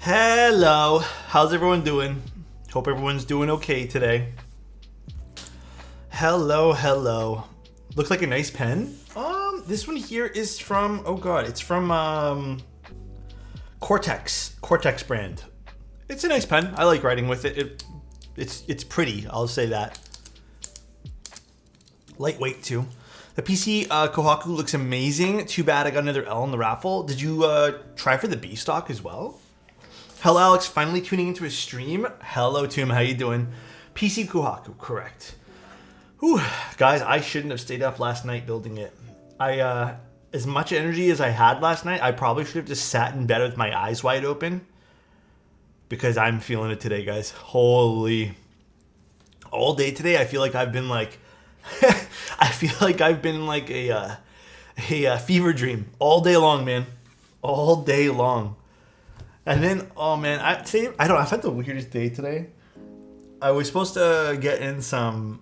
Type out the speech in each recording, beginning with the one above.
Hello, how's everyone doing? Hope everyone's doing okay today. Hello. Looks like a nice pen. This one here is from, oh god, it's from Cortex brand. It's a nice pen. I like writing with it. It's pretty, I'll say that. Lightweight too. The PC Kohaku looks amazing. Too bad I got another L in the raffle. Did you try for the B stock as well? Hello, Alex, finally tuning into a stream. Hello, Tim, how you doing? PC Kohaku, correct. Whew, guys, I shouldn't have stayed up last night building it. As much energy as I had last night, I probably should have just sat in bed with my eyes wide open. Because I'm feeling it today, guys. Holy. All day today, I feel like I've been like... I feel like I've been in like a fever dream. All day long, man. All day long. And then, oh man, I've had the weirdest day today. I was supposed to get in some,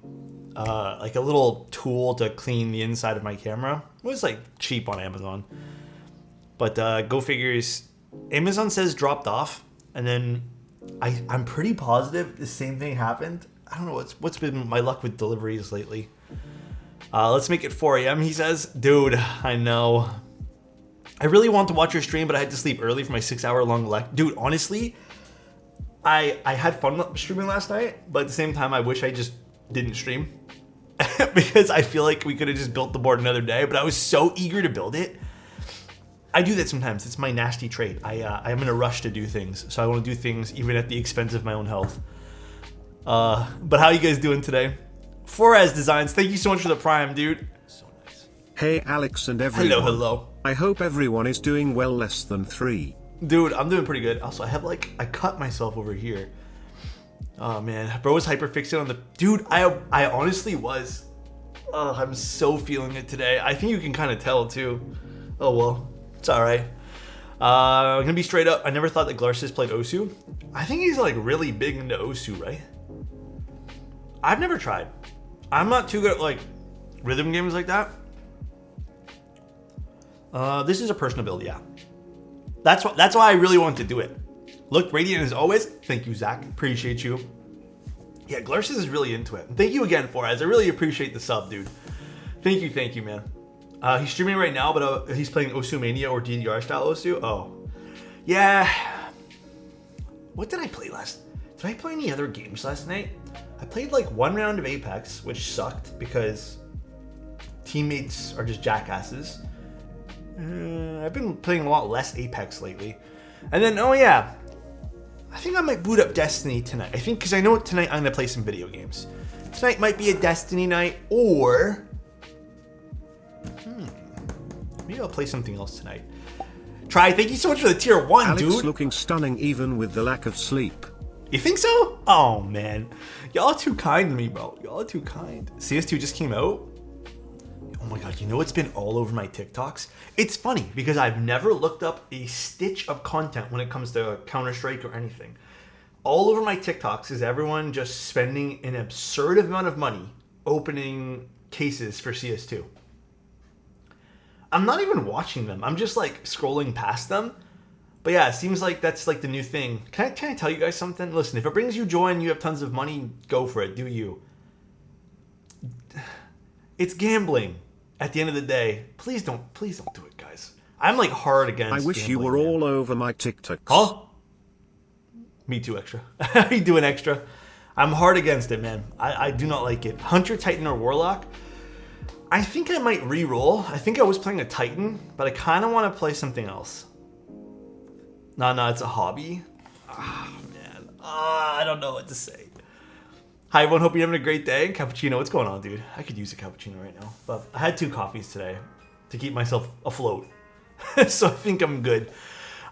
like a little tool to clean the inside of my camera. It was like cheap on Amazon. But go figures, Amazon says dropped off. And then I'm pretty positive the same thing happened. I don't know what's been my luck with deliveries lately. Let's make it 4 a.m. he says. Dude, I know. I really want to watch your stream, but I had to sleep early for my 6-hour-long lecture. Dude, honestly, I had fun streaming last night, but at the same time, I wish I just didn't stream. Because I feel like we could have just built the board another day, but I was so eager to build it. I do that sometimes. It's my nasty trait. I'm in a rush to do things, so I want to do things even at the expense of my own health. But how you guys doing today? Forez Designs, thank you so much for the prime, dude. So nice. Hey, Alex and everyone. Hello. I hope everyone is doing well. Less than 3. Dude, I'm doing pretty good. Also, I cut myself over here. Oh man, bro was hyperfixated on the... Dude, I honestly was. Oh, I'm so feeling it today. I think you can kind of tell too. Oh well, it's all right. I'm gonna be straight up. I never thought that Glarsis played Osu. I think he's like really big into Osu, right? I've never tried. I'm not too good at like rhythm games like that. This is a personal build, yeah. That's why I really want to do it. Look radiant as always. Thank you, Zach. Appreciate you. Yeah, Glarsis is really into it. Thank you again, Forez. I really appreciate the sub, dude. Thank you, man. He's streaming right now, but he's playing Osu Mania or DDR style Osu. Oh, yeah. What did I play last? Did I play any other games last night? I played like 1 round of Apex, which sucked because teammates are just jackasses. I've been playing a lot less Apex lately. And then, oh yeah, I think I might boot up Destiny tonight. I think, because I know tonight I'm going to play some video games. Tonight might be a Destiny night, or... maybe I'll play something else tonight. Try, thank you so much for the tier 1, Alex dude. Alex looking stunning even with the lack of sleep. You think so? Oh, man. Y'all are too kind to me, bro. Y'all are too kind. CS2 just came out. Oh my god, you know what's been all over my TikToks? It's funny because I've never looked up a stitch of content when it comes to Counter-Strike or anything. All over my TikToks is everyone just spending an absurd amount of money opening cases for CS2. I'm not even watching them. I'm just like scrolling past them. But yeah, it seems like that's like the new thing. Can I tell you guys something? Listen, if it brings you joy and you have tons of money, go for it. Do you. It's gambling. At the end of the day, please don't do it, guys. I'm like hard against I wish gambling, you were man. all over my TikToks. Huh? Me too, extra. You doing extra? I'm hard against it, man. I do not like it. Hunter, Titan, or Warlock? I think I might re-roll. I think I was playing a Titan, but I kind of want to play something else. No, it's a hobby. Ah, man. I don't know what to say. Hi, everyone. Hope you're having a great day. Cappuccino, what's going on, dude? I could use a cappuccino right now. But I had 2 coffees today to keep myself afloat. So I think I'm good.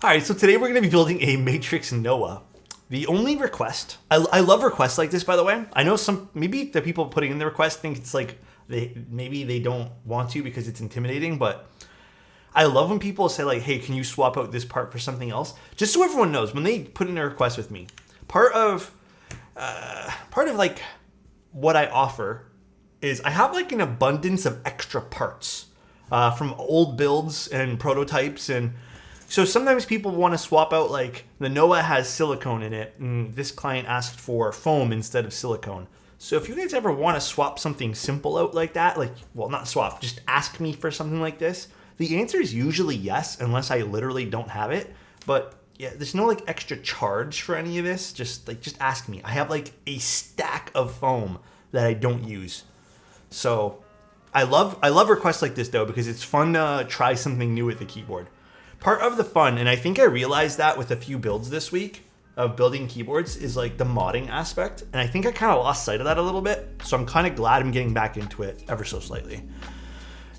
All right, so today we're going to be building a Matrix Noah. The only request... I love requests like this, by the way. I know maybe the people putting in the request think it's like... maybe they don't want to because it's intimidating, but... I love when people say like, hey, can you swap out this part for something else? Just so everyone knows, when they put in a request with me, part of like what I offer is I have like an abundance of extra parts from old builds and prototypes and So sometimes people want to swap out, like, the Noah has silicone in it, and this client asked for foam instead of silicone. So if you guys ever want to swap something simple out like that, like, well, not swap, just ask me for something like this, the answer is usually yes, unless I literally don't have it. But yeah, there's no like extra charge for any of this. Just ask me. I have like a stack of foam that I don't use. So I love requests like this though, because it's fun to try something new with the keyboard. Part of the fun, and I think I realized that with a few builds this week of building keyboards, is like the modding aspect. And I think I kind of lost sight of that a little bit. So I'm kind of glad I'm getting back into it ever so slightly.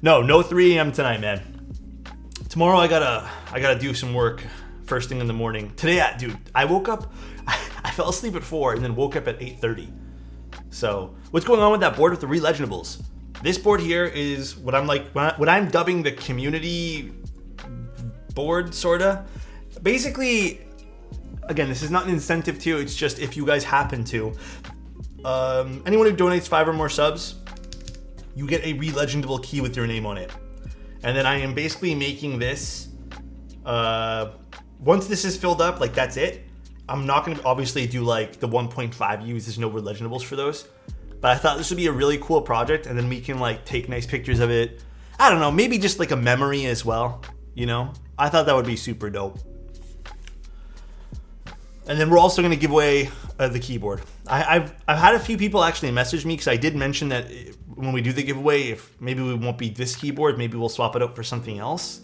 No 3 a.m. tonight, man. Tomorrow I gotta do some work first thing in the morning. Today, dude, I woke up, I fell asleep at 4 and then woke up at 8:30. So what's going on with that board with the re-leginables? This board here is what I'm dubbing the community board, sorta. Basically, again, this is not an incentive to, it's just if you guys happen to. Anyone who donates 5 or more subs, you get a re-legendable key with your name on it. And then I am basically making this, once this is filled up, like that's it. I'm not gonna obviously do like the 1.5 U's, there's no re-legendables for those. But I thought this would be a really cool project, and then we can like take nice pictures of it. I don't know, maybe just like a memory as well, you know? I thought that would be super dope. And then we're also gonna give away the keyboard. I've had a few people actually message me, because I did mention that when we do the giveaway, if maybe we won't be this keyboard, maybe we'll swap it out for something else.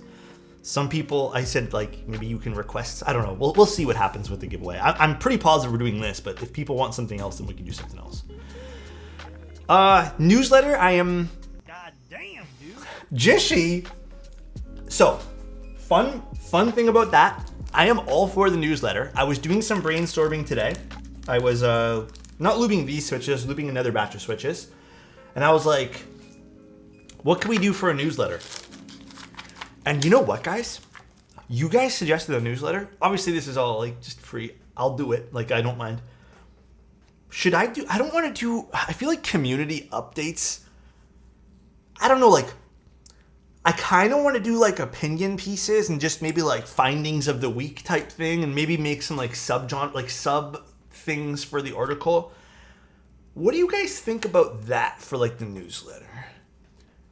Some people, I said like maybe you can request. I don't know. We'll see what happens with the giveaway. I'm pretty positive we're doing this, but if people want something else, then we can do something else. Newsletter. I am. God damn, dude. Jishy. So, fun thing about that. I am all for the newsletter. I was doing some brainstorming today. I was not lubing these switches, lubing another batch of switches. And I was like, what can we do for a newsletter? And you know what, guys? You guys suggested a newsletter. Obviously, this is all like just free. I'll do it. Like, I don't mind. Should I do? I don't want to do. I feel like community updates. I don't know. Like, I kind of want to do like opinion pieces and just maybe like findings of the week type thing, and maybe make some like sub things for the article. What do you guys think about that for like the newsletter?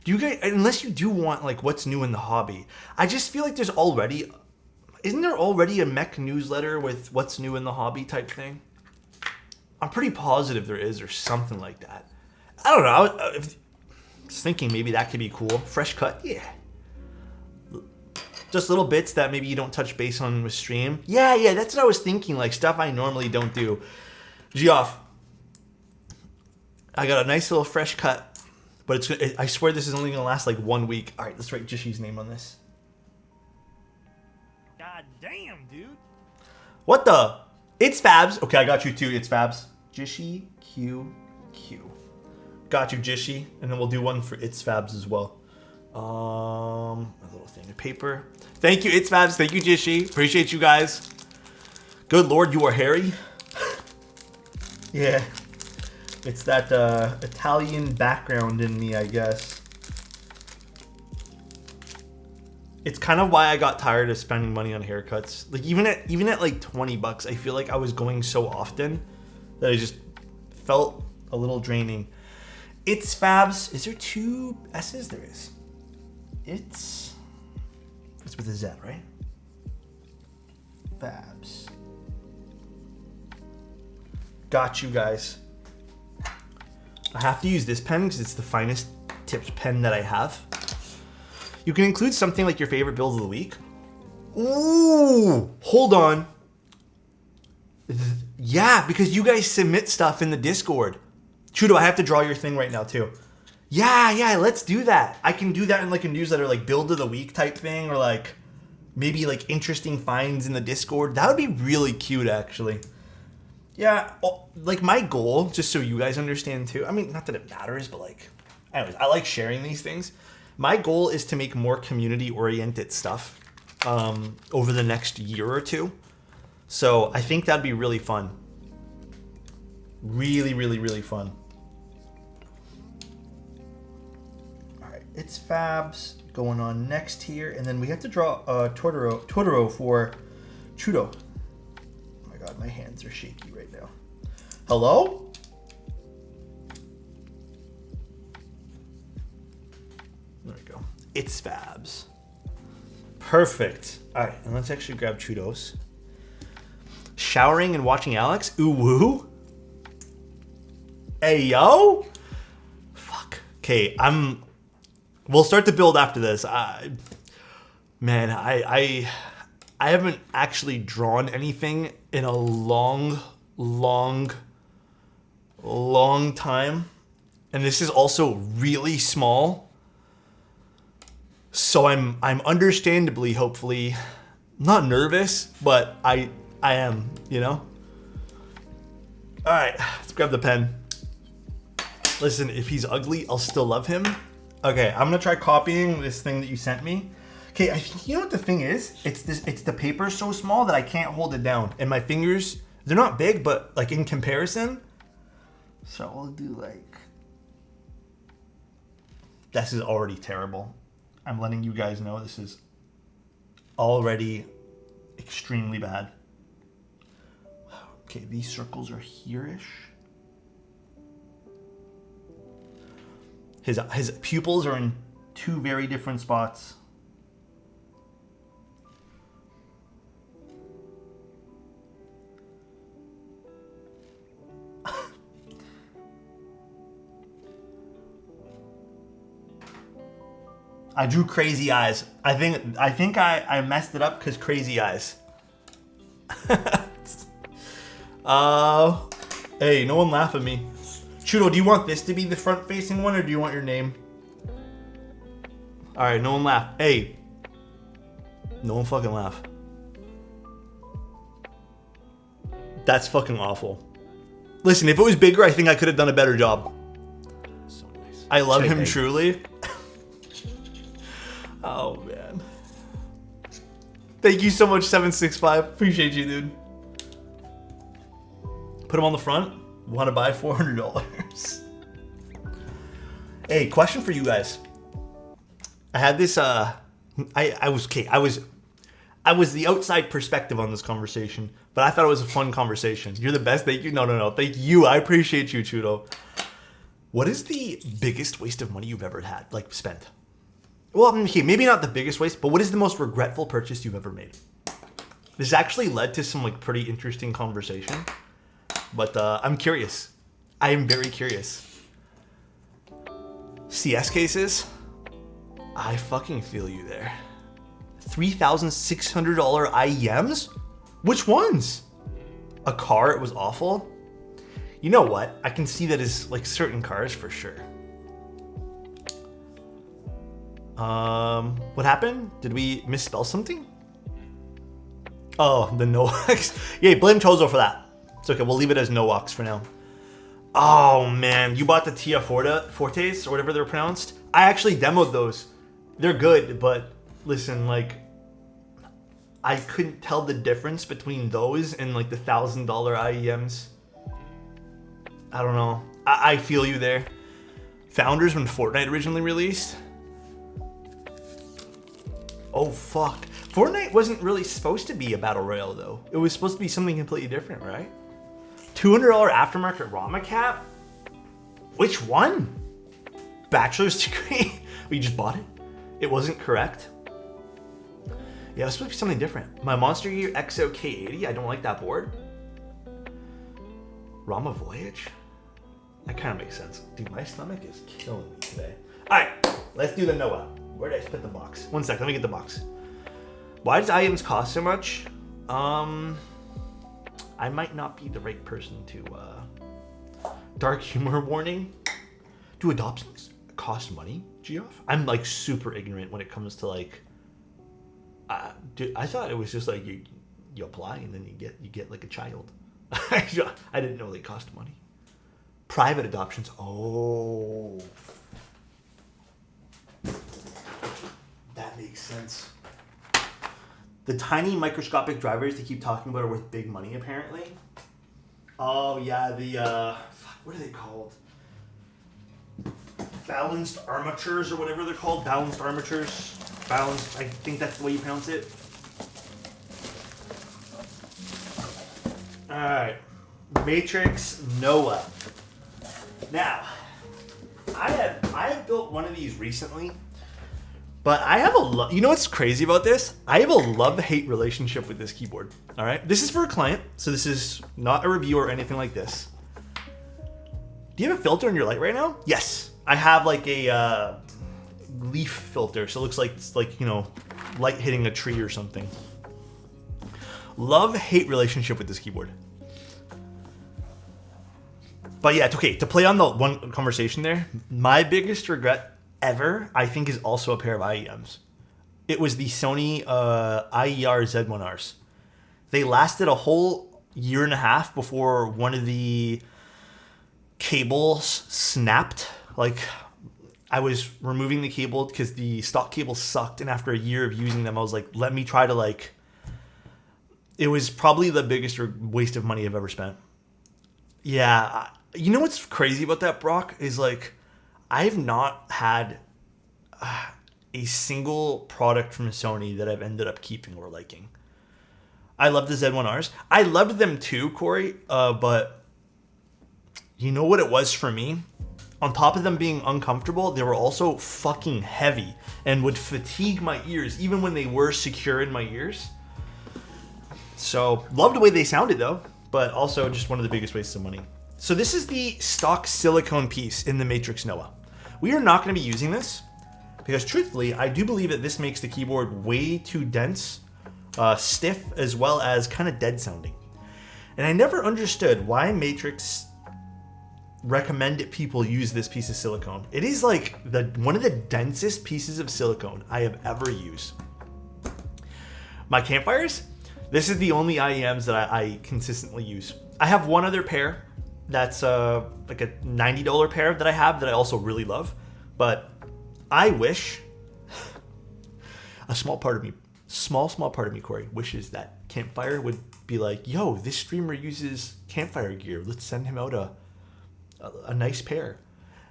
Do you guys, unless you do want like what's new in the hobby, I just feel like isn't there already a mech newsletter with what's new in the hobby type thing? I'm pretty positive there is, or something like that. I don't know. I was thinking maybe that could be cool. Fresh cut, yeah. Just little bits that maybe you don't touch base on with stream. Yeah, that's what I was thinking. Like stuff I normally don't do. Geoff, I got a nice little fresh cut, but I swear this is only gonna last like 1 week. All right, let's write Jishy's name on this. God damn, dude. What the? It's Fabs. Okay, I got you too. It's Fabs. Jishy QQ. Got you, Jishy. And then we'll do one for It's Fabs as well. A little thing of paper. Thank you, It's Fabs. Thank you, Jishy. Appreciate you guys. Good Lord, you are hairy. Yeah. It's that Italian background in me, I guess. It's kind of why I got tired of spending money on haircuts. Like even at like $20, I feel like I was going so often that I just felt a little draining. It's Fabs. Is there 2 S's? There is. It's with a Z, right? Fabs. Got you guys. I have to use this pen because it's the finest tipped pen that I have. You can include something like your favorite build of the week. Ooh, hold on. Yeah, because you guys submit stuff in the Discord. Chudo, I have to draw your thing right now too. Yeah, let's do that. I can do that in like a newsletter, like build of the week type thing, or like maybe like interesting finds in the Discord. That would be really cute, actually. Yeah, like my goal, just so you guys understand too. I mean, not that it matters, but like, anyways, I like sharing these things. My goal is to make more community-oriented stuff over the next year or two. So I think that'd be really fun. Really, really, really fun. All right, it's Fabs. going on next here. And then we have to draw Totoro for Chudo. Oh my god, my hands are shaky right now. Hello? There we go. It's Fabs. Perfect. All right, and let's actually grab Chudo's. Showering and watching Alex? Ooh woo? Hey yo? Fuck. Okay, we'll start to build after this. Man, I haven't actually drawn anything in a long time. And this is also really small. So I'm understandably, hopefully, not nervous, but I am, you know? All right, let's grab the pen. Listen, if he's ugly, I'll still love him. Okay, I'm gonna try copying this thing that you sent me. Okay, I think you know what the thing is? It's the paper so small that I can't hold it down. And my fingers, they're not big, but like in comparison. So we'll do like, this is already terrible. I'm letting you guys know this is already extremely bad. Okay, these circles are here-ish. His pupils are in two very different spots. I drew crazy eyes. I think I messed it up because crazy eyes. Hey, no one laugh at me. Chudo, do you want this to be the front-facing one, or do you want your name? All right, no one laugh. Hey, no one fucking laugh. That's fucking awful. Listen, if it was bigger, I think I could have done a better job. So nice. I love him truly. Oh, man. Thank you so much, 765. Appreciate you, dude. Put him on the front. Want to buy $400. Hey, question for you guys. I had this, I was the outside perspective on this conversation, but I thought it was a fun conversation. You're the best. Thank you. No. Thank you. I appreciate you, Chudo. What is the biggest waste of money you've ever had, like spent? Well, okay, maybe not the biggest waste, but what is the most regretful purchase you've ever made? This actually led to some like pretty interesting conversation, but I'm curious. I am very curious. CS cases? I fucking feel you there. $3,600 IEMs? Which ones? A car, it was awful. You know what? I can see that as like certain cars for sure. What happened? Did we misspell something? Oh, the Noax. Yeah, blame Chozo for that. It's okay, we'll leave it as Noax for now. Oh man, you bought the Tia Fortes or whatever they're pronounced. I actually demoed those. They're good, but listen, like, I couldn't tell the difference between those and like the $1,000 IEMs. I don't know. I feel you there. Founders when Fortnite originally released. Oh fuck. Fortnite wasn't really supposed to be a battle royale though. It was supposed to be something completely different, right? $200 aftermarket Rama cap? Which one? Bachelor's degree? We just bought it? It wasn't correct? Yeah, it was supposed to be something different. My Monster Gear XO K80, I don't like that board. Rama Voyage? That kind of makes sense. Dude, my stomach is killing me today. Alright, let's do the Noah. Where did I put the box? One sec, let me get the box. Why does items cost so much? I might not be the right person to, dark humor warning. Do adoptions cost money, Geoff? I'm like super ignorant when it comes to like, dude, I thought it was just like you apply and then you get like a child. I didn't know they cost money. Private adoptions, oh. That makes sense. The tiny microscopic drivers they keep talking about are worth big money, apparently. Oh, yeah, the, what are they called? balanced armatures or whatever they're called. Balanced armatures. Balanced, I think that's the way you pronounce it. Alright. Matrix Noah. Now, I have built one of these recently, but I have you know what's crazy about this? I have a love-hate relationship with this keyboard. Alright? This is for a client, so this is not a review or anything like this. Do you have a filter in your light right now? Yes. I have like a leaf filter, so it looks like it's like, you know, light hitting a tree or something. Love-hate relationship with this keyboard. But yeah, okay, to play on the one conversation there, my biggest regret ever, I think, is also a pair of IEMs. It was the Sony IER Z1Rs. They lasted a whole year and a half before one of the cables snapped. Like, I was removing the cable because the stock cable sucked, and after a year of using them, I was like, let me try to like... It was probably the biggest waste of money I've ever spent. Yeah, you know what's crazy about that, Brock, is like, I have not had a single product from Sony that I've ended up keeping or liking. I love the Z1Rs. I loved them too, Corey, but you know what it was for me? On top of them being uncomfortable, they were also fucking heavy and would fatigue my ears, even when they were secure in my ears. So, loved the way they sounded though, but also just one of the biggest wastes of money. So this is the stock silicone piece in the Matrix Noah. We are not going to be using this because truthfully, I do believe that this makes the keyboard way too dense, stiff, as well as kind of dead sounding. And I never understood why Matrix recommended people use this piece of silicone. It is like one of the densest pieces of silicone I have ever used. My campfires, this is the only IEMs that I consistently use. I have one other pair that's like a $90 pair that I have that I also really love. But I wish, a small part of me, small part of me, Corey, wishes that Campfire would be like, yo, this streamer uses campfire gear. Let's send him out a nice pair.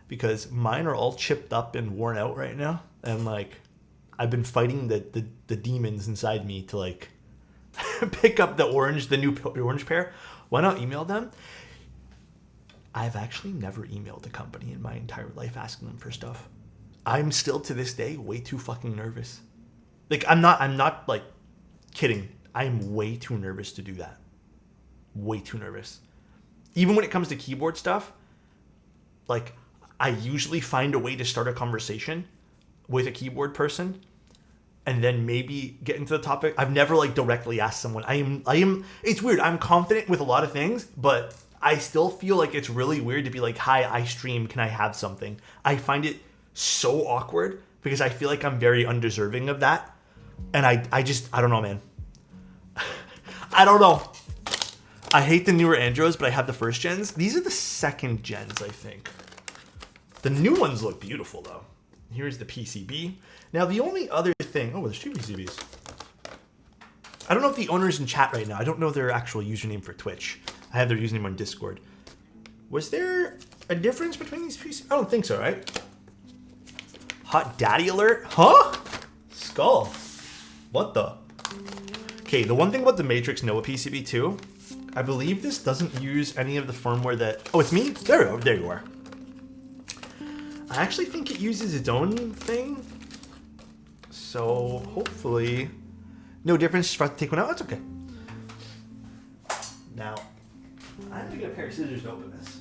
Because mine are all chipped up and worn out right now. And like, I've been fighting the demons inside me to like pick up the new orange pair. Why not email them? I've actually never emailed a company in my entire life asking them for stuff. I'm still to this day way too fucking nervous. Like, I'm not like kidding. I'm way too nervous to do that. Way too nervous. Even when it comes to keyboard stuff, like, I usually find a way to start a conversation with a keyboard person and then maybe get into the topic. I've never like directly asked someone. I am, it's weird. I'm confident with a lot of things, but I still feel like it's really weird to be like, hi, I stream, can I have something? I find it so awkward because I feel like I'm very undeserving of that. And I don't know, man. I don't know. I hate the newer Andros, but I have the first gens. These are the second gens, I think. The new ones look beautiful, though. Here's the PCB. Now, the only other thing... Oh, there's two PCBs. I don't know if the owner's in chat right now. I don't know their actual username for Twitch. I have their username on Discord. Was there a difference between these PCBs? I don't think so, right? Hot daddy alert? Huh? Skull. What the? Okay, the one thing about the Matrix Noah PCB too, I believe this doesn't use any of the firmware that... Oh, it's me? There you are. I actually think it uses its own thing. So, hopefully... No difference if I take one out? That's okay. Now, I have to get a pair of scissors to open this.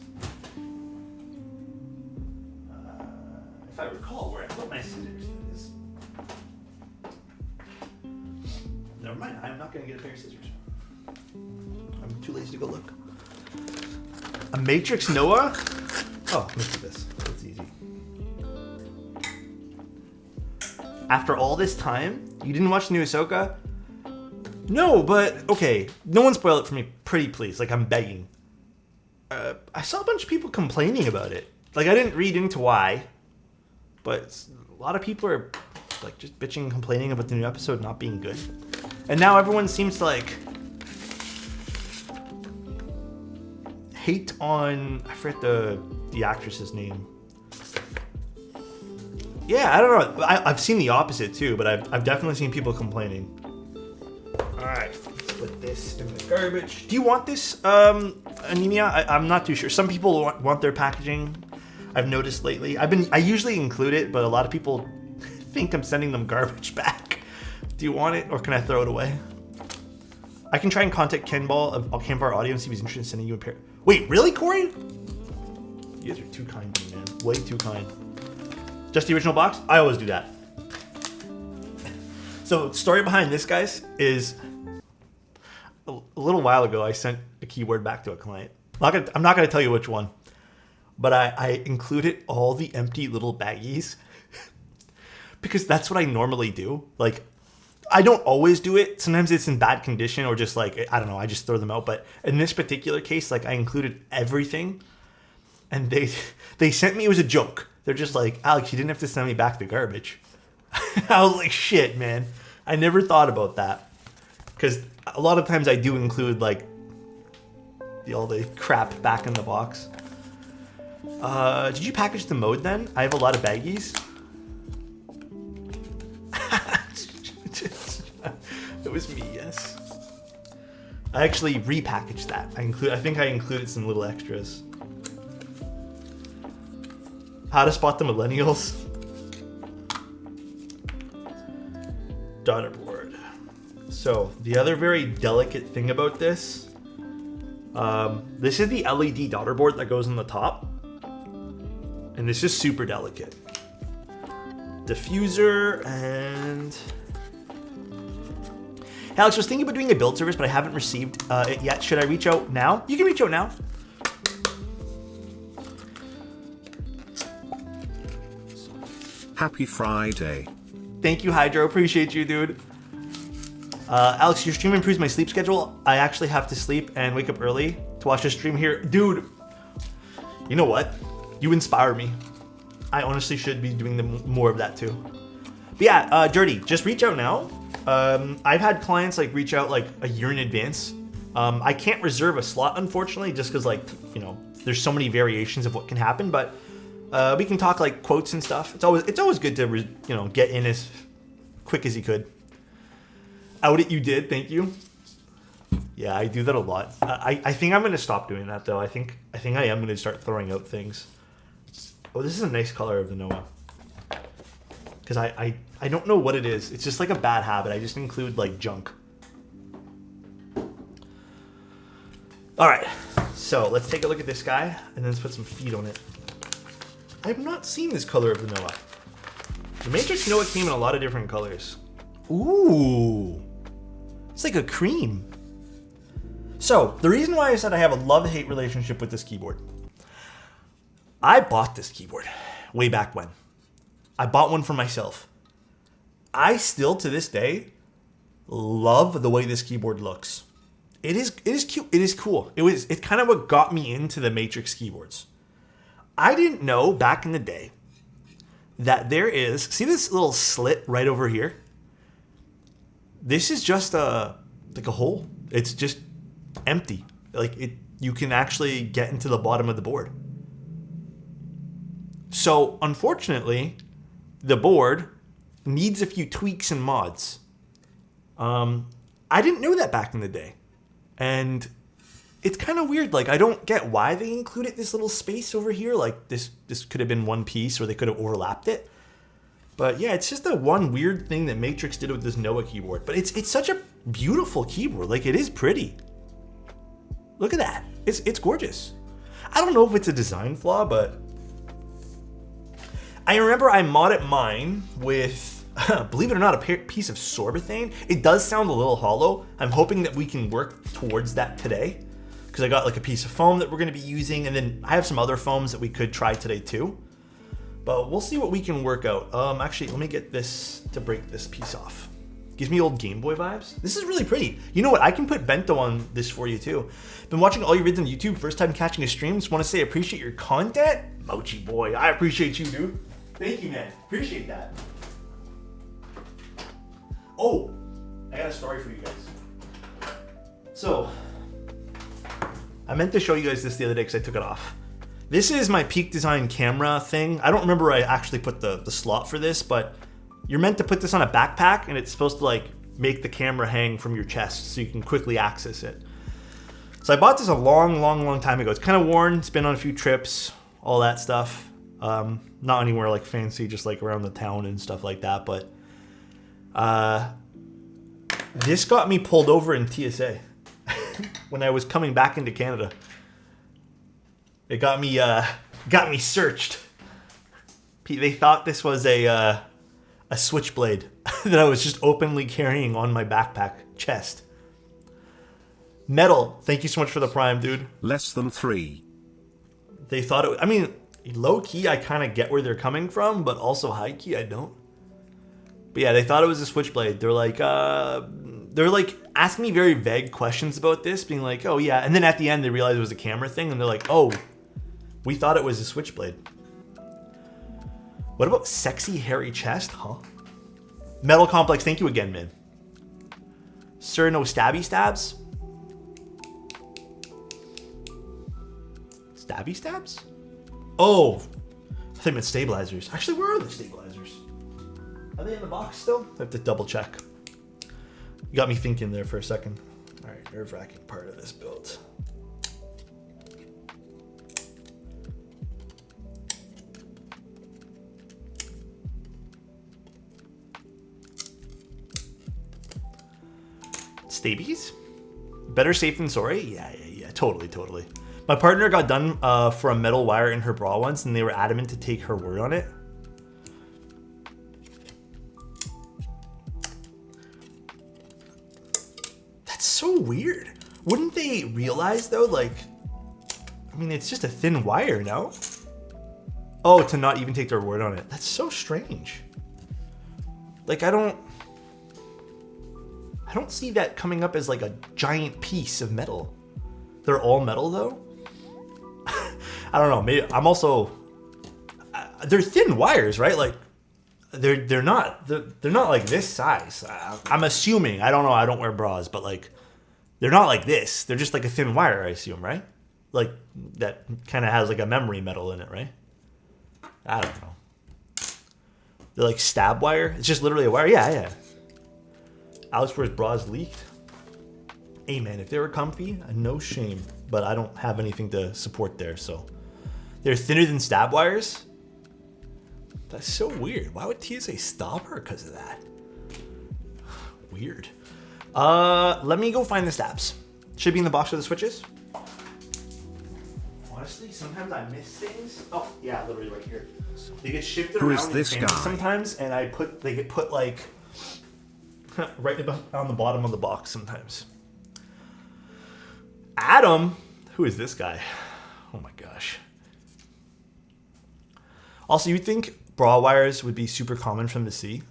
If I recall where I put my scissors, it is. Never mind, I'm not going to get a pair of scissors. I'm too lazy to go look. A Matrix Noah? Oh, look at this. That's easy. After all this time, you didn't watch the new Ahsoka? No, but okay. No one spoil it for me, pretty please. Like, I'm begging. I saw a bunch of people complaining about it. Like, I didn't read into why, but a lot of people are like just bitching and complaining about the new episode not being good. And now everyone seems to like hate on, I forget the actress's name. Yeah, I don't know. I've seen the opposite too, but I've definitely seen people complaining. All right, let's put this in the garbage. Do you want this, anemia? I'm not too sure. Some people want their packaging. I've noticed lately. I usually include it, but a lot of people think I'm sending them garbage back. Do you want it, or can I throw it away? I can try and contact Ken Ball of Campfire Audio and see if he's interested in sending you a pair. Wait, really, Corey? You guys are too kind to me, man. Way too kind. Just the original box? I always do that. So, story behind this, guys, is a little while ago, I sent a keyboard back to a client. I'm not going to tell you which one, but I included all the empty little baggies because that's what I normally do. Like, I don't always do it. Sometimes it's in bad condition or just like, I don't know, I just throw them out. But in this particular case, like, I included everything, and they sent me, it was a joke. They're just like, Alex, you didn't have to send me back the garbage. I was like, shit, man. I never thought about that. Because a lot of times I do include like all the crap back in the box. Did you package the mode then? I have a lot of baggies. It was me, yes. I actually repackaged that. I think I included some little extras. How to spot the millennials. Daughter board. So the other very delicate thing about this, this is the LED daughter board that goes on the top, and this is super delicate. Diffuser and Alex was thinking about doing a build service, but I haven't received it yet. Should I reach out now? You can reach out now. Happy Friday. Thank you, Hydro. Appreciate you, dude. Alex, your stream improves my sleep schedule. I actually have to sleep and wake up early to watch the stream here. Dude, you know what? You inspire me. I honestly should be doing more of that too. But yeah, Dirty, just reach out now. I've had clients like reach out like a year in advance. I can't reserve a slot, unfortunately, just because like, you know, there's so many variations of what can happen, but we can talk like quotes and stuff. It's always good to, you know, get in as quick as you could. Out it you did, thank you. Yeah, I do that a lot. I think I'm gonna stop doing that though. I think I am gonna start throwing out things. Oh, this is a nice color of the Noah. Because I don't know what it is. It's just like a bad habit. I just include like junk. All right, so let's take a look at this guy and then let's put some feet on it. I have not seen this color of the Noah. The Matrix Noah came in a lot of different colors. Ooh, it's like a cream. So the reason why I said I have a love-hate relationship with this keyboard, I bought this keyboard way back when. I bought one for myself. I still, to this day, love the way this keyboard looks. It is cute. It is cool. It's kind of what got me into the Matrix keyboards. I didn't know back in the day that there is, see this little slit right over here? This is just like a hole. It's just empty. Like you can actually get into the bottom of the board. So unfortunately, the board needs a few tweaks and mods. I didn't know that back in the day. And it's kind of weird. Like, I don't get why they included this little space over here. Like, this could have been one piece, or they could have overlapped it. But yeah, it's just the one weird thing that Matrix did with this Noah keyboard. But it's such a beautiful keyboard. Like, it is pretty. Look at that. It's gorgeous. I don't know if it's a design flaw, but I remember I modded mine with, believe it or not, a piece of sorbethane. It does sound a little hollow. I'm hoping that we can work towards that today, because I got like a piece of foam that we're going to be using, and then I have some other foams that we could try today too. But we'll see what we can work out. Actually, let me get this to break this piece off. Gives me old Game Boy vibes. This is really pretty. You know what? I can put bento on this for you too. Been watching all your vids on YouTube. First time catching a stream. Just want to say I appreciate your content. Mochi boy, I appreciate you, dude. Thank you, man. Appreciate that. Oh, I got a story for you guys. So, I meant to show you guys this the other day because I took it off. This is my Peak Design camera thing. I don't remember where I actually put the slot for this, but you're meant to put this on a backpack and it's supposed to like make the camera hang from your chest so you can quickly access it. So I bought this a long time ago. It's kind of worn. It's been on a few trips, all that stuff. Not anywhere like fancy, just like around the town and stuff like that. But this got me pulled over in TSA when I was coming back into Canada. It got me searched. They thought this was a switchblade that I was just openly carrying on my backpack chest. Metal, thank you so much for the prime, dude. Less than 3. They thought it. I mean, low key, I kind of get where they're coming from, but also high key, I don't. But yeah, they thought it was a switchblade. They're like asking me very vague questions about this, being like, "Oh yeah," and then at the end they realized it was a camera thing, and they're like, "Oh, we thought it was a switchblade." What about sexy hairy chest, huh? Metal Complex, thank you again, man. Sir, no stabby stabs? Stabby stabs? Oh, I think it's stabilizers. Actually, where are the stabilizers? Are they in the box still? I have to double check. You got me thinking there for a second. All right, nerve-wracking part of this build. Stabies? Better safe than sorry? Yeah, totally. My partner got done for a metal wire in her bra once, and they were adamant to take her word on it. That's so weird. Wouldn't they realize though, like, I mean, it's just a thin wire, no? Oh, to not even take their word on it. That's so strange. Like, I don't see that coming up as like a giant piece of metal. They're all metal though? I don't know. Maybe I'm also. They're thin wires, right? Like, they're not like this size. I'm assuming. I don't know. I don't wear bras, but like, they're not like this. They're just like a thin wire, I assume, right? Like that kind of has like a memory metal in it, right? I don't know. They're like stab wire. It's just literally a wire. Yeah. Alex wears bras leaked. Hey man, if they were comfy, no shame. But I don't have anything to support there, so. They're thinner than stab wires? That's so weird. Why would TSA stop her because of that? Weird. Let me go find the stabs. Should be in the box with the switches. Honestly, sometimes I miss things. Oh, yeah, literally right here. They get shifted Who around is this guy? sometimes, and they get put like right on the bottom of the box sometimes. Adam, who is this guy? Oh my gosh. Also, you'd think bra wires would be super common from the sea.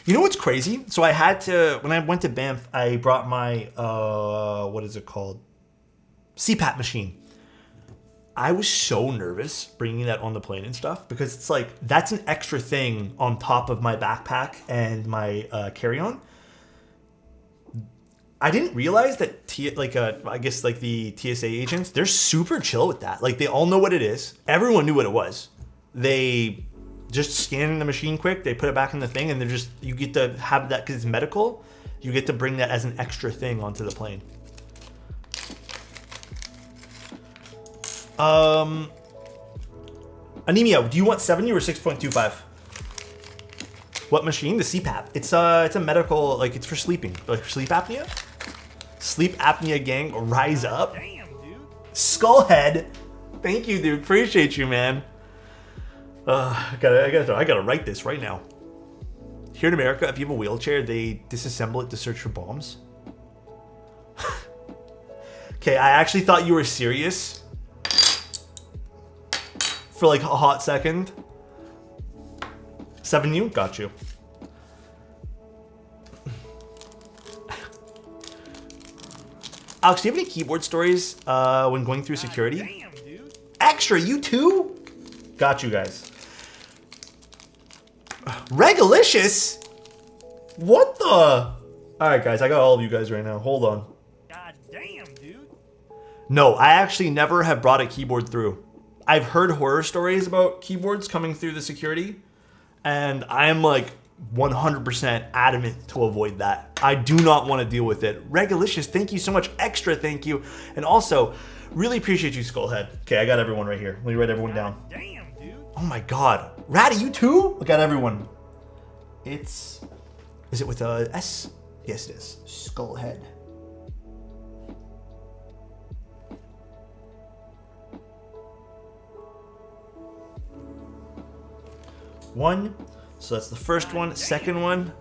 You know what's crazy? So I had to, when I went to Banff, I brought my, what is it called? CPAP machine. I was so nervous bringing that on the plane and stuff because it's like, that's an extra thing on top of my backpack and my carry-on. I didn't realize that I guess like the TSA agents, they're super chill with that. Like they all know what it is. Everyone knew what it was. They just scan the machine quick, they put it back in the thing, and you get to have that because it's medical. You get to bring that as an extra thing onto the plane. Anemia, do you want 70 or 6.25? What machine? The CPAP. It's a medical, like it's for sleeping, like sleep apnea. Sleep apnea gang, rise up. Damn, dude. Skullhead, thank you, dude. Appreciate you, man. I gotta write this right now. Here in America, if you have a wheelchair, they disassemble it to search for bombs. Okay, I actually thought you were serious for like a hot second. 7U, got you. Alex, do you have any keyboard stories when going through security? Damn, dude. Extra, you too? Got you guys. Regalicious? What the? Alright guys, I got all of you guys right now. Hold on. God damn, dude. No, I actually never have brought a keyboard through. I've heard horror stories about keyboards coming through the security, and I'm like 100% adamant to avoid that. I do not want to deal with it. Regalicious, thank you so much. Extra thank you. And also, really appreciate you, Skullhead. Okay, I got everyone right here. Let me write everyone down. Damn, dude. Oh my god. Ratty, you too? I got everyone. Is it with a S? Yes, it is. Skullhead. One. So that's the first one. Second one.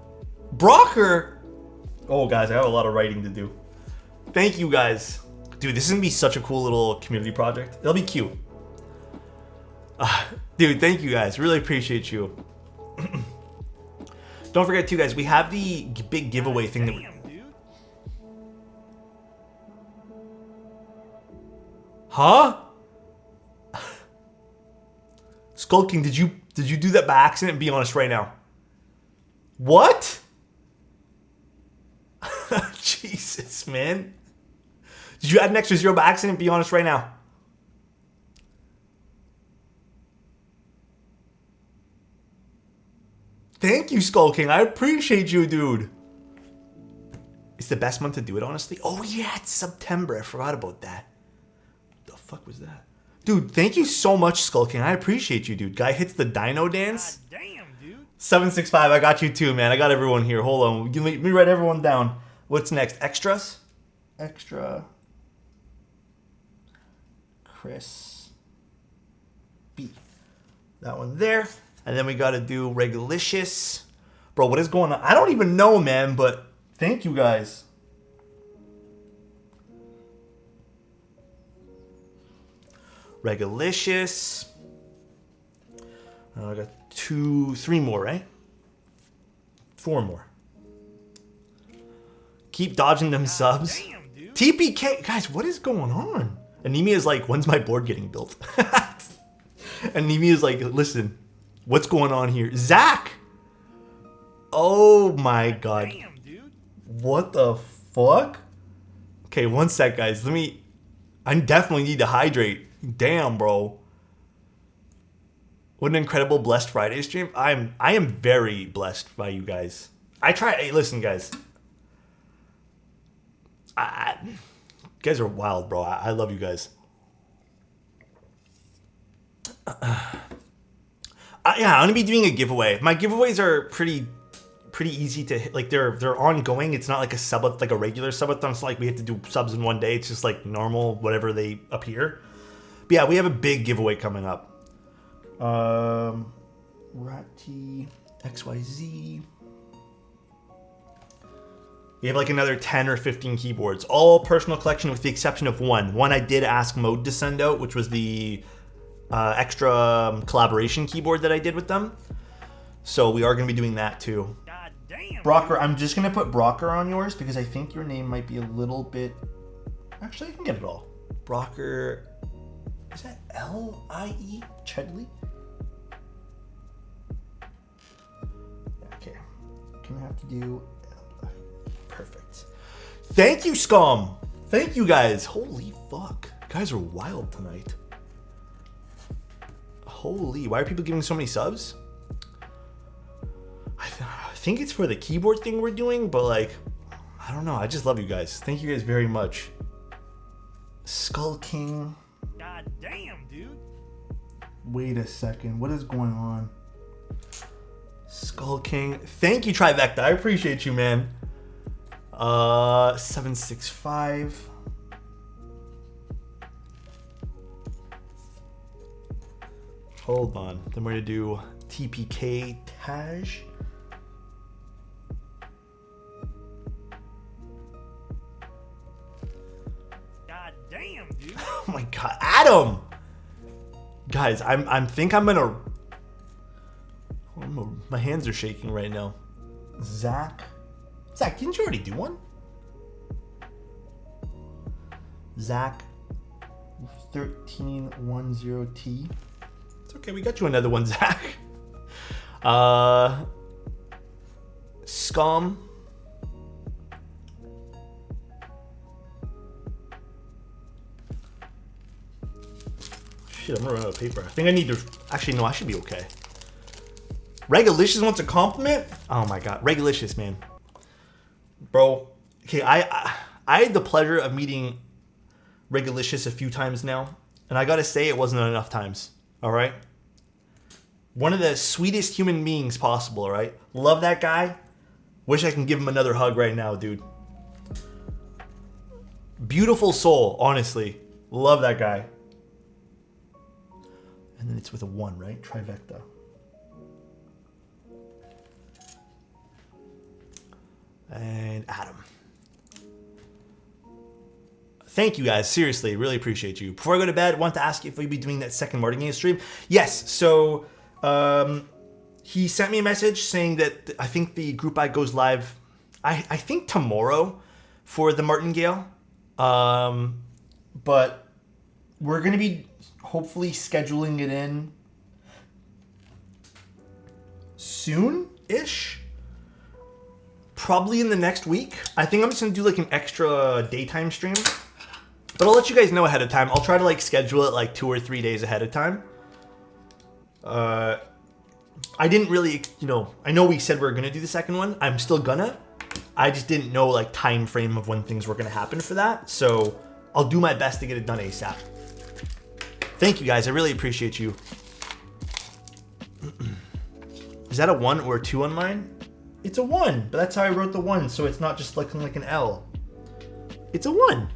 Brocker! Oh, guys, I have a lot of writing to do. Thank you, guys. Dude, this is going to be such a cool little community project. It'll be cute. Dude, thank you, guys. Really appreciate you. Don't forget, too, guys, we have the big giveaway thing that Damn, dude. Huh? Skull King, did you do that by accident? Be honest right now. What? Jesus, man. Did you add an extra 0 by accident? Be honest right now. Thank you, Skull King. I appreciate you, dude. It's the best month to do it, honestly. Oh, yeah, it's September. I forgot about that. The fuck was that? Dude, thank you so much, Skull King. I appreciate you, dude. Guy hits the dino dance. God damn, dude. 765, I got you too, man. I got everyone here. Hold on. Let me write everyone down. What's next? Extras? Extra. Chris B. That one there. And then we got to do Regalicious. Bro, what is going on? I don't even know, man, but thank you guys. Regalicious. I got 3 more, right? 4 more. Keep dodging them subs. Damn, dude. TPK, guys, what is going on? Anemia is like, when's my board getting built? Anemia is like, listen, what's going on here? Zach! Oh my god. Damn, dude. What the fuck? Okay, one sec, guys. I definitely need to hydrate. Damn, bro. What an incredible Blessed Friday stream. I am very blessed by you guys. Hey, listen, guys. You guys are wild, bro. I love you guys. Yeah, I'm gonna be doing a giveaway. My giveaways are pretty easy to hit. Like they're ongoing. It's not like like a regular subathon. It's not like we have to do subs in one day. It's just like normal, whatever they appear. But yeah, we have a big giveaway coming up. Ratty XYZ. We have like another 10 or 15 keyboards, all personal collection with the exception of one. One I did ask Mode to send out, which was the extra collaboration keyboard that I did with them. So we are going to be doing that too. God damn. Brocker, I'm just going to put Brocker on yours because I think your name might be a little bit... Actually, I can get it all. Brocker... Is that L-I-E? Chedley? Okay. Gonna have to do... Perfect. Thank you, Scum! Thank you, guys. Holy fuck. You guys are wild tonight. Holy... Why are people giving so many subs? I think it's for the keyboard thing we're doing, but like... I don't know. I just love you guys. Thank you guys very much. Skull King... God damn, dude. Wait a second. What is going on? Skull King. Thank you, Trivecta. I appreciate you, man. 765. Hold on. Then we're going to do TPK Taj. God damn, dude. Oh my god, Adam! Guys, I think I'm gonna... my hands are shaking right now. Zach, didn't you already do one? Zach 1310T. It's okay, we got you another one, Zach. Scum. Shit, I'm gonna run out of paper. I think I need to. Actually, no, I should be okay. Regalicious wants a compliment? Oh my god. Regalicious, man. Bro. Okay, I had the pleasure of meeting Regalicious a few times now. And I gotta say, it wasn't enough times. Alright? One of the sweetest human beings possible, alright? Love that guy. Wish I can give him another hug right now, dude. Beautiful soul, honestly. Love that guy. And then it's with a 1, right? Trivecta. And Adam. Thank you guys, seriously, really appreciate you. Before I go to bed, I want to ask you if we'll be doing that second Martin game stream. Yes, so he sent me a message saying that I think the group I goes live, I think tomorrow for the Martingale. But we're going to be hopefully scheduling it in soon-ish. Probably in the next week. I think I'm just going to do like an extra daytime stream. But I'll let you guys know ahead of time. I'll try to like schedule it like 2 or 3 days ahead of time. I didn't really, I know we said we were going to do the second one. I'm still gonna. I just didn't know like time frame of when things were going to happen for that. So I'll do my best to get it done ASAP. Thank you guys. I really appreciate you. Is that a 1 or a 2 on mine? It's a 1, but that's how I wrote the 1, so it's not just looking like an L. It's a 1.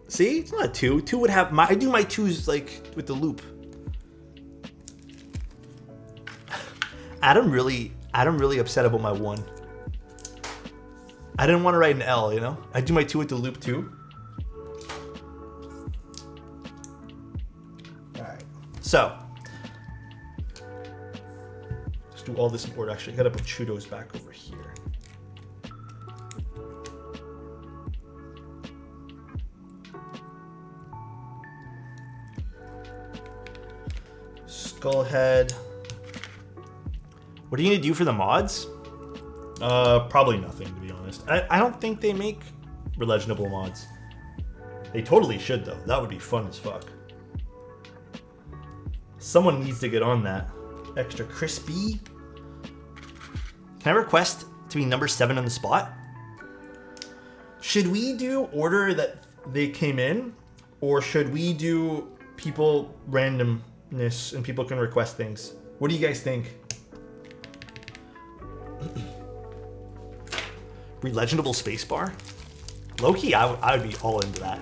See? It's not a 2. 2 would have I do my 2s like with the loop. Adam really upset about my 1. I didn't want to write an L, I do my 2 with the loop too. Alright. So let's do all this in order. Actually, I gotta put Chudo's back over here. Skullhead. What are you gonna do for the mods? Probably nothing, to be honest. I don't think they make Relegionable mods. They totally should, though. That would be fun as fuck. Someone needs to get on that. Extra crispy. Can I request to be number 7 on the spot? Should we do order that they came in? Or should we do people randomness and people can request things? What do you guys think? Relegendable spacebar? Low-key, I would be all into that.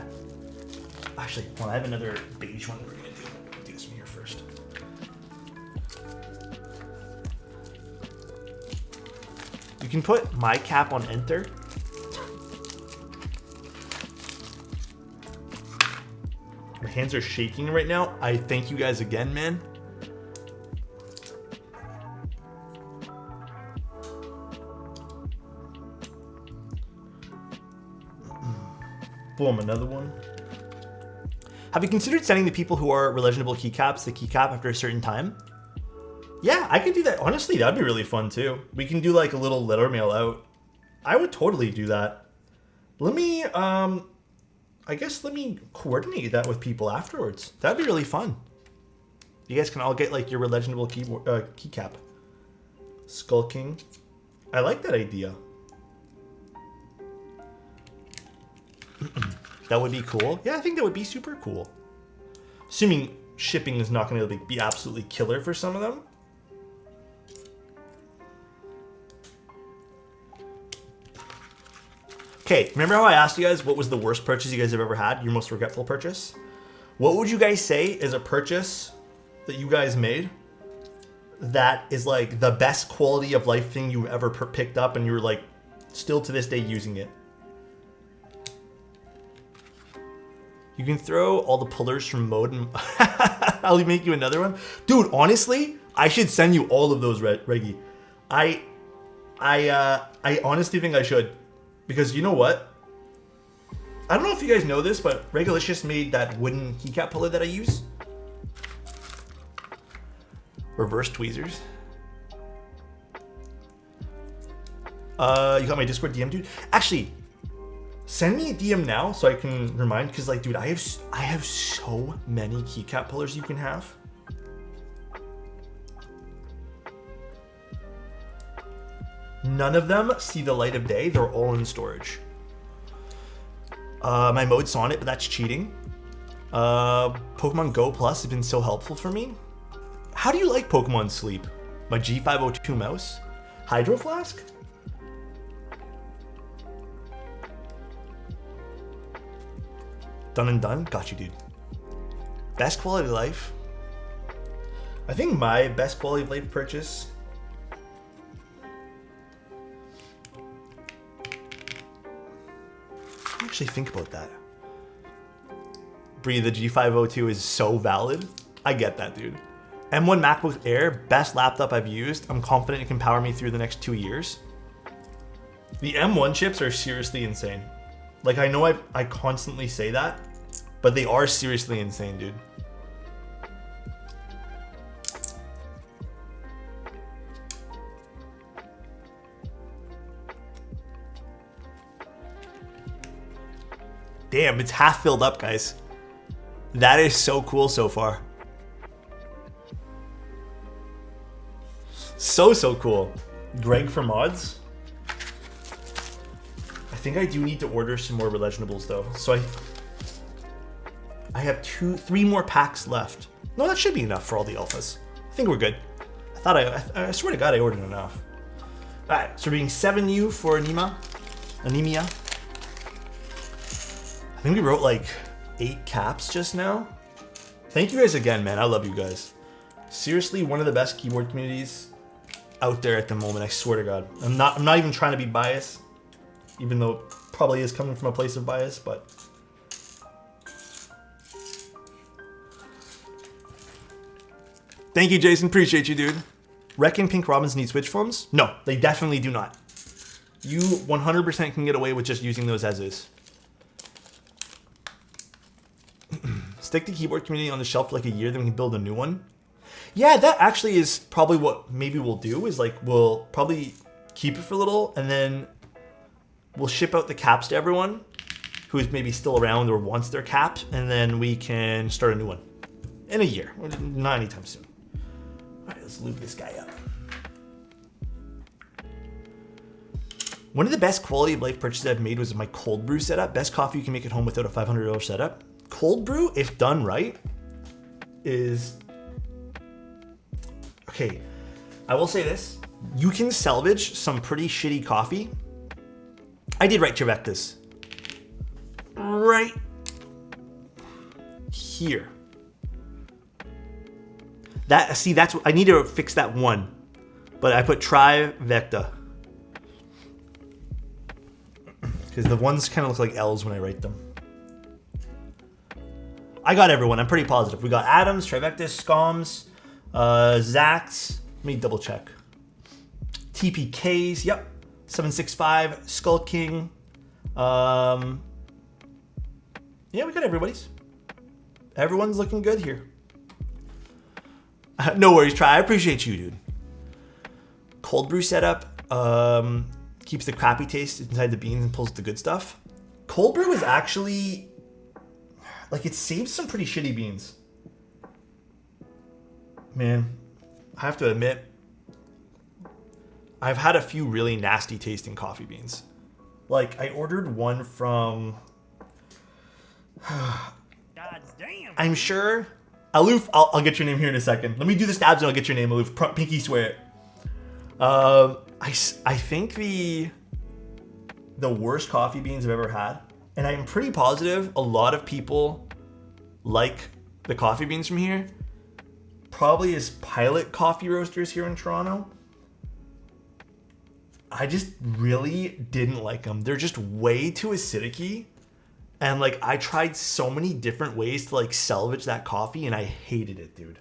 Actually, hold on, I have another beige one we're gonna do. I'll do this one here first. You can put my cap on enter. My hands are shaking right now. I thank you guys again, man. Boom, another one. Have you considered sending the people who are Relegendable keycaps the keycap after a certain time? Yeah, I could do that. Honestly, that'd be really fun too. We can do like a little letter mail out. I would totally do that. Let me, I guess let me coordinate that with people afterwards. That'd be really fun. You guys can all get like your Relegendable keycap. Skull King. I like that idea. That would be cool. Yeah, I think that would be super cool. Assuming shipping is not going to be absolutely killer for some of them. Okay, remember how I asked you guys what was the worst purchase you guys have ever had? Your most regretful purchase? What would you guys say is a purchase that you guys made that is like the best quality of life thing you ever picked up and you were like still to this day using it? You can throw all the pullers from mode and I'll make you another one. Dude, honestly, I should send you all of those, Reggie. I honestly think I should. Because you know what? I don't know if you guys know this, but Regalicious made that wooden keycap puller that I use. Reverse tweezers. You got my Discord DM, dude? Actually, Send me a DM now so I can remind, because like, dude, I have so many keycap pullers you can have. None of them see the light of day. They're all in storage. My mode Sonnet, but that's cheating. Pokemon Go Plus has been so helpful for me. How do you like Pokemon Sleep? My G502 mouse? Hydro Flask? Done and done? Got you, dude. Best quality of life? I think my best quality of life purchase... Actually think about that. Bree, the G502 is so valid. I get that, dude. M1 MacBook Air, best laptop I've used. I'm confident it can power me through the next 2 years. The M1 chips are seriously insane. Like, I know I constantly say that, but they are seriously insane, dude. Damn, it's half filled up, guys. That is so cool so far. So cool. Greg for mods. I think I do need to order some more Relegionables though. So I have 3 more packs left. No, that should be enough for all the alphas. I think we're good. I swear to God I ordered enough. Alright, so we're being 7U for anemia. I think we wrote like 8 caps just now. Thank you guys again, man. I love you guys. Seriously, one of the best keyboard communities out there at the moment. I swear to God. I'm not even trying to be biased, even though it probably is coming from a place of bias, but thank you, Jason. Appreciate you, dude. Reckon Pink Robins need Switch phones? No, they definitely do not. You 100% can get away with just using those as is. Stick the keyboard community on the shelf for like a year, then we can build a new one. Yeah, that actually is probably what maybe we'll do, is like we'll probably keep it for a little and then we'll ship out the caps to everyone who's maybe still around or wants their caps, and then we can start a new one in a year, not anytime soon. All right, let's lube this guy up. One of the best quality of life purchases I've made was my cold brew setup. Best coffee you can make at home without a $500 setup. Cold brew, if done right, is... Okay, I will say this. You can salvage some pretty shitty coffee. I did write Trevectus. Right here. That's I need to fix that one. But I put Trivecta. Because the ones kind of look like L's when I write them. I got everyone. I'm pretty positive. We got Adams, Trivectus, Scoms, Zax. Let me double check. TPKs. Yep. 765. Skull King. Yeah, we got everybody's. Everyone's looking good here. No worries, Try. I appreciate you, dude. Cold brew setup. Keeps the crappy taste inside the beans and pulls the good stuff. Cold brew is actually, like, it saves some pretty shitty beans. Man, I have to admit, I've had a few really nasty tasting coffee beans. Like, I ordered one from... God damn. I'm sure... Aloof, I'll get your name here in a second. Let me do the stabs and I'll get your name, Aloof. Pinky swear it. I think the worst coffee beans I've ever had, and I'm pretty positive a lot of people like the coffee beans from here, probably is Pilot Coffee Roasters here in Toronto. I just really didn't like them. They're just way too acidic-y. And like, I tried so many different ways to like salvage that coffee and I hated it, dude.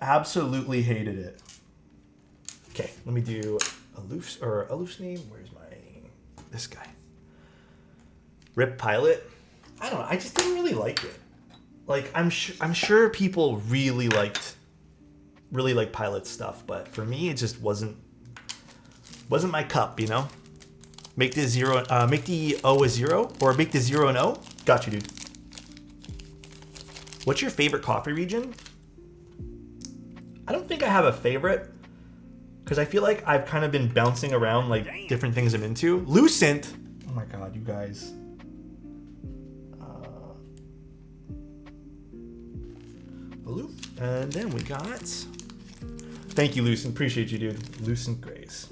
Absolutely hated it. Okay, let me do Aloof's name. Where's this guy? Rip Pilot. I don't know. I just didn't really like it. Like, I'm sure people really like Pilot stuff, but for me, it just wasn't my cup, you know? Make the zero, make the O a 0, or make the 0 an O. Got you, dude. What's your favorite coffee region? I don't think I have a favorite, because I feel like I've kind of been bouncing around like different things I'm into. Lucent. Oh my god, you guys. Aloof. And then we got. Thank you, Lucent. Appreciate you, dude. Lucent Grays.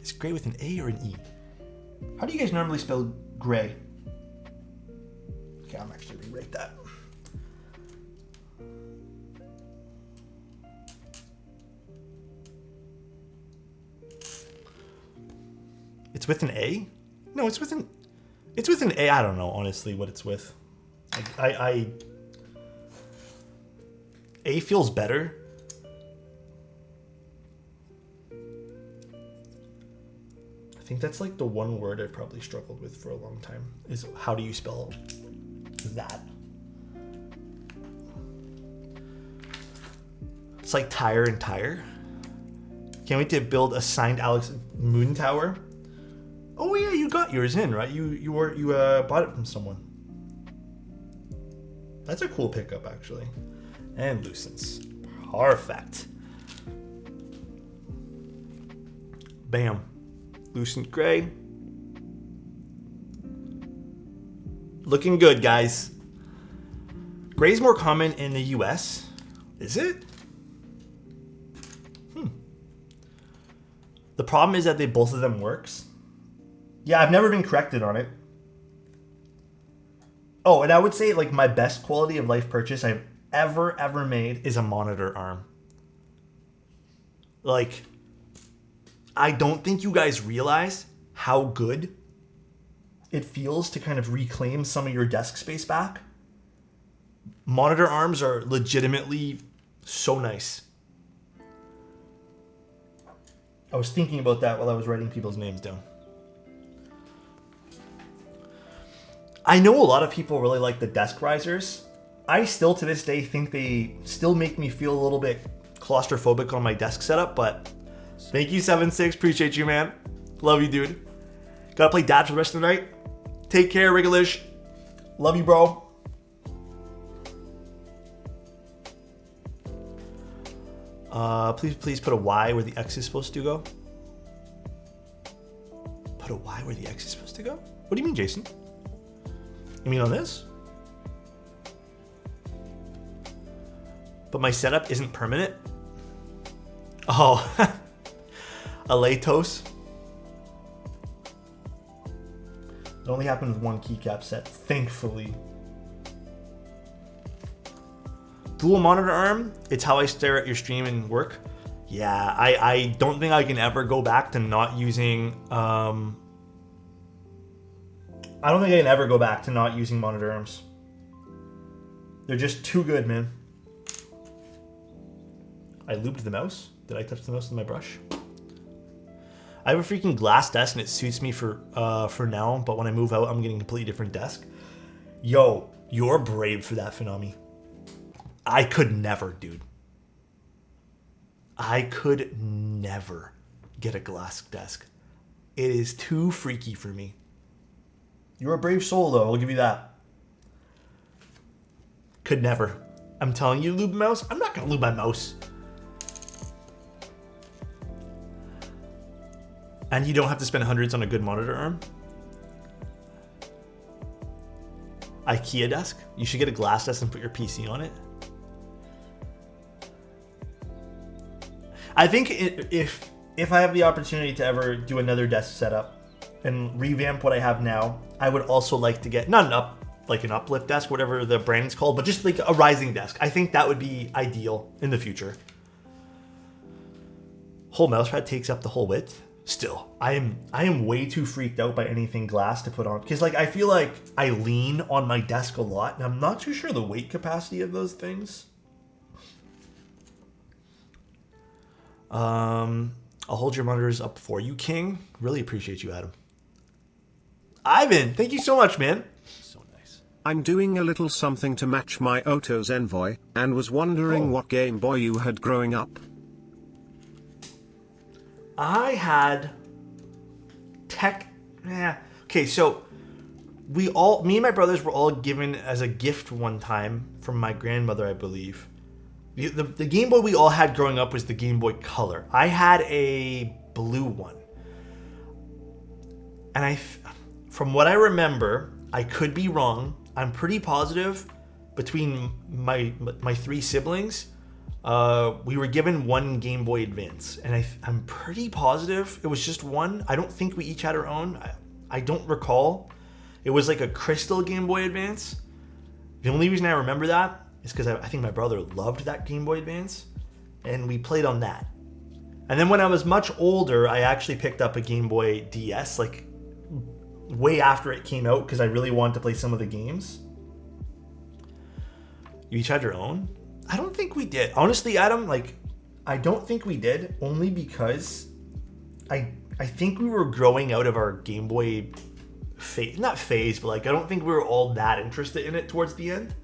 Is gray with an A or an E? How do you guys normally spell gray? Okay, I'm actually gonna rewrite that. It's with an A? No, it's with an A. I don't know, honestly, what it's with. A feels better. I think that's like the one word I've probably struggled with for a long time, is how do you spell that? It's like tire and tire. Can't wait to build a signed Alex Moon Tower. Oh yeah, you got yours in, right? You bought it from someone. That's a cool pickup, actually. And Lucents. Perfect. Bam. Lucent Gray. Looking good, guys. Gray's more common in the US. Is it? The problem is that both of them works. Yeah, I've never been corrected on it. Oh, and I would say like my best quality of life purchase I've ever made is a monitor arm. Like, I don't think you guys realize how good it feels to kind of reclaim some of your desk space back. Monitor arms are legitimately so nice. I was thinking about that while I was writing people's names down. I know a lot of people really like the desk risers. I still, to this day, think they still make me feel a little bit claustrophobic on my desk setup, but thank you, 7-6. Appreciate you, man. Love you, dude. Gotta play Dad for the rest of the night. Take care, Rigalish. Love you, bro. Please put a Y where the X is supposed to go. Put a Y where the X is supposed to go? What do you mean, Jason? You mean on this? But my setup isn't permanent? Oh. A Latos. It only happened with one keycap set, thankfully. Dual monitor arm, it's how I stare at your stream and work. Yeah, I don't think I can ever go back to not using... I don't think I can ever go back to not using monitor arms. They're just too good, man. I lubed the mouse. Did I touch the mouse with my brush? I have a freaking glass desk and it suits me for now, but when I move out, I'm getting a completely different desk. Yo, you're brave for that, Phenami. I could never, dude. I could never get a glass desk. It is too freaky for me. You're a brave soul, though. I'll give you that. Could never. I'm telling you, lube mouse. I'm not going to lube my mouse. And you don't have to spend hundreds on a good monitor arm. IKEA desk. You should get a glass desk and put your PC on it. I think if I have the opportunity to ever do another desk setup and revamp what I have now, I would also like to get, not an uplift desk, whatever the brand is called, but just like a rising desk. I think that would be ideal in the future. Whole mousepad takes up the whole width. Still, I am way too freaked out by anything glass to put on, because like I feel like I lean on my desk a lot, and I'm not too sure the weight capacity of those things. I'll hold your monitors up for you, King. Really appreciate you, Adam. Ivan, thank you so much, man. So nice. I'm doing a little something to match my Oto's Envoy, and was wondering what Game Boy you had growing up. I had okay, so me and my brothers were all given as a gift one time from my grandmother, I believe. The Game Boy we all had growing up was the Game Boy Color. I had a blue one. And from what I remember, I could be wrong. I'm pretty positive between my three siblings, we were given one Game Boy Advance. And I'm pretty positive it was just one. I don't think we each had our own. I don't recall. It was like a crystal Game Boy Advance. The only reason I remember that is because I think my brother loved that Game Boy Advance, and we played on that. And then when I was much older, I actually picked up a Game Boy DS, like way after it came out, because I really wanted to play some of the games. You each had your own? I don't think we did. Honestly, Adam, like, I don't think we did, only because I think we were growing out of our Game Boy phase, not phase, but like, I don't think we were all that interested in it towards the end.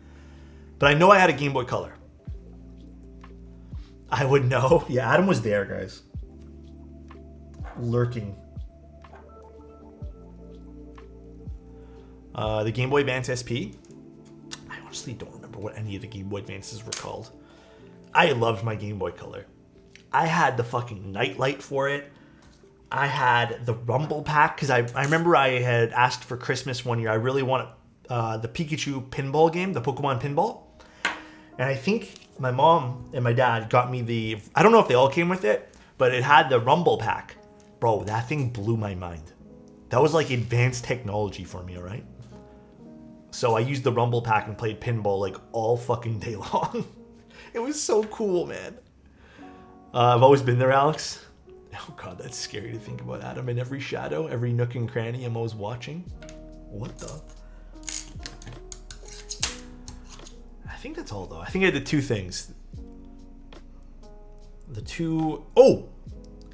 But I know I had a Game Boy Color. I would know. Yeah, Adam was there, guys. Lurking. The Game Boy Advance SP. I honestly don't remember what any of the Game Boy Advances were called. I loved my Game Boy Color. I had the fucking nightlight for it. I had the Rumble Pack, because I remember I had asked for Christmas one year. I really wanted the Pikachu pinball game, the Pokemon pinball. And I think my mom and my dad got me I don't know if they all came with it, but it had the Rumble Pack. Bro, that thing blew my mind. That was like advanced technology for me, all right? So I used the Rumble Pack and played pinball like all fucking day long. It was so cool, man. I've always been there, Alex. Oh god, that's scary to think about, Adam. In every shadow, every nook and cranny, I'm always watching. What the? I think that's all, though. I think I did two things. Oh!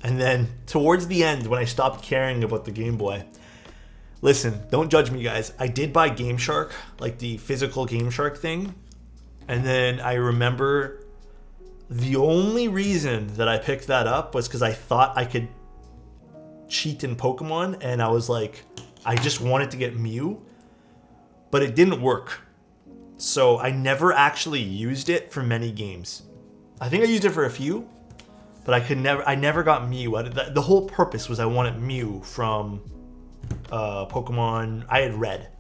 And then towards the end, when I stopped caring about the Game Boy. Listen, don't judge me, guys. I did buy Game Shark, like the physical Game Shark thing. And then I remember the only reason that I picked that up was because I thought I could cheat in Pokemon. And I was like, I just wanted to get Mew. But it didn't work. So I never actually used it for many games. I think I used it for a few, but I never got Mew. The whole purpose was I wanted Mew from Pokemon. I had Red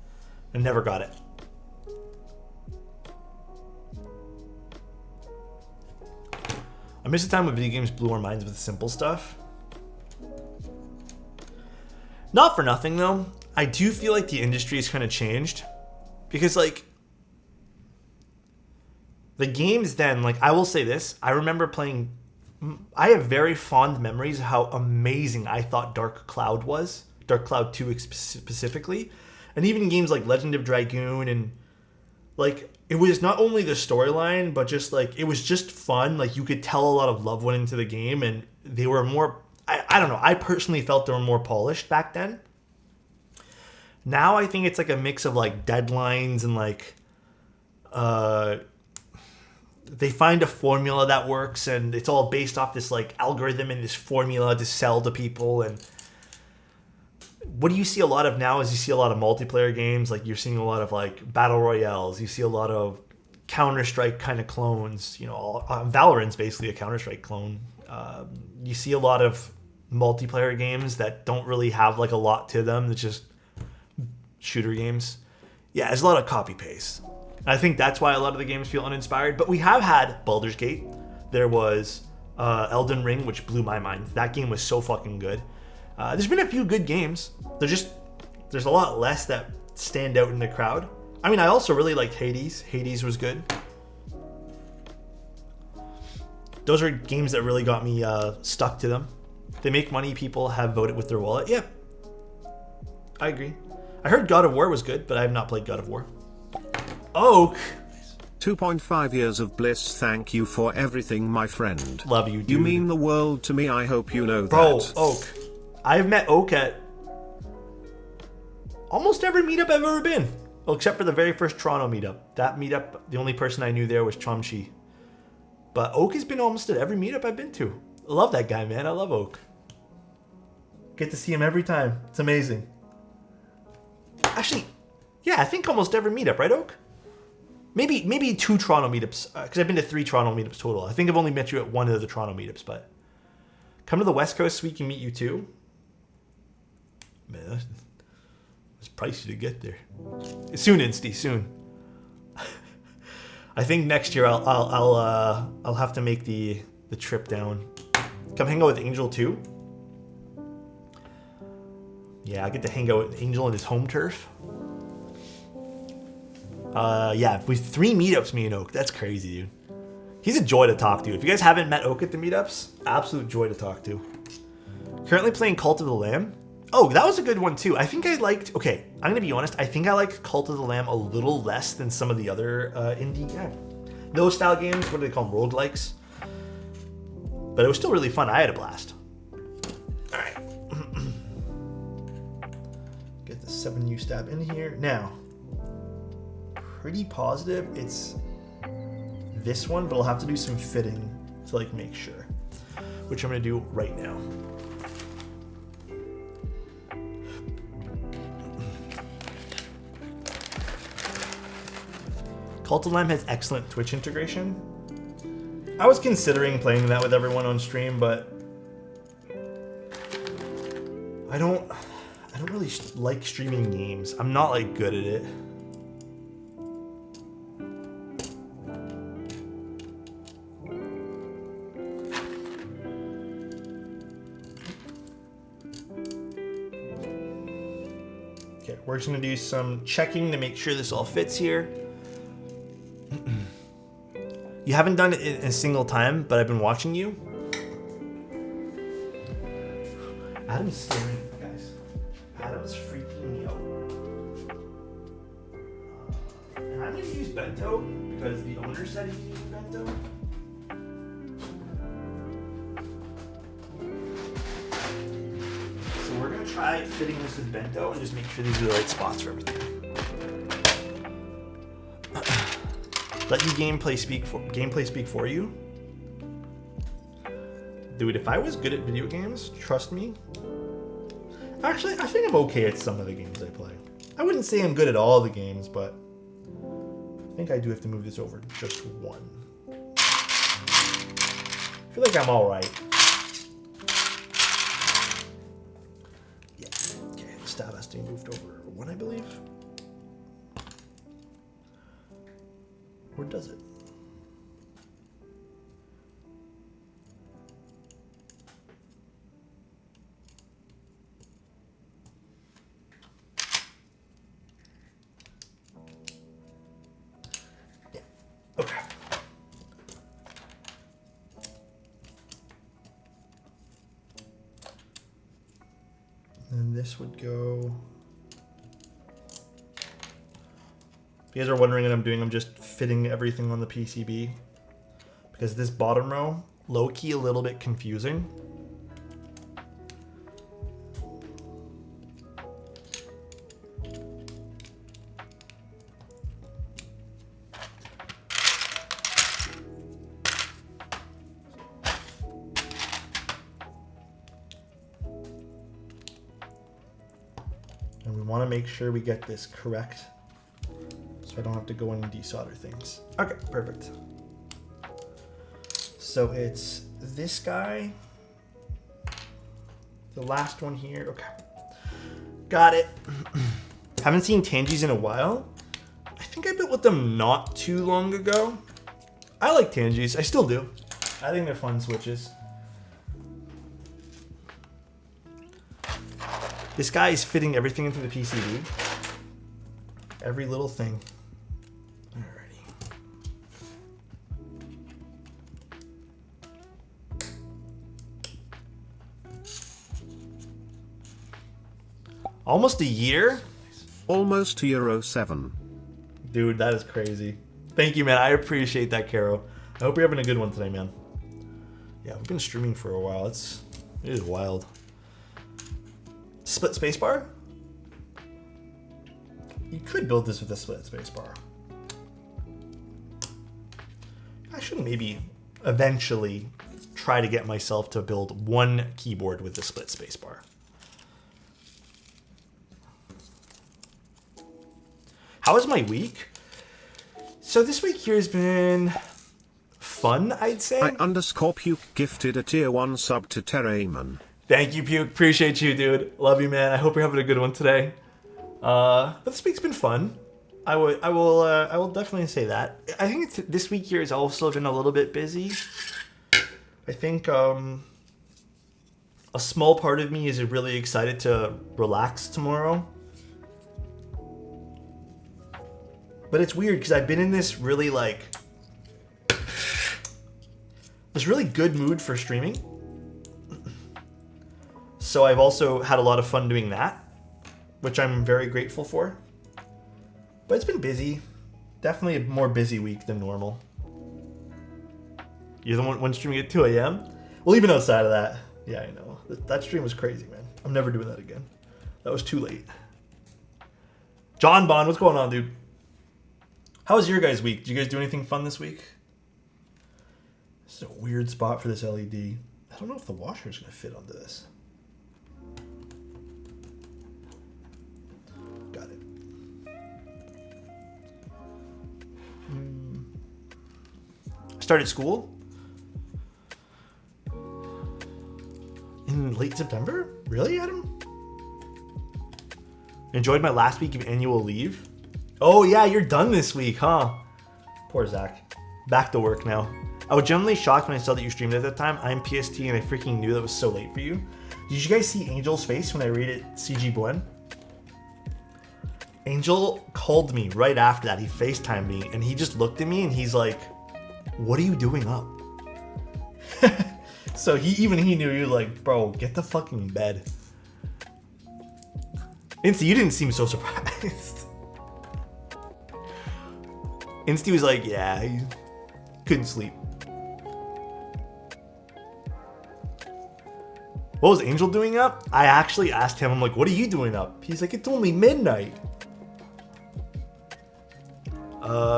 and never got it. I miss the time when video games blew our minds with simple stuff. Not for nothing though. I do feel like the industry has kind of changed, because like, the games then, like, I will say this, I remember playing, I have very fond memories of how amazing I thought Dark Cloud was. Dark Cloud 2 specifically. And even games like Legend of Dragoon, and, like, it was not only the storyline, but just, like, it was just fun. Like, you could tell a lot of love went into the game, and they were more, I don't know, I personally felt they were more polished back then. Now I think it's, like, a mix of, like, deadlines and, like, they find a formula that works, and it's all based off this like algorithm and this formula to sell to people. And what do you see a lot of now is you see a lot of multiplayer games. Like, you're seeing a lot of like battle royales. You see a lot of Counter-Strike kind of clones. You know, Valorant's basically a Counter-Strike clone. You see a lot of multiplayer games that don't really have like a lot to them. It's just shooter games. Yeah, there's a lot of copy paste. I think that's why a lot of the games feel uninspired. But we have had Baldur's Gate. There was Elden Ring, which blew my mind. That game was so fucking good. There's been a few good games. There's a lot less that stand out in the crowd. I mean, I also really liked Hades. Hades was good. Those are games that really got me stuck to them. They make money. People have voted with their wallet. Yeah, I agree. I heard God of War was good, but I have not played God of War. Oak. 2.5 years of bliss. Thank you for everything, my friend. Love you, dude. You mean the world to me. I hope you know Bro, that. Oak. I've met Oak at almost every meetup I've ever been. Well, except for the very first Toronto meetup. That meetup, the only person I knew there was Chomchi. But Oak has been almost at every meetup I've been to. I love that guy, man. I love Oak. Get to see him every time. It's amazing. Actually, yeah, I think almost every meetup, right, Oak? Maybe 2 Toronto meetups, because I've been to 3 Toronto meetups total. I think I've only met you at one of the Toronto meetups, but come to the West Coast so we can meet you too. Man, it's pricey to get there. Soon, Insty, soon. I think next year I'll have to make the trip down. Come hang out with Angel too. Yeah, I get to hang out with Angel in his home turf. Yeah, with 3 meetups, me and Oak. That's crazy, dude. He's a joy to talk to. If you guys haven't met Oak at the meetups, absolute joy to talk to. Currently playing Cult of the Lamb. Oh, that was a good one too. I think I liked... Okay, I'm going to be honest. I think I liked Cult of the Lamb a little less than some of the other indie... those style games. What do they call them? Roguelikes. But it was still really fun. I had a blast. Alright. Get the 7U stab in here. Now, pretty positive it's this one, but I'll have to do some fitting to like make sure. Which I'm going to do right now. Cult of Lamb has excellent Twitch integration. I was considering playing that with everyone on stream, but I don't really like streaming games. I'm not like good at it. Okay, we're just gonna do some checking to make sure this all fits here. You haven't done it in a single time, but I've been watching you. Adam's staring, guys. Adam's freaking me out. And I'm gonna use bento because the owner said he's using bento. So we're gonna try fitting this with bento and just make sure these are the right spots for everything. Let you gameplay speak for you. Dude, if I was good at video games, trust me. Actually, I think I'm okay at some of the games I play. I wouldn't say I'm good at all the games, but I think I do have to move this over just one. I feel like I'm all right. Yeah. Okay, the stab has to be moved over one, I believe. Or does it? Yeah. Okay. And this would go... If you guys are wondering what I'm doing, I'm just fitting everything on the PCB. Because this bottom row, low-key a little bit confusing. And we want to make sure we get this correct. So I don't have to go in and desolder things. Okay, perfect. So it's this guy. The last one here. Okay. Got it. Haven't seen Tangies in a while. I think I built with them not too long ago. I like Tangies. I still do. I think they're fun switches. This guy is fitting everything into the PCB. Every little thing. Almost a year? Almost to Euro 7. Dude, that is crazy. Thank you, man. I appreciate that, Caro. I hope you're having a good one today, man. Yeah, we've been streaming for a while. It is wild. Split spacebar? You could build this with a split spacebar. I should maybe eventually try to get myself to build one keyboard with a split spacebar. How was my week? So this week here has been fun, I'd say. I_Puke gifted a tier 1 sub to Terraman. Thank you, Puke. Appreciate you, dude. Love you, man. I hope you're having a good one today. But this week's been fun. I will definitely say that. I think this week here has also been a little bit busy. I think a small part of me is really excited to relax tomorrow. But it's weird because I've been in this really good mood for streaming. So I've also had a lot of fun doing that, which I'm very grateful for. But it's been busy. Definitely a more busy week than normal. You're the one streaming at 2 a.m.? Well, even outside of that. Yeah, I know. That stream was crazy, man. I'm never doing that again. That was too late. John Bond, what's going on, dude? How was your guys' week? Did you guys do anything fun this week? This is a weird spot for this LED. I don't know if the washer is going to fit onto this. Got it. Started school in late September? Really, Adam? Enjoyed my last week of annual leave. Oh yeah, you're done this week, huh? Poor Zach. Back to work now. I was genuinely shocked when I saw that you streamed at that time. I'm PST and I freaking knew that was so late for you. Did you guys see Angel's face when I rated CG Buen? Angel called me right after that. He FaceTimed me and he just looked at me and he's like, what are you doing up? So he knew. He was like, bro, get the fucking bed. Insty, you didn't seem so surprised. Insty was like, yeah, he couldn't sleep. What was Angel doing up? I actually asked him, I'm like, what are you doing up? He's like, it's only midnight.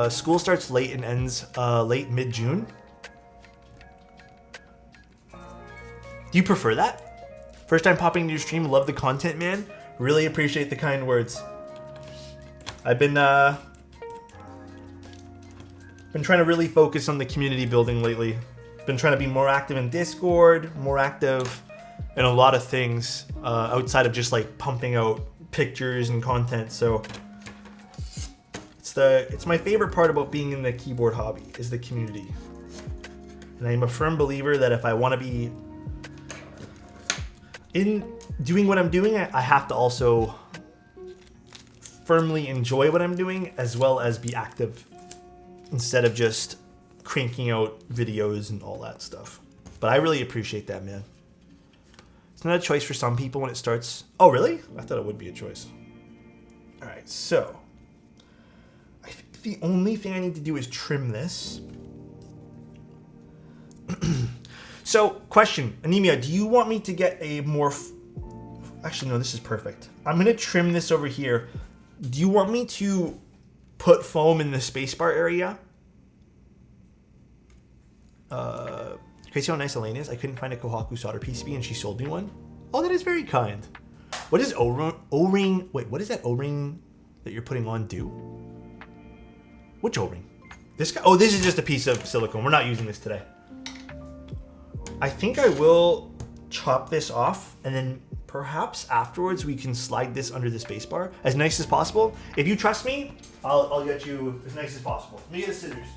School starts late and ends late mid-June. Do you prefer that? First time popping into your stream, love the content, man. Really appreciate the kind words. I've been trying to really focus on the community building lately. Been trying to be more active in Discord, more active in a lot of things outside of just like pumping out pictures and content. So it's my favorite part about being in the keyboard hobby is the community. And I'm a firm believer that if I want to be in doing what I'm doing, I have to also firmly enjoy what I'm doing as well as be active instead of just cranking out videos and all that stuff. But I really appreciate that, man. It's not a choice for some people when it starts. Oh, really? I thought it would be a choice. All right, so I think the only thing I need to do is trim this. So, question, Anemia, do you want me to get a more... Actually, no, this is perfect. I'm going to trim this over here. Do you want me to put foam in the spacebar area? Crazy how nice Elaine is. I couldn't find a Kohaku solder PCB and she sold me one. Oh, that is very kind. What is O-ring? Wait, what is that O-ring that you're putting on do? Which O-ring? This guy? Oh, this is just a piece of silicone. We're not using this today. I think I will chop this off and then perhaps afterwards we can slide this under the spacebar as nice as possible. If you trust me, I'll get you as nice as possible. Let me get the scissors.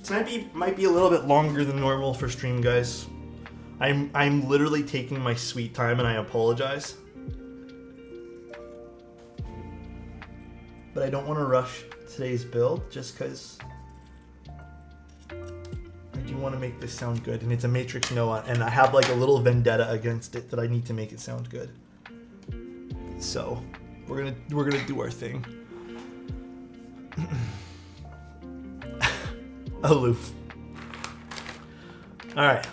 Tonight might be a little bit longer than normal for stream, guys. I'm literally taking my sweet time and I apologize. But I don't want to rush today's build just because I do want to make this sound good, and it's a Matrix Noah, and I have like a little vendetta against it that I need to make it sound good. So we're gonna do our thing. Aloof. All right,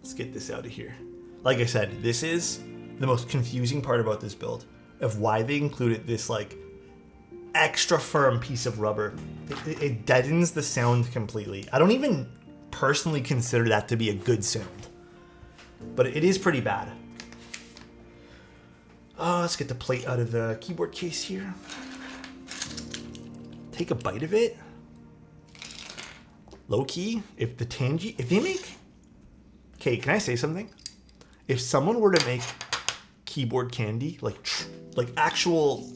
let's get this out of here. Like I said, this is the most confusing part about this build of why they included this like extra firm piece of rubber. It deadens the sound completely. I don't even personally consider that to be a good sound, but it is pretty bad. Let's get the plate out of the keyboard case here. Take a bite of it. Low key, if they make, okay, can I say something? If someone were to make keyboard candy, like actual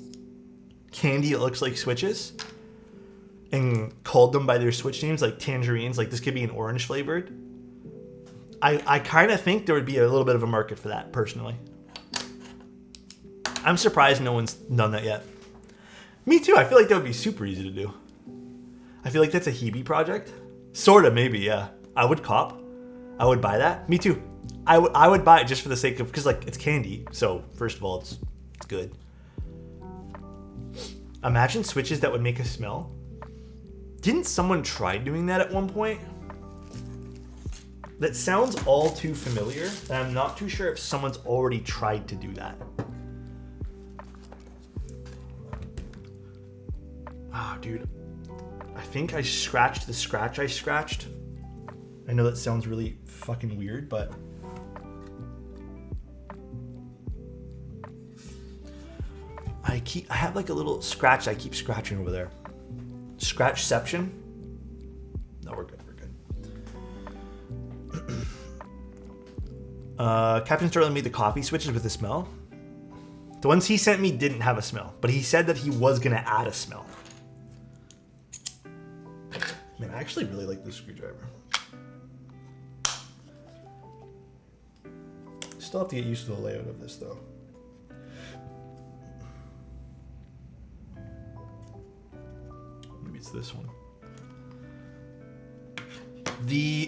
candy that looks like switches, and called them by their switch names, like tangerines, like this could be an orange flavored, I kind of think there would be a little bit of a market for that, personally. I'm surprised no one's done that yet. Me too, I feel like that would be super easy to do. I feel like that's a Hebe project. Sorta, maybe, yeah. I would cop. I would buy that. Me too. I would buy it just for the sake of, because like it's candy, so first of all, it's good. Imagine switches that would make a smell. Didn't someone try doing that at one point? That sounds all too familiar, and I'm not too sure if someone's already tried to do that. Ah, dude. I think I scratched the scratch I scratched. I know that sounds really fucking weird, but I have like a little scratch I keep scratching over there. Scratchception. No, we're good. Captain Sterling made the coffee switches with a smell. The ones he sent me didn't have a smell, but he said that he was gonna add a smell. Man, I actually really like this screwdriver. Still have to get used to the layout of this though. Maybe it's this one.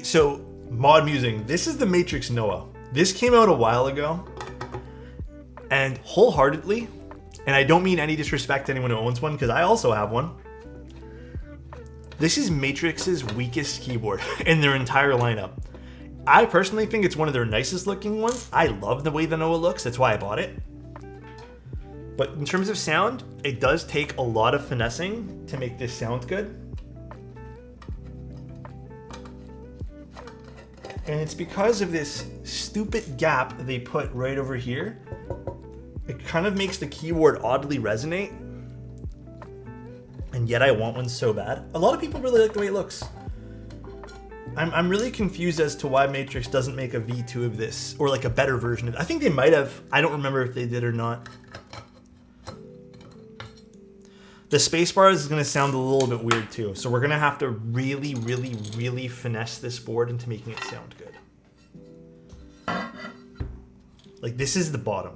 So mod musing. This is the Matrix Noah. This came out a while ago, and wholeheartedly, and I don't mean any disrespect to anyone who owns one, because I also have one. This is Matrix's weakest keyboard in their entire lineup. I personally think it's one of their nicest looking ones. I love the way the Noah looks. That's why I bought it. But in terms of sound, it does take a lot of finessing to make this sound good. And it's because of this stupid gap they put right over here. It kind of makes the keyboard oddly resonate. And yet I want one so bad. A lot of people really like the way it looks. I'm really confused as to why Matrix doesn't make a V2 of this, or like a better version of it. I think they might have. I don't remember if they did or not. The spacebar is going to sound a little bit weird too, so we're going to have to really, really, really finesse this board into making it sound good. Like, this is the bottom.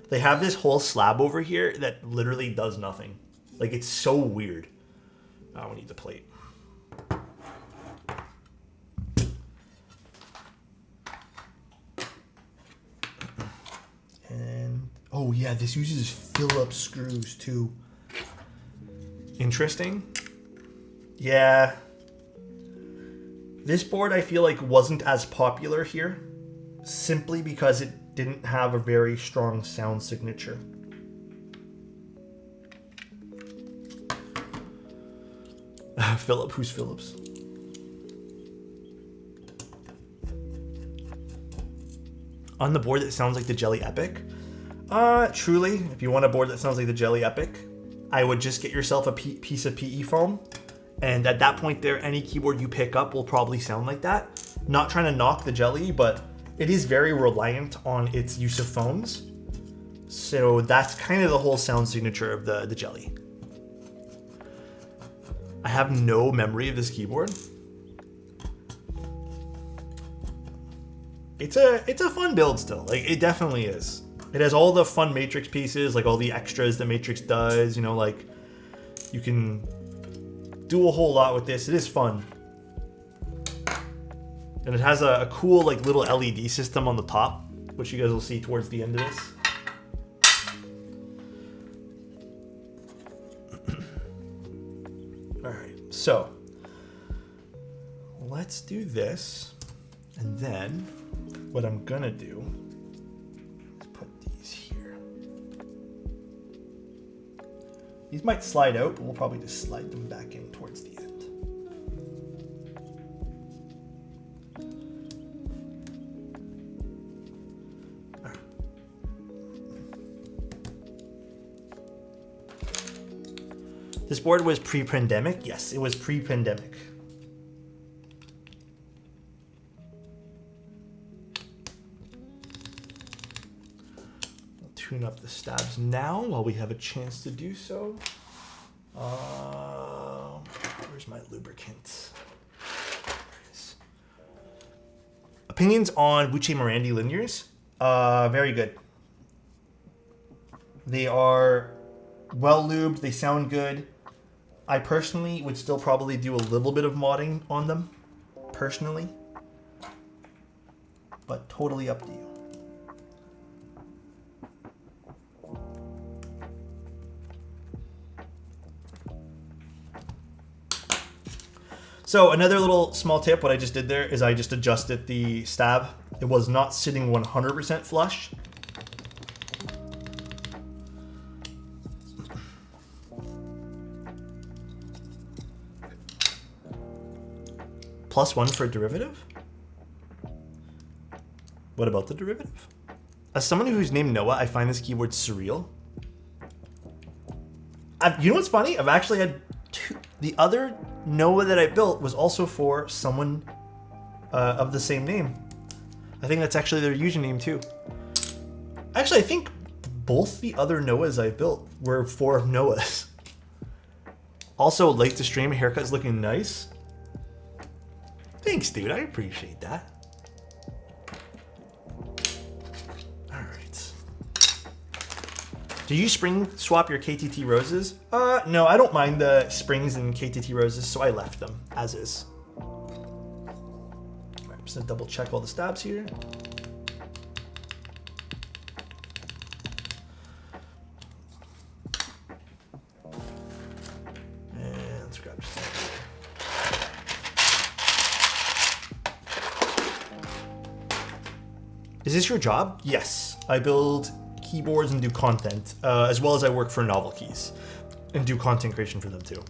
They have this whole slab over here that literally does nothing. Like, it's so weird. Oh, we need the plate. And, oh yeah, this uses Phillips screws too. Interesting. Yeah. This board I feel like wasn't as popular here, simply because it didn't have a very strong sound signature. Philip, who's Phillips? On the board that sounds like the Jelly Epic? Truly, if you want a board that sounds like the Jelly Epic, I would just get yourself a piece of PE foam. And at that point there, any keyboard you pick up will probably sound like that. Not trying to knock the Jelly, but it is very reliant on its use of foams. So that's kind of the whole sound signature of the Jelly. I have no memory of this keyboard. It's a fun build still. Like, it definitely is. It has all the fun Matrix pieces, like all the extras that Matrix does, you know, like you can do a whole lot with this. It is fun. And it has a cool like little LED system on the top, which you guys will see towards the end of this. All right, so let's do this, and then what I'm gonna do is put these here. These might slide out, but we'll probably just slide them back in towards the end. This board was pre-pandemic? Yes, it was pre-pandemic. I'll tune up the stabs now while we have a chance to do so. Where's my lubricant? There it is. Opinions on Bucci Morandi linears? Very good. They are well lubed, they sound good. I personally would still probably do a little bit of modding on them, personally. But totally up to you. So another little small tip, what I just did there is I just adjusted the stab. It was not sitting 100% flush. +1 for a derivative? What about the derivative? As someone who's named Noah, I find this keyword surreal. You know what's funny? I've actually had two. The other Noah that I built was also for someone of the same name. I think that's actually their username too. Actually, I think both the other Noahs I built were for Noahs. Also, late to stream, haircut's looking nice. Thanks, dude. I appreciate that. All right. Do you spring swap your KTT roses? No, I don't mind the springs and KTT roses, so I left them as is. All right, I'm just gonna double check all the stabs here. And let's grab this. Is this your job? Yes. I build keyboards and do content, as well as I work for Novel Keys and do content creation for them too.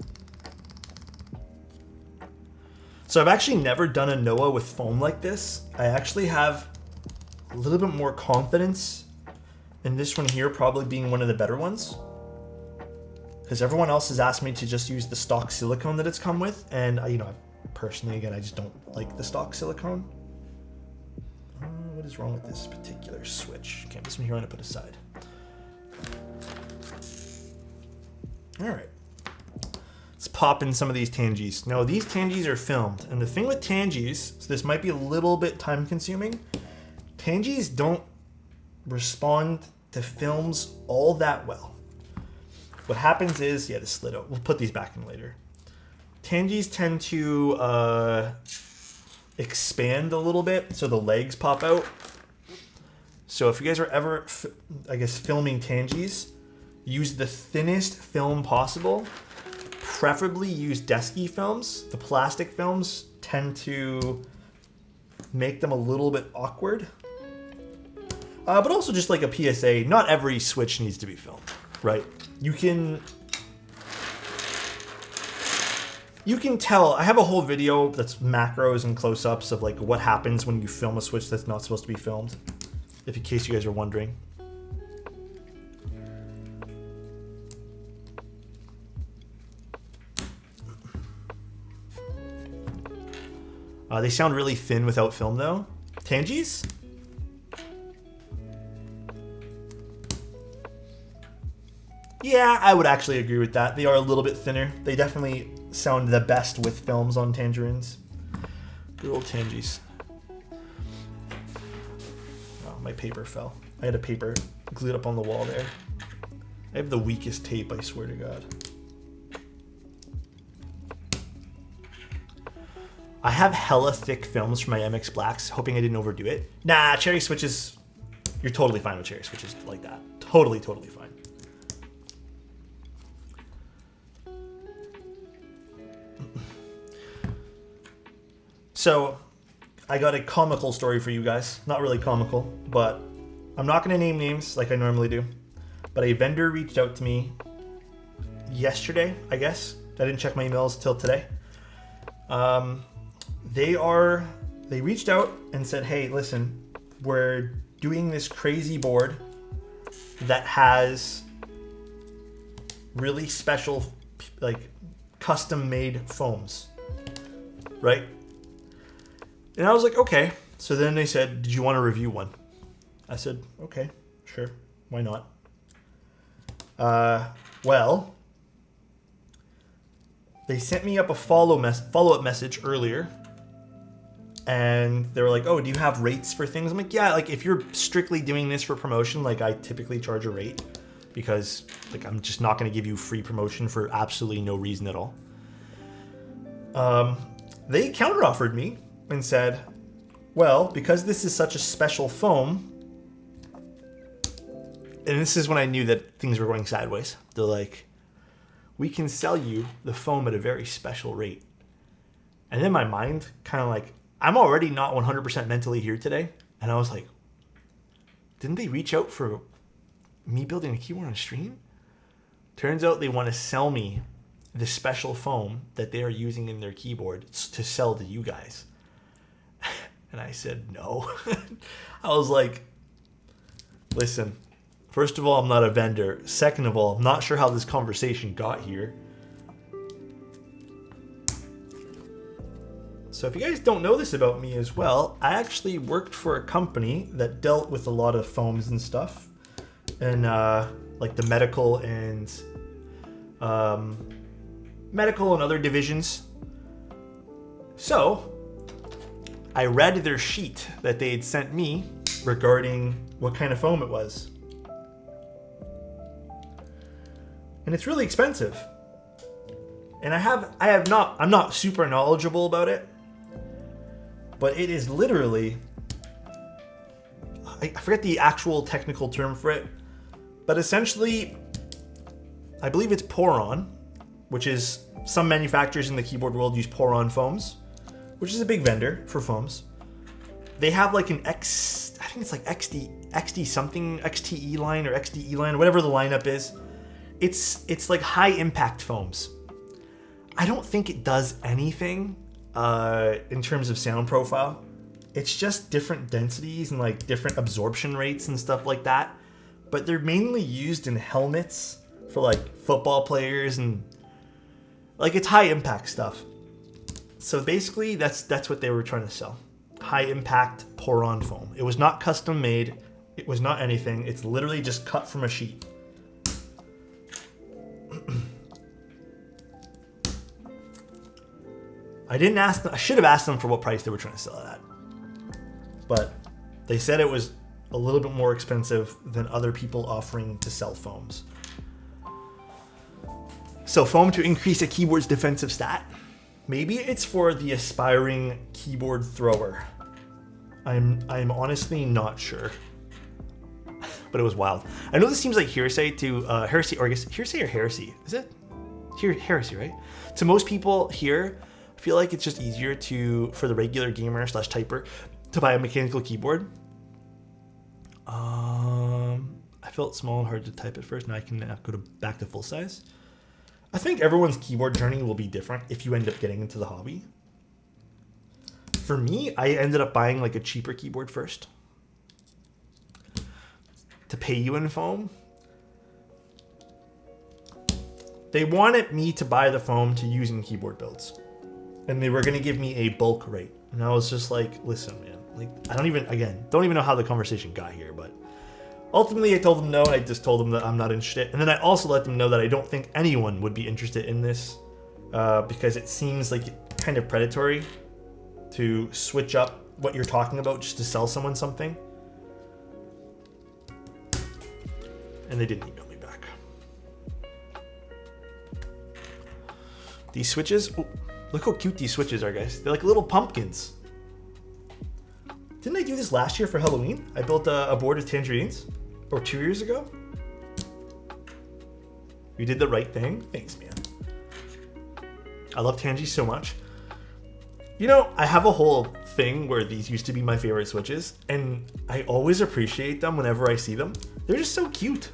So I've actually never done a Noah with foam like this. I actually have a little bit more confidence in this one here probably being one of the better ones, because everyone else has asked me to just use the stock silicone that it's come with, and personally, again, I just don't like the stock silicone. What is wrong with this particular switch? Okay, this one here I'm gonna put aside. All right, let's pop in some of these tangies. Now these tangies are filmed, and the thing with tangies, so this might be a little bit time consuming, tangies don't respond to films all that well. What happens is, yeah, this slid out. We'll put these back in later. Tangies tend to expand a little bit, so the legs pop out. So if you guys are ever, filming tangies, use the thinnest film possible. Preferably use Desky films. The plastic films tend to make them a little bit awkward. But also just like a PSA, not every switch needs to be filmed, right? You can tell. I have a whole video that's macros and close-ups of like what happens when you film a switch that's not supposed to be filmed, if in case you guys are wondering. They sound really thin without film though. Tangies? Yeah, I would actually agree with that. They are a little bit thinner. They definitely sound the best with films on tangerines. Good old tangies. Oh, my paper fell. I had a paper glued up on the wall there. I have the weakest tape, I swear to God. I have hella thick films for my MX Blacks, hoping I didn't overdo it. Nah, cherry switches, you're totally fine with cherry switches like that. Totally fine. So, I got a comical story for you guys. Not really comical, but I'm not going to name names like I normally do. But a vendor reached out to me yesterday, I guess. I didn't check my emails till today. They reached out and said, hey, listen, we're doing this crazy board that has really special, like, custom made foams, right? And I was like, okay. So then they said, did you want to review one? I said, okay, sure. Why not? Well, they sent me up a follow-up message earlier. And they were like, oh, do you have rates for things? I'm like, yeah, like if you're strictly doing this for promotion, like I typically charge a rate because like I'm just not going to give you free promotion for absolutely no reason at all. They counteroffered me and said, well, because this is such a special foam, and this is when I knew that things were going sideways. They're like, we can sell you the foam at a very special rate. And then my mind kind of like, I'm already not 100% mentally here today. And I was like, didn't they reach out for me building a keyboard on stream? Turns out they want to sell me the special foam that they are using in their keyboard to sell to you guys. And I said, no. I was like, listen, first of all, I'm not a vendor. Second of all, I'm not sure how this conversation got here. So if you guys don't know this about me as well, I actually worked for a company that dealt with a lot of foams and stuff. And like the medical and other divisions. So I read their sheet that they had sent me regarding what kind of foam it was. And it's really expensive. And I'm not super knowledgeable about it. But it is literally, I forget the actual technical term for it, but essentially, I believe it's Poron, which is, some manufacturers in the keyboard world use Poron foams, which is a big vendor for foams. They have like an I think it's like XD something, XTE line or XDE line, or whatever the lineup is. It's like high impact foams. I don't think it does anything in terms of sound profile. It's just different densities and like different absorption rates and stuff like that. But they're mainly used in helmets for like football players and like it's high impact stuff. So basically that's what they were trying to sell. High impact Poron foam. It was not custom made. It was not anything. It's literally just cut from a sheet. I didn't ask them. I should have asked them for what price they were trying to sell it at. But they said it was a little bit more expensive than other people offering to sell foams. So foam to increase a keyboard's defensive stat. Maybe it's for the aspiring keyboard thrower. I'm honestly not sure. But it was wild. I know this seems like hearsay to heresy, or I guess hearsay or heresy. Is it? Heresy, right? To most people here, I feel like it's just easier for the regular gamer / typer to buy a mechanical keyboard. I felt small and hard to type at first. Now I can go back to full size. I think everyone's keyboard journey will be different if you end up getting into the hobby. For me, I ended up buying like a cheaper keyboard first to pay you in foam. They wanted me to buy the foam to use in keyboard builds. And they were going to give me a bulk rate. And I was just like, listen, man, like, I don't even know how the conversation got here, but ultimately I told them no, and I just told them that I'm not interested. And then I also let them know that I don't think anyone would be interested in this because it seems like kind of predatory to switch up what you're talking about just to sell someone something. And they didn't email me back. These switches, Look how cute these switches are, guys. They're like little pumpkins. Didn't I do this last year for Halloween? I built a board with tangerines. Or 2 years ago? You did the right thing? Thanks, man. I love Tangy so much. You know, I have a whole thing where these used to be my favorite switches, and I always appreciate them whenever I see them. They're just so cute.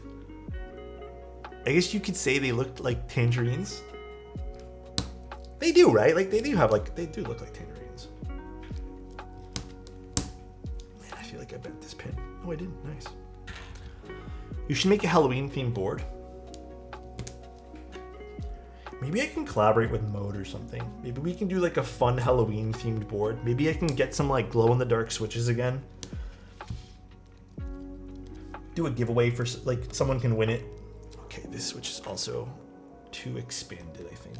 I guess you could say they looked like tangerines. They do, right? Like they do look like tangerines. Man, I feel like I bent this pin. Oh, I didn't. Nice. You should make a Halloween themed board. Maybe I can collaborate with Mode or something. Maybe we can do like a fun Halloween themed board. Maybe I can get some like glow in the dark switches again. Do a giveaway for like someone can win it. Okay, this switch is also too expanded, I think.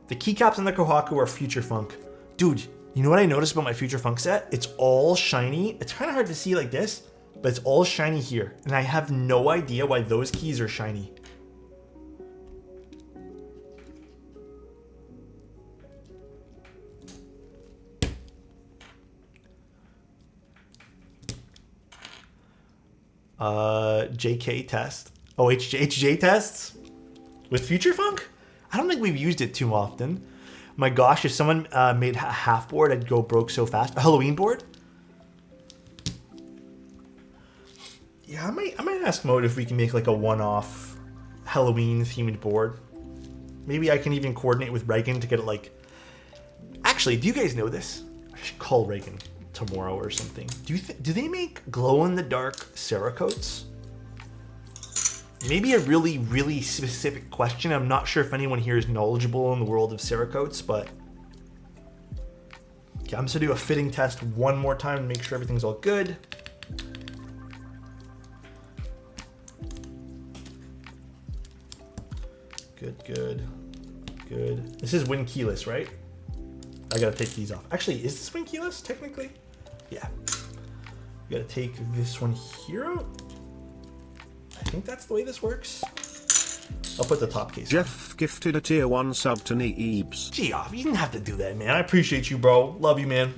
The keycaps on the Kohaku are Future Funk. Dude, you know what I noticed about my Future Funk set? It's all shiny. It's kind of hard to see like this, but it's all shiny here. And I have no idea why those keys are shiny. JK test. Oh, HJ tests? With Future Funk? I don't think we've used it too often. My gosh, if someone made a half board, I'd go broke so fast. A Halloween board? Yeah, I might ask Mode if we can make like a one-off Halloween themed board. Maybe I can even coordinate with Reagan to get it like... Actually, do you guys know this? I should call Reagan tomorrow or something. Do they make glow-in-the-dark Cerakotes? Maybe a really, really specific question. I'm not sure if anyone here is knowledgeable in the world of Cerakotes, but... Okay, I'm just gonna do a fitting test one more time to make sure everything's all good. Good. This is win keyless, right? I gotta take these off. Actually, is this win keyless, technically? Yeah. You gotta take this one here out. I think that's the way this works. I'll put the top case Jeff on. Gifted a tier 1 sub to Neebs. Gee, off. You didn't have to do that, man. I appreciate you, bro. Love you, man.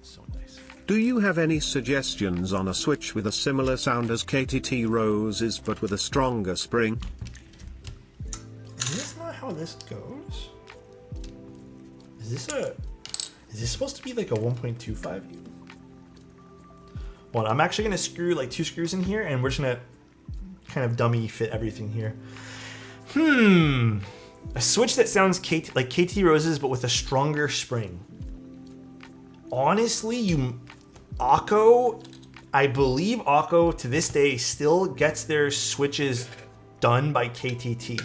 So nice. Do you have any suggestions on a switch with a similar sound as KTT Rose's but with a stronger spring? Is this not how this goes? Is this supposed to be like a 1.25? Well, I'm actually gonna screw like 2 screws in here, and we're just gonna kind of dummy fit everything here. A switch that sounds like KT Roses, but with a stronger spring. Honestly, Akko, I believe Akko to this day still gets their switches done by KTT.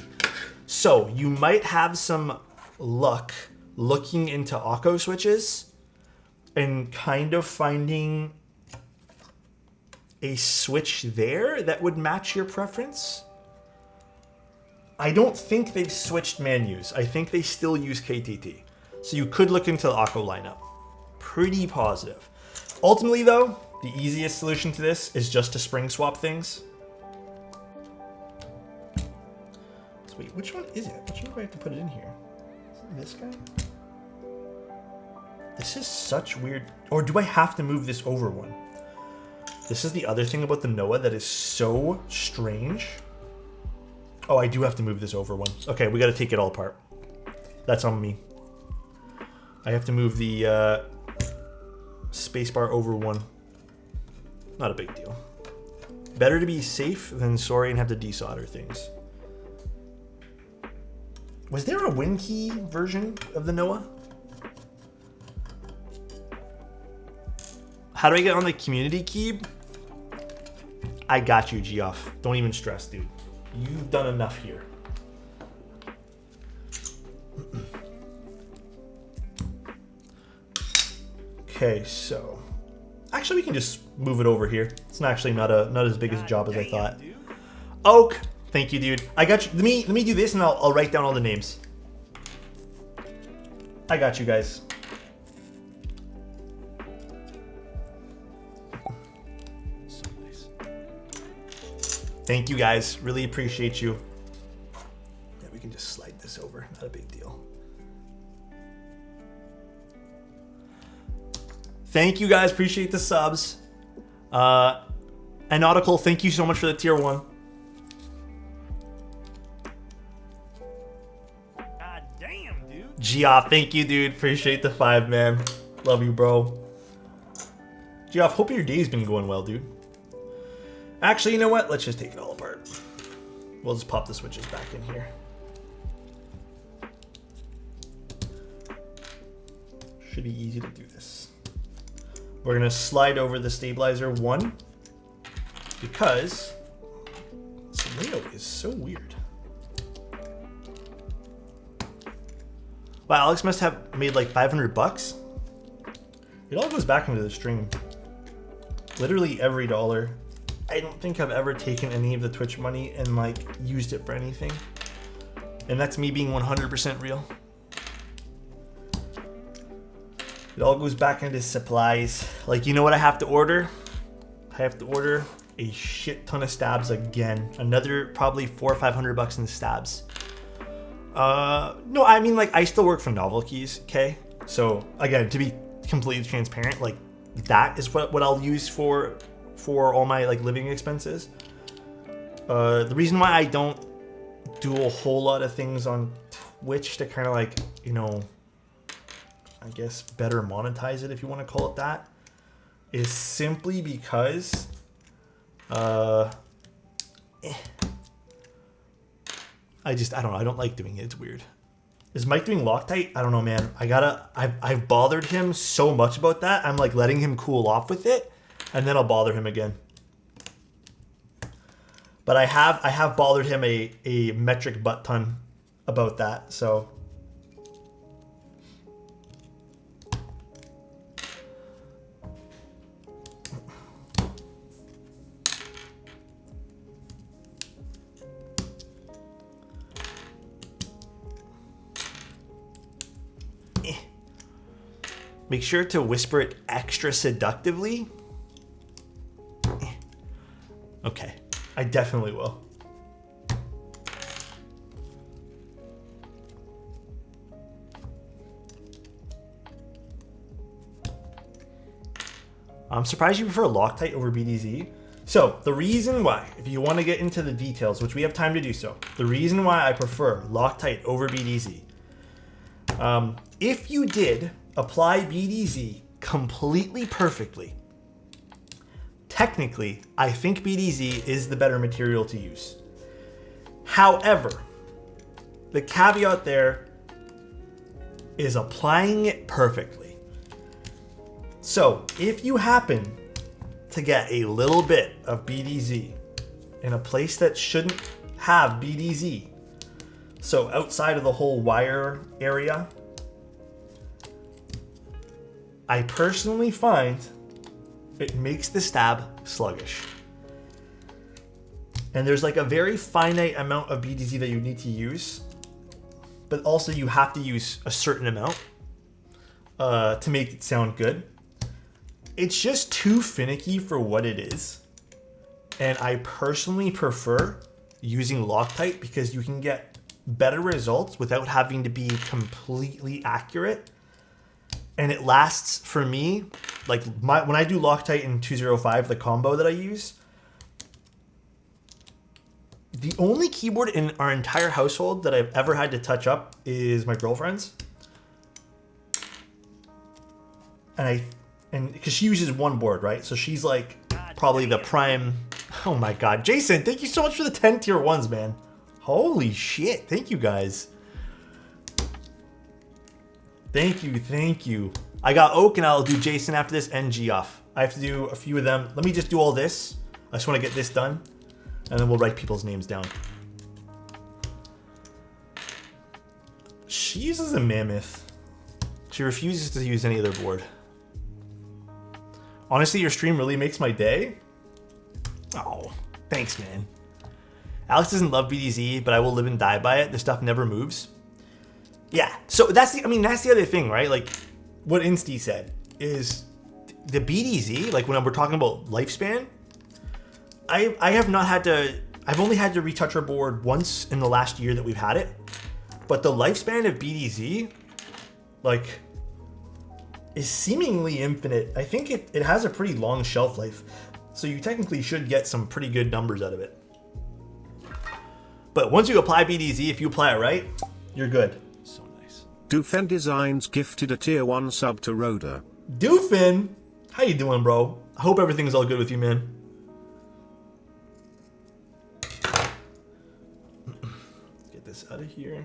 So you might have some luck looking into Akko switches and kind of finding a switch there that would match your preference. I don't think they've switched menus. I think they still use KTT. So you could look into the Akko lineup. Pretty positive. Ultimately though, the easiest solution to this is just to spring swap things. So wait, which one is it? Which one do I have to put it in here? Is it this guy? This is such weird... Or do I have to move this over one? This is the other thing about the Noah that is so strange. Oh, I do have to move this over one. Okay, we got to take it all apart. That's on me. I have to move the spacebar over one. Not a big deal. Better to be safe than sorry and have to desolder things. Was there a WinKey version of the Noah? How do I get on the community key? I got you, Geoff. Don't even stress, dude. You've done enough here. Okay, so actually we can just move it over here. It's actually not as big a job as I thought. Oak, thank you, dude. I got you. Let me do this, and I'll write down all the names. I got you guys. So nice. Thank you guys. Really appreciate you. Yeah, we can just slide this over. Not a big deal. Thank you guys. Appreciate the subs. Nautical, thank you so much for the tier 1. God damn, dude. Geoff, thank you, dude. Appreciate the 5, man. Love you, bro. Geoff, hope your day's been going well, dude. Actually, you know what? Let's just take it all apart. We'll just pop the switches back in here. Should be easy to do this. We're gonna slide over the stabilizer 1 because this layout is so weird. Wow, Alex must have made like 500 bucks. It all goes back into the stream. Literally every dollar. I don't think I've ever taken any of the Twitch money and like used it for anything. And that's me being 100% real. It all goes back into supplies. Like, you know what I have to order? I have to order a shit ton of stabs again. Another probably $400 or $500 in the stabs. No, I mean, like, I still work for Novel Keys, okay? So, again, to be completely transparent, like, that is what I'll use for all my, like, living expenses. The reason why I don't do a whole lot of things on Twitch to kind of, like, you know, I guess better monetize it, if you want to call it that, is simply because I don't know, I don't like doing it. It's weird. Is Mike doing Loctite? I don't know, man. I've bothered him so much about that. I'm like letting him cool off with it, and then I'll bother him again. But I have bothered him a metric butt ton about that, so. Make sure to whisper it extra seductively. Okay, I definitely will. I'm surprised you prefer Loctite over BDZ. So, the reason why, if you want to get into the details, which we have time to do so, the reason why I prefer Loctite over BDZ, if you did apply BDZ completely perfectly, technically, I think BDZ is the better material to use. However, the caveat there is applying it perfectly. So, if you happen to get a little bit of BDZ in a place that shouldn't have BDZ, so outside of the whole wire area, I personally find it makes the stab sluggish. And there's like a very finite amount of BDZ that you need to use, but also you have to use a certain amount to make it sound good. It's just too finicky for what it is. And I personally prefer using Loctite because you can get better results without having to be completely accurate. And it lasts for me, like when I do Loctite in 205, the combo that I use, the only keyboard in our entire household that I've ever had to touch up is my girlfriend's. And because she uses one board, right? So she's like probably the prime. Oh my God. Jason, thank you so much for the 10 tier 1s, man. Holy shit. Thank you guys. Thank you. I got Oak and I'll do Jason after this and Geoff. I have to do a few of them. Let me just do all this. I just want to get this done. And then we'll write people's names down. She uses a Mammoth. She refuses to use any other board. Honestly, your stream really makes my day. Oh, thanks, man. Alex doesn't love BDZ, but I will live and die by it. The stuff never moves. Yeah, so that's the other thing, right? Like what Insty said is the BDZ, like when we're talking about lifespan, I have not had to I've only had to retouch our board once in the last year that we've had it, but the lifespan of BDZ, like, is seemingly infinite. I think it has a pretty long shelf life, so you technically should get some pretty good numbers out of it. But once you apply BDZ, if you apply it right, you're good. So nice. Doofen Designs gifted a tier 1 sub to Rhoda. Doofin, how you doing, bro? I hope everything's all good with you, man. Get this out of here.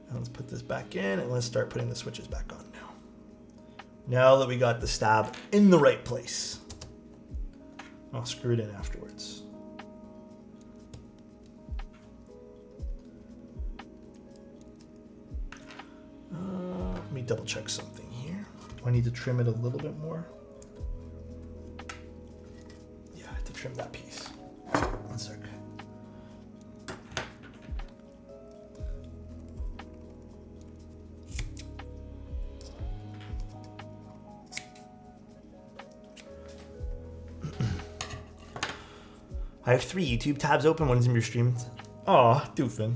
And let's put this back in, and let's start putting the switches back on now. Now that we got the stab in the right place. I'll screw it in afterwards. Let me double check something here. Do I need to trim it a little bit more? Yeah, I have to trim that piece. 1 sec. I have 3 YouTube tabs open. One is in your stream. Aw, Doofin.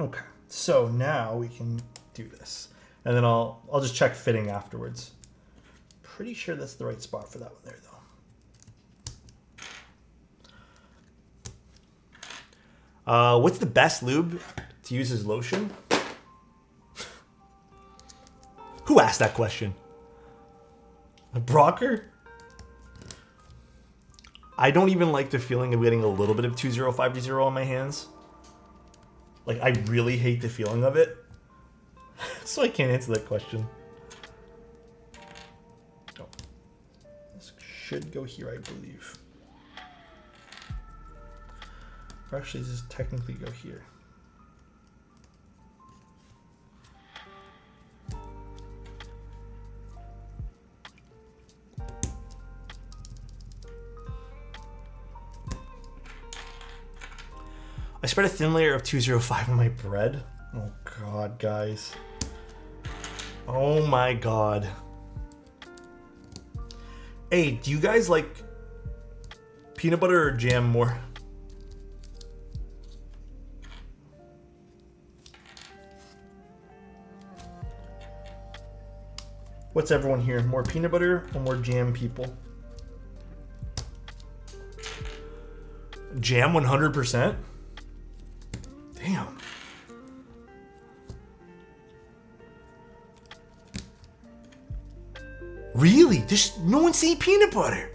Okay, so now we can do this, and then I'll just check fitting afterwards. Pretty sure that's the right spot for that one there, though. What's the best lube to use as lotion? Who asked that question? A Brocker? I don't even like the feeling of getting a little bit of 2050 on my hands. Like, I really hate the feeling of it. So I can't answer that question. Oh. This should go here, I believe. Or actually, this technically go here. I spread a thin layer of 205 on my bread. Oh god, guys. Oh my god. Hey, do you guys like peanut butter or jam more? What's everyone here? More peanut butter or more jam people? Jam 100%? Damn. Really? There's no one saying peanut butter.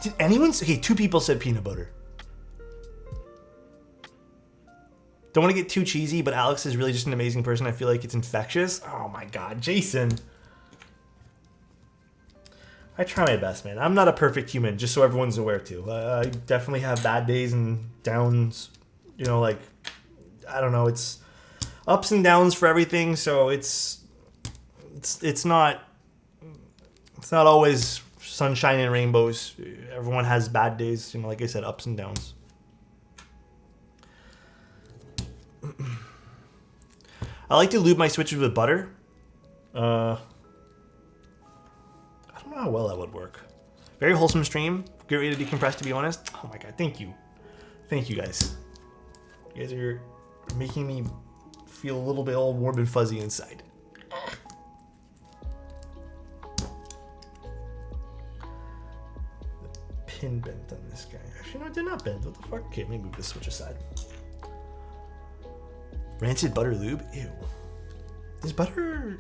Did anyone say? Okay, 2 people said peanut butter. Don't want to get too cheesy, but Alex is really just an amazing person. I feel like it's infectious. Oh my god, Jason. I try my best, man. I'm not a perfect human, just so everyone's aware too. I definitely have bad days and downs. You know, like, I don't know. It's ups and downs for everything. So it's not always sunshine and rainbows. Everyone has bad days. You know, like I said, ups and downs. I like to lube my switches with butter. I don't know how well that would work. Very wholesome stream. Great way to decompress, to be honest. Oh my god, thank you. Thank you, guys. You guys are making me feel a little bit all warm and fuzzy inside. The pin bent on this guy. Actually, no, it did not bend. What the fuck? Okay, let me move this switch aside. Rancid butter lube? Ew. Does butter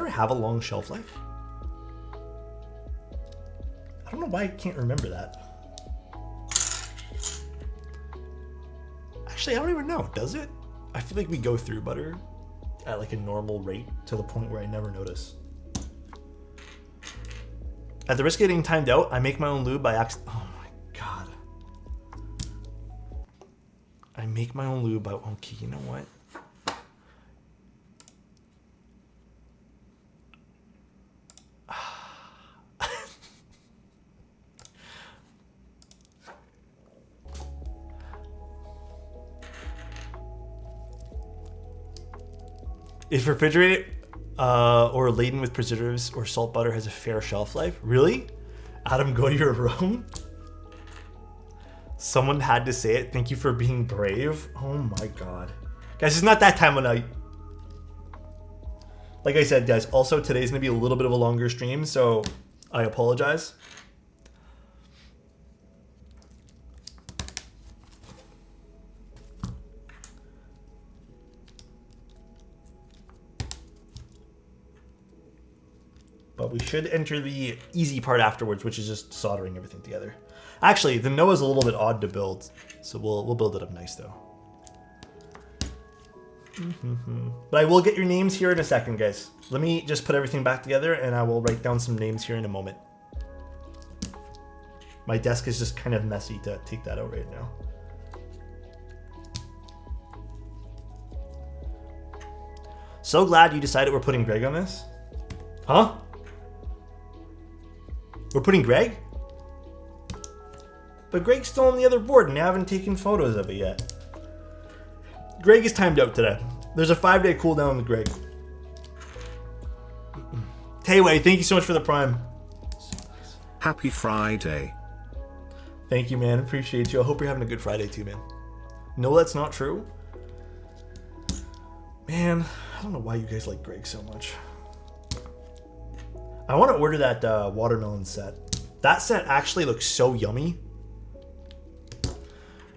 have a long shelf life? I don't know why I can't remember that. Actually, I don't even know. Does it? I feel like we go through butter at like a normal rate to the point where I never notice. At the risk of getting timed out, I make my own lube by accident. Oh my god. I make my own lube by... Okay, you know what? If refrigerated or laden with preservatives or salt butter has a fair shelf life. Really? Adam, go to your room. Someone had to say it. Thank you for being brave. Oh my god. Guys, it's not that time of night. Like I said, guys, also today's going to be a little bit of a longer stream, so I apologize. But we should enter the easy part afterwards, which is just soldering everything together. Actually, the Noah's a little bit odd to build, so we'll build it up nice though. But I will get your names here in a second, guys. Let me just put everything back together, and I will write down some names here in a moment. My desk is just kind of messy to take that out right now. So glad you decided we're putting Greg on this. Huh? We're putting Greg? But Greg's still on the other board and I haven't taken photos of it yet. Greg is timed out today. There's a 5-day cooldown with Greg. Tayway, thank you so much for the prime. Happy Friday. Thank you, man. Appreciate you. I hope you're having a good Friday too, man. No, that's not true. Man, I don't know why you guys like Greg so much. I want to order that watermelon set. That set actually looks so yummy.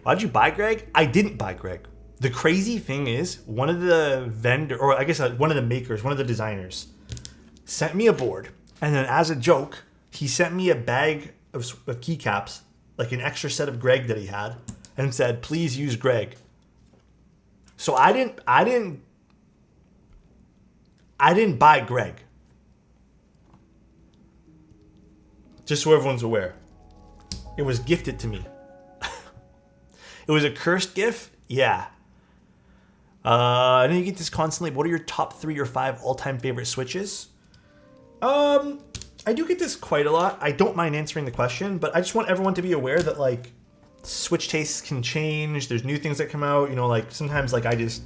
Why'd you buy Greg? I didn't buy Greg. The crazy thing is, one of the vendor, or I guess one of the makers, one of the designers, sent me a board, and then as a joke, he sent me a bag of keycaps, like an extra set of Greg that he had, and said, "Please use Greg." So I didn't buy Greg. Just so everyone's aware, it was gifted to me. It was a cursed gift, yeah. I know you get this constantly. What are your top 3 or 5 all-time favorite Switches? I do get this quite a lot. I don't mind answering the question, but I just want everyone to be aware that like Switch tastes can change. There's new things that come out. You know, like sometimes like I just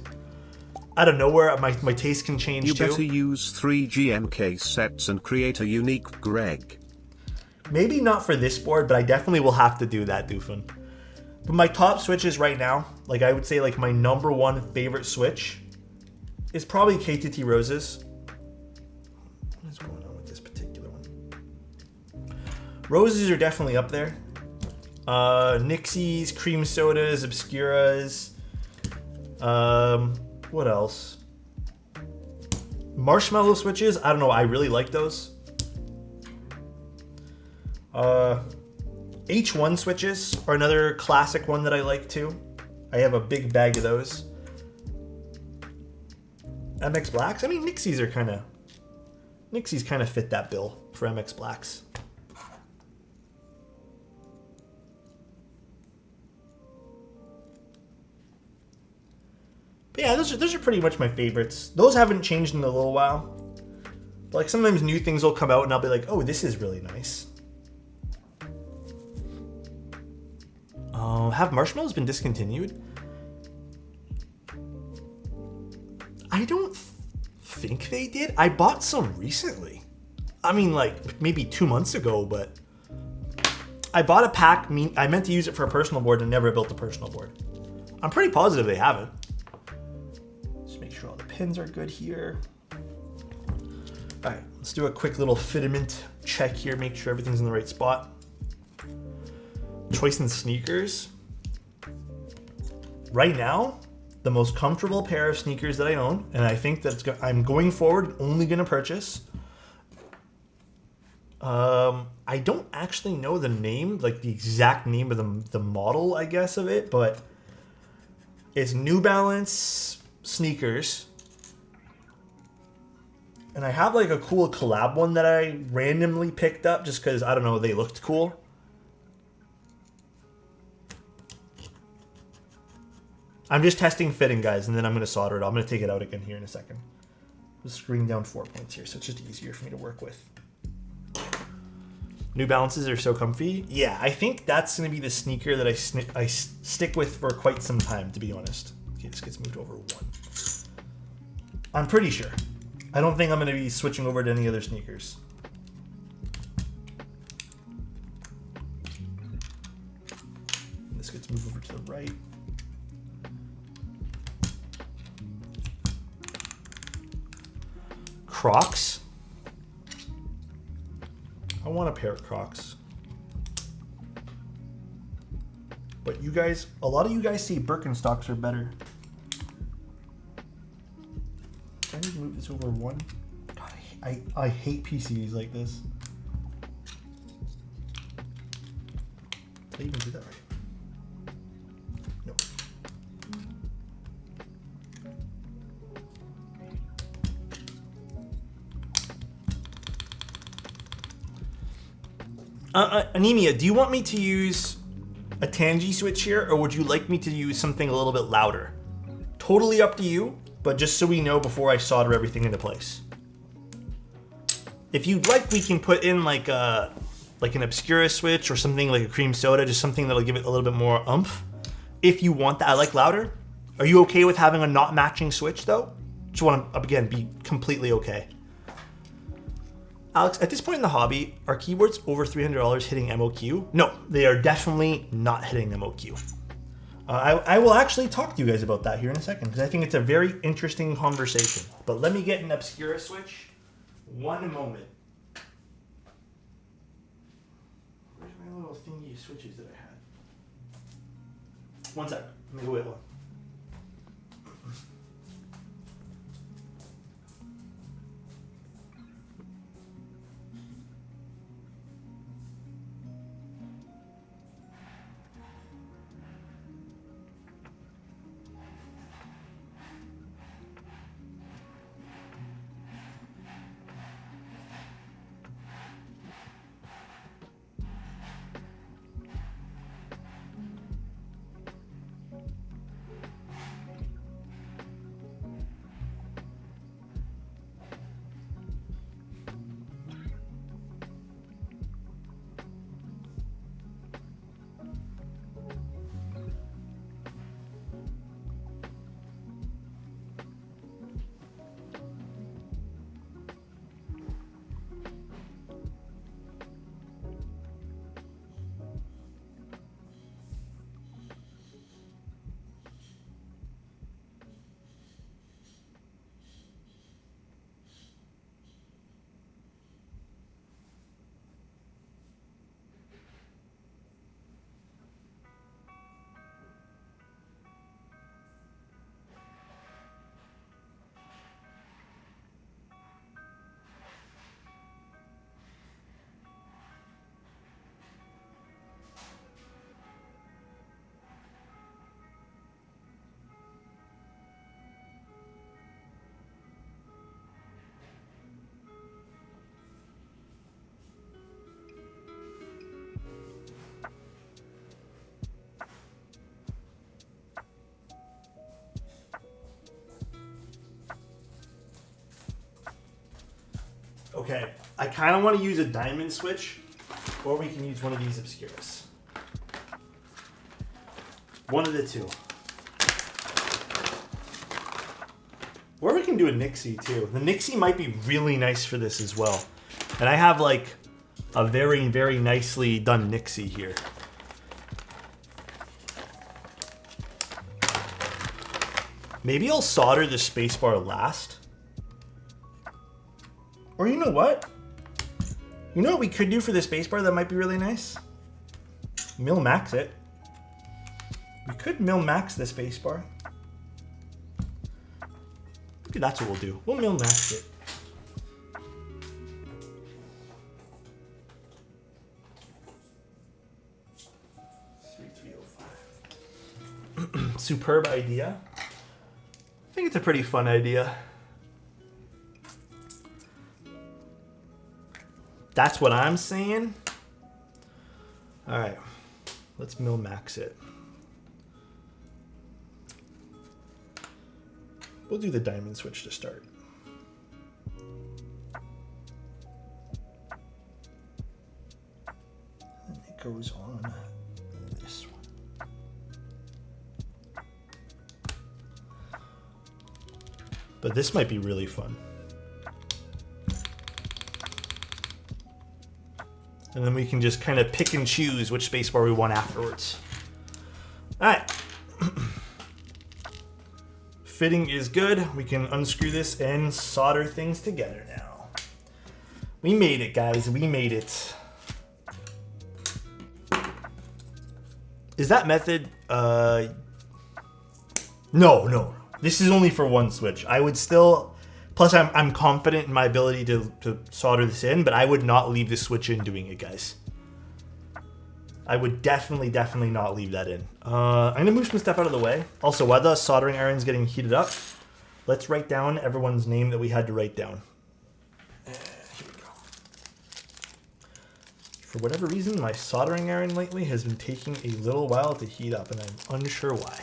out of nowhere my taste can change You too. better use 3 GMK sets and create a unique Greg. Maybe not for this board, but I definitely will have to do that, Doofin. But my top Switches right now, like I would say like my number 1 favorite Switch is probably KTT Roses. What is going on with this particular one? Roses are definitely up there. Nixies, Cream Sodas, Obscuras. What else? Marshmallow Switches, I don't know, I really like those. H1 Switches are another classic one that I like too. I have a big bag of those. MX Blacks? I mean, Nixies kind of fit that bill for MX Blacks. But yeah, those are pretty much my favorites. Those haven't changed in a little while. But like sometimes new things will come out and I'll be like, oh, this is really nice. Have marshmallows been discontinued? I don't think they did. I bought some recently. I mean, like maybe 2 months ago, but I bought a pack. I meant to use it for a personal board and never built a personal board. I'm pretty positive they haven't. Just make sure all the pins are good here. All right, let's do a quick little fitment check here. Make sure everything's in the right spot. Choice in sneakers. Right now, the most comfortable pair of sneakers that I own, and I think that I'm going forward only going to purchase. I don't actually know the name, like the exact name of the model, I guess, of it, but it's New Balance sneakers. And I have like a cool collab one that I randomly picked up just because, I don't know, they looked cool. I'm just testing fitting, guys, and then I'm going to solder it. I'm going to take it out again here in a second. Just screwing down 4 points here, so it's just easier for me to work with. New Balances are so comfy. Yeah, I think that's going to be the sneaker that I stick with for quite some time, to be honest. Okay, this gets moved over 1. I'm pretty sure. I don't think I'm going to be switching over to any other sneakers. This gets moved over to the right. Crocs. I want a pair of Crocs. But you guys, a lot of you guys say Birkenstocks are better. I need to move this over one. God, I hate PCBs like this. Did I even do that right? No. Anemia, do you want me to use a Tangy switch here, or would you like me to use something a little bit louder? Totally up to you, but just so we know before I solder everything into place. If you'd like, we can put in like an Obscura switch or something like a cream soda, just something that'll give it a little bit more oomph. If you want that, I like louder. Are you okay with having a not matching switch though? Just want to, again, be completely okay. Alex, at this point in the hobby, are keyboards over $300 hitting MOQ? No, they are definitely not hitting MOQ. I will actually talk to you guys about that here in a second, because I think it's a very interesting conversation. But let me get an Obscura switch. One moment. Where's my little thingy switches that I had? One sec. Let me go get one. Okay, I kind of want to use a diamond switch, or we can use one of these Obscuras. One of the two. Or we can do a Nixie too. The Nixie might be really nice for this as well. And I have like a very, very nicely done Nixie here. Maybe I'll solder the spacebar last. Or you know what? You know what we could do for the spacebar that might be really nice? Mil-max it. We could mil-max the spacebar. Maybe that's what we'll do. We'll mil-max it. Superb idea. I think it's a pretty fun idea. That's what I'm saying. All right, let's mil-max it. We'll do the diamond switch to start. And it goes on this one. But this might be really fun. And then we can just kind of pick and choose which spacebar we want afterwards. All right. Fitting is good. We can unscrew this and solder things together now. We made it, guys. We made it. Is that method? No. This is only for one switch. I would still... Plus, I'm confident in my ability to solder this in, but I would not leave the switch in doing it, guys. I would definitely not leave that in. I'm going to move some stuff out of the way. Also, while the soldering iron's getting heated up, let's write down everyone's name that we had to write down. Here we go. For whatever reason, my soldering iron lately has been taking a little while to heat up, and I'm unsure why.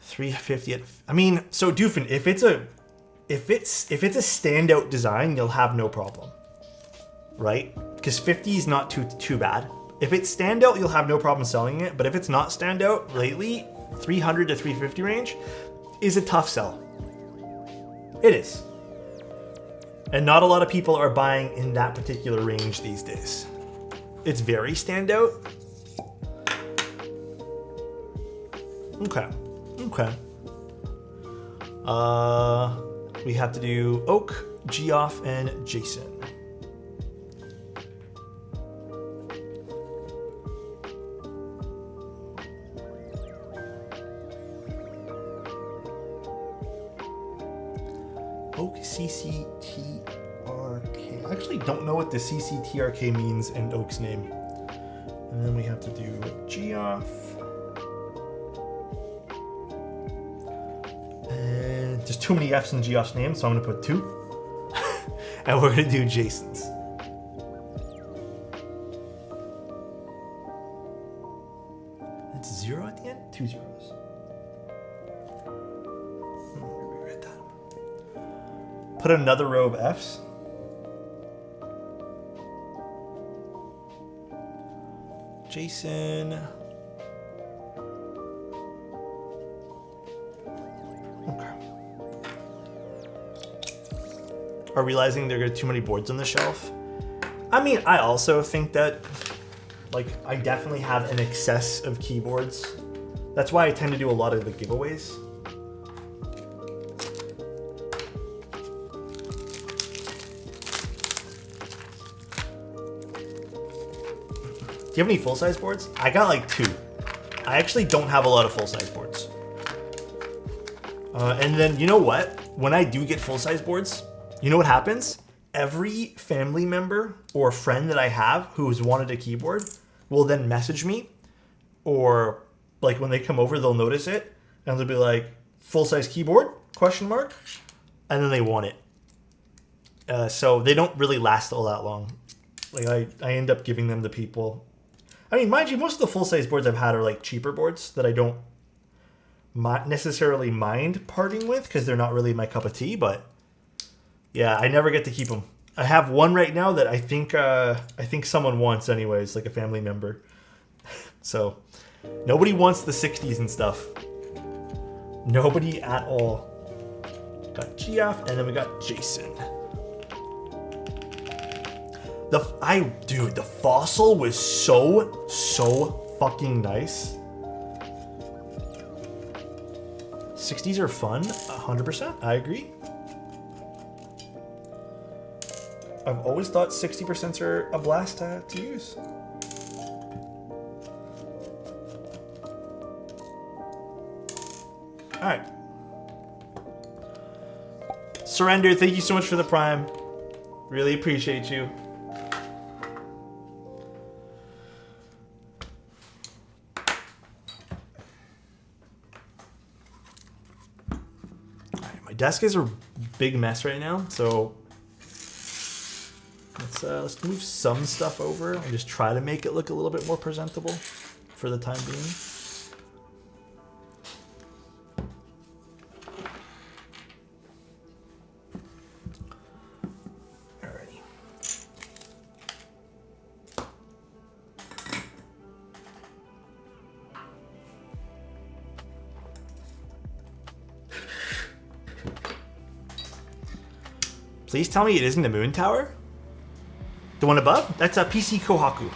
350 at... I mean, so Doofin, if it's a standout design, you'll have no problem. Right? Because 50 is not too bad. If it's standout, you'll have no problem selling it. But if it's not standout lately, 300 to 350 range is a tough sell. It is. And not a lot of people are buying in that particular range these days. It's very standout. Okay. We have to do Oak, Geoff, and Jason. Oak CCTRK. I actually don't know what the CCTRK means in Oak's name. And then we have to do Geoff. And there's too many F's in Geoff's name, so I'm going to put 2. And we're going to do Jason's. It's 0 at the end? 2 zeros. Rewrite that. Put another row of F's. Jason. Okay. Are realizing there are too many boards on the shelf. I mean, I also think that, like, I definitely have an excess of keyboards. That's why I tend to do a lot of the giveaways. Do you have any full-size boards? I got like 2. I actually don't have a lot of full-size boards. And then, you know what? When I do get full-size boards, you know what happens? Every family member or friend that I have who's wanted a keyboard will then message me, or like when they come over, they'll notice it and they'll be like, full-size keyboard? Question mark. And then they want it. So they don't really last all that long. Like I end up giving them to people. I mean, mind you, most of the full-size boards I've had are like cheaper boards that I don't necessarily mind parting with because they're not really my cup of tea, but yeah, I never get to keep them. I have one right now that I think someone wants anyways, like a family member. So nobody wants the 60s and stuff. Nobody at all. Got Geoff, and then we got Jason. Dude, the fossil was so fucking nice. 60s are fun, 100%. I agree. I've always thought 60% are a blast to use. All right. Surrender, thank you so much for the Prime. Really appreciate you. Desk is a big mess right now, so let's move some stuff over and just try to make it look a little bit more presentable for the time being. Alrighty. Please tell me it isn't the Moon Tower? The one above? That's a PC Kohaku.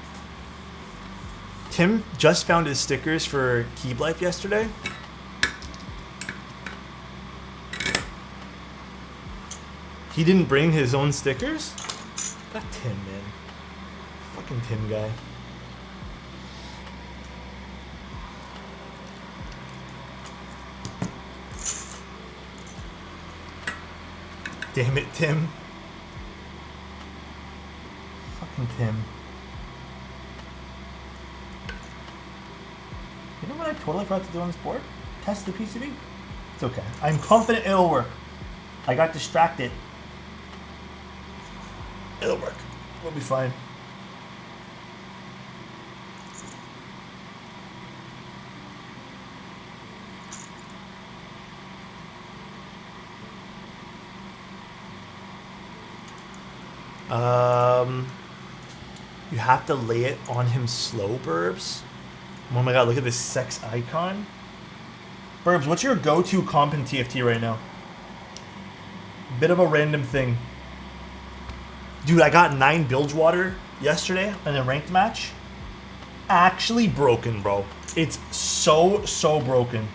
Tim just found his stickers for Keep Life yesterday. He didn't bring his own stickers? That Tim, man. Fucking Tim guy. Damn it, Tim. Fucking Tim. You know what I totally forgot to do on this board? Test the PCB. It's okay. I'm confident it'll work. I got distracted. It'll work. We'll be fine. You have to lay it on him slow, Burbs. Oh my god, look at this sex icon. Burbs, what's your go-to comp in TFT right now? Bit of a random thing. Dude, I got 9 Bilgewater yesterday in a ranked match. Actually broken, bro. It's so broken.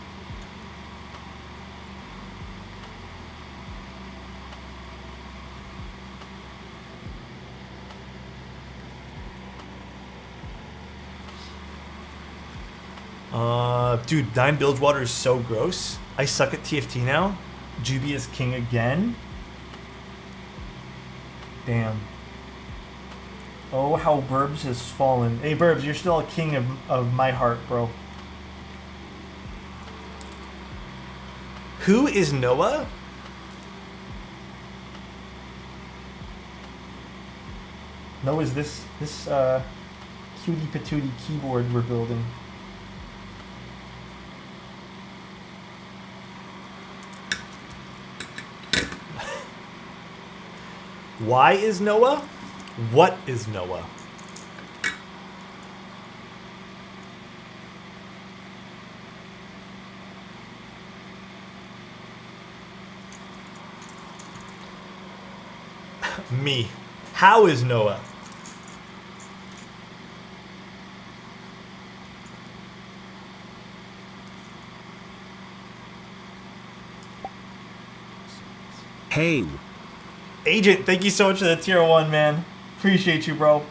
Dude, 9 Bilgewater is so gross. I suck at TFT now. Juby is king again. Damn. Oh, how Burbs has fallen. Hey, Burbs, you're still a king of my heart, bro. Who is Noah? Noah's this cutie patootie keyboard we're building. Why is Noah? What is Noah? Me. How is Noah? Hey. Agent, thank you so much for the tier 1, man. Appreciate you, bro.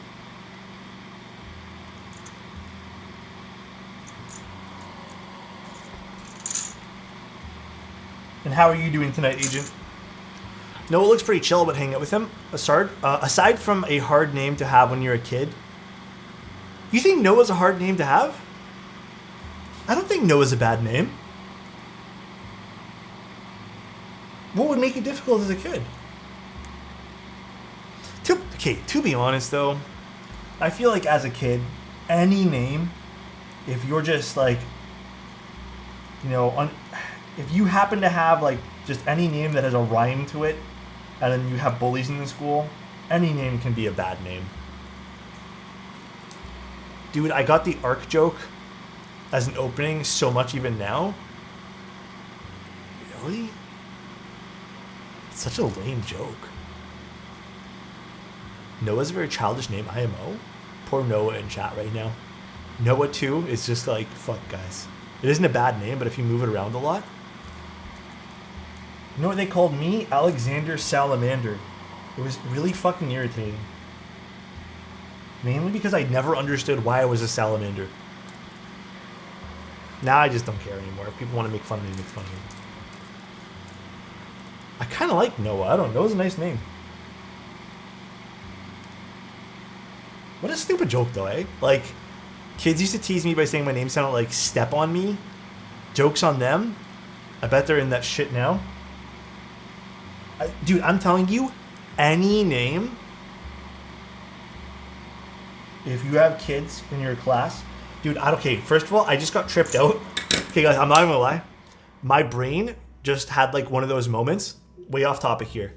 And how are you doing tonight, Agent? Noah looks pretty chill, but hang out with him. Aside from a hard name to have when you're a kid, you think Noah's a hard name to have? I don't think Noah's a bad name. What would make it difficult as a kid? To be honest though, I feel like as a kid, any name, if you're just like, you know, if you happen to have like just any name that has a rhyme to it, and then you have bullies in the school, any name can be a bad name. Dude, I got the arc joke as an opening so much even now. Really? It's such a lame joke. Noah's a very childish name, IMO. Poor Noah in chat right now. Noah 2 is just like, fuck guys. It isn't a bad name, but if you move it around a lot. You know what they called me? Alexander Salamander. It was really fucking irritating. Mainly because I never understood why I was a salamander. Now I just don't care anymore. If people want to make fun of me, make fun of me. I kind of like Noah. I don't know. Noah's a nice name. What a stupid joke, though, eh? Like, kids used to tease me by saying my name sounded like Step on Me. Joke's on them. I bet they're in that shit now. Dude, I'm telling you, any name, if you have kids in your class, dude, okay, first of all, I just got tripped out. Okay, guys, I'm not even gonna lie. My brain just had like one of those moments. Way off topic here.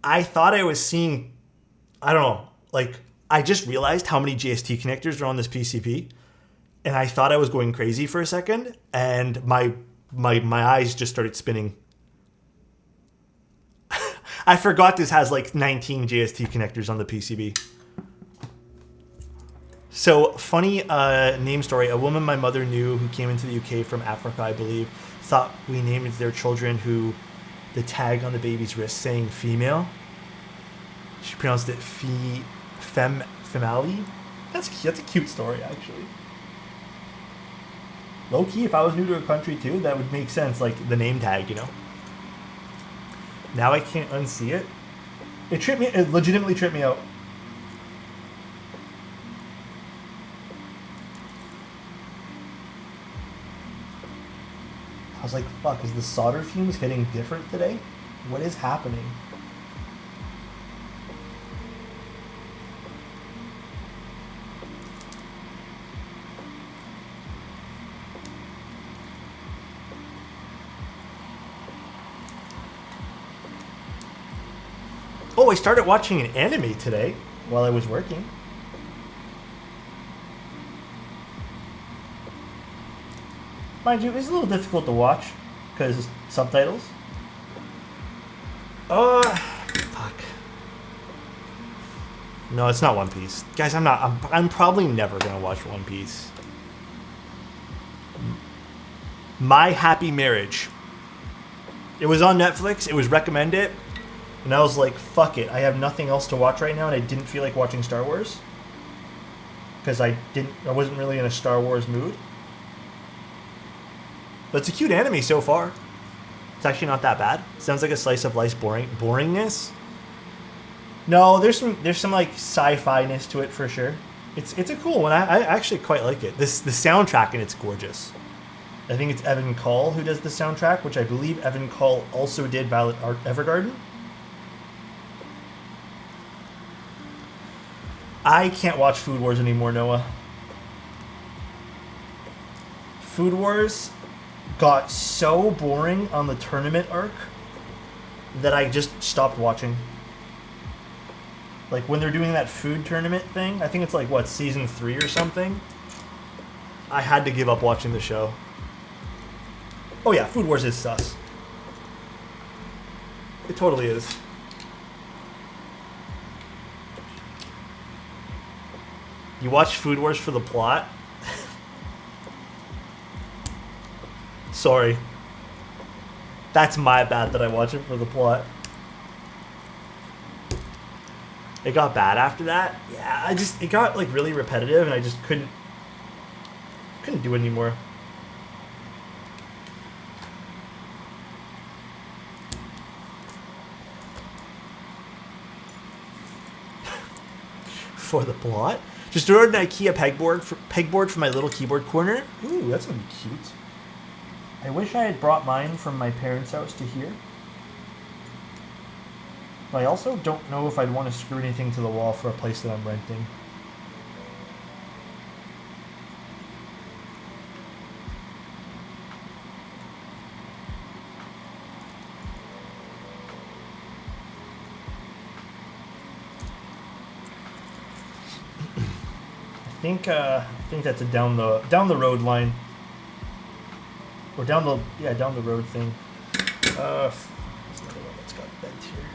I thought I was seeing, I don't know, like, I just realized how many JST connectors are on this PCP, and I thought I was going crazy for a second, and my eyes just started spinning. I forgot this has like 19 JST connectors on the PCB. So, funny name story. A woman my mother knew who came into the UK from Africa, I believe, thought we named their children who the tag on the baby's wrist saying female. She pronounced it female. That's a cute story, actually. Low key, if I was new to a country too, that would make sense, like the name tag, you know. Now I can't unsee it. It legitimately tripped me out. I was like, fuck, is the solder fumes hitting different today? What is happening? Oh, I started watching an anime today while I was working. Mind you, it's a little difficult to watch because subtitles. Fuck. No, it's not One Piece, guys. I'm probably never gonna watch One Piece. My Happy Marriage. It was on Netflix. It was recommended, and I was like, "Fuck it." I have nothing else to watch right now, and I didn't feel like watching Star Wars because I wasn't really in a Star Wars mood. But it's a cute anime so far. It's actually not that bad. Sounds like a slice of life boringness. No, there's some like sci-fi-ness to it for sure. It's a cool one. I actually quite like it. The soundtrack, and it's gorgeous. I think it's Evan Call who does the soundtrack, which I believe Evan Call also did Violet Evergarden. I can't watch Food Wars anymore, Noah. Food Wars got so boring on the tournament arc that I just stopped watching. Like when they're doing that food tournament thing, I think it's like what, season 3 or something. I had to give up watching the show. Oh yeah, Food Wars is sus. It totally is. You watch Food Wars for the plot? Sorry. That's my bad that I watch it for the plot. It got bad after that. Yeah, it got like really repetitive, and I just couldn't do it anymore. For the plot? Just ordered an IKEA pegboard for my little keyboard corner. Ooh, that's gonna be cute. I wish I had brought mine from my parents' house to here. But I also don't know if I'd want to screw anything to the wall for a place that I'm renting. I think that's a down the road line. Or down the road thing. There's another one that's got bent here.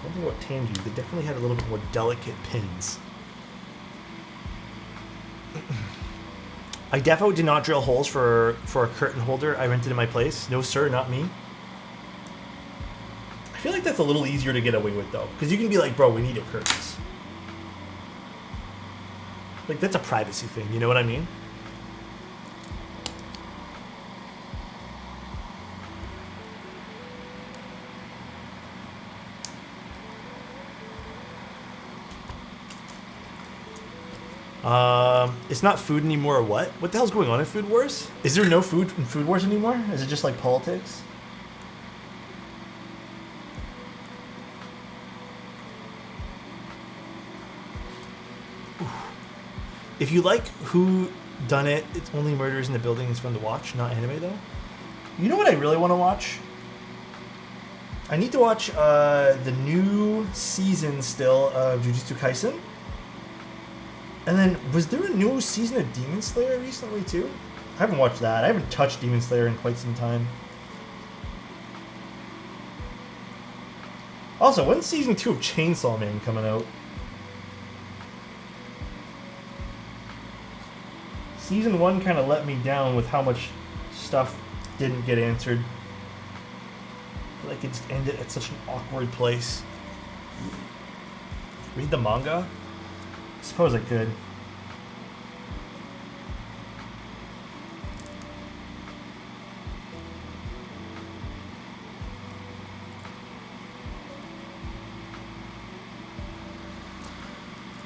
Something about Tangy. They definitely had a little bit more delicate pins. I defo did not drill holes for a curtain holder I rented in my place. No sir, not me. I feel like that's a little easier to get away with though, because you can be like, bro, we need a curtains. Like that's a privacy thing, you know what I mean? It's not food anymore or what? What the hell's going on in Food Wars? Is there no food in Food Wars anymore? Is it just like politics? If you like Who Done It, It's Only Murders in the Building, it's fun to watch. Not anime though. You know what I really want to watch? I need to watch the new season still of Jujutsu Kaisen. And then, was there a new season of Demon Slayer recently too? I haven't watched that. I haven't touched Demon Slayer in quite some time. Also, when's season 2 of Chainsaw Man coming out? Season 1 kind of let me down with how much stuff didn't get answered. I feel like it just ended at such an awkward place. Read the manga? I suppose I could.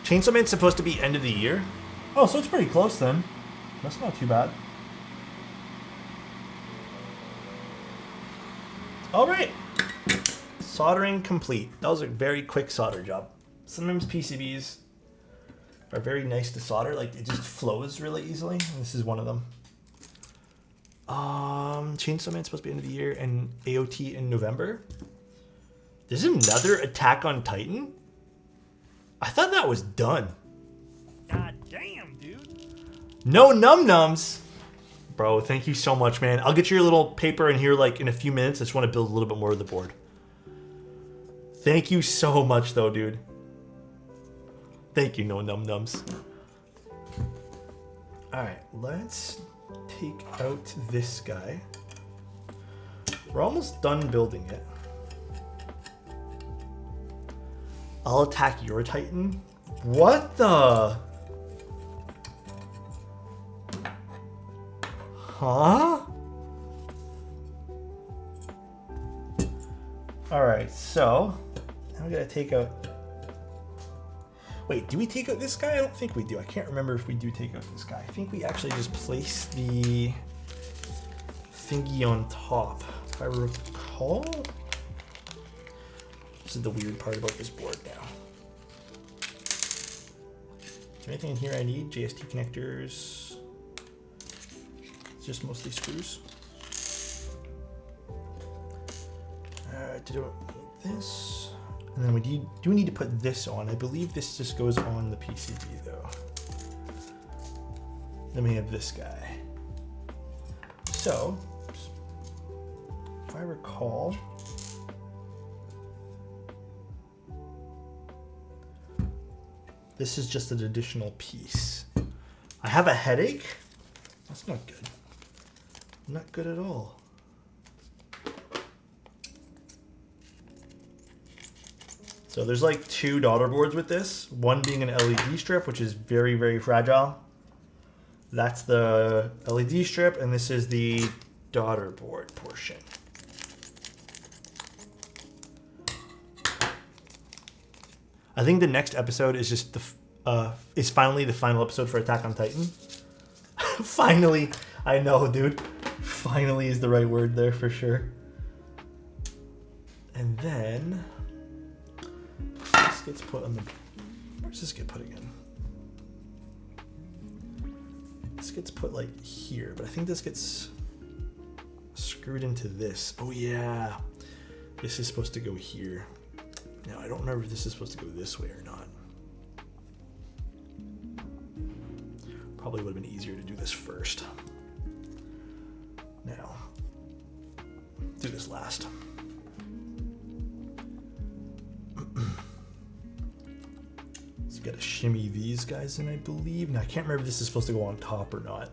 Chainsaw Man's supposed to be end of the year? Oh, so it's pretty close then. That's not too bad. Alright. Soldering complete. That was a very quick solder job. Sometimes PCBs are very nice to solder. Like, it just flows really easily. And this is one of them. Chainsaw Man's supposed to be end of the year and AOT in November. There's another Attack on Titan? I thought that was done. God damn, dude. No num-nums. Bro, thank you so much, man. I'll get your little paper in here like in a few minutes. I just want to build a little bit more of the board. Thank you so much though, dude. Thank you, no num-nums. Alright, let's take out this guy. We're almost done building it. I'll attack your Titan. What the? Huh? Alright, so now we gotta take out. Wait, do we take out this guy? I don't think we do. I can't remember if we do take out this guy. I think we actually just place the thingy on top. If I recall. This is the weird part about this board now. Is there anything in here I need? JST connectors. It's just mostly screws. Alright, do we need this? And then we do need to put this on. I believe this just goes on the PCB though. Then we have this guy. So, if I recall, this is just an additional piece. I have a headache. That's not good. Not good at all. So there's like two daughter boards with this. One being an LED strip, which is very, very fragile. That's the LED strip, and this is the daughter board portion. I think the next episode is just is finally the final episode for Attack on Titan. Finally, I know, dude. Finally is the right word there for sure. And then this gets put on the. Where's this get put again? This gets put like here, but I think this gets screwed into this. Oh yeah, this is supposed to go here. Now, I don't remember if this is supposed to go this way or not. Probably would have been easier to do this first. Now, do this last. So you gotta shimmy these guys in, I believe. Now, I can't remember if this is supposed to go on top or not.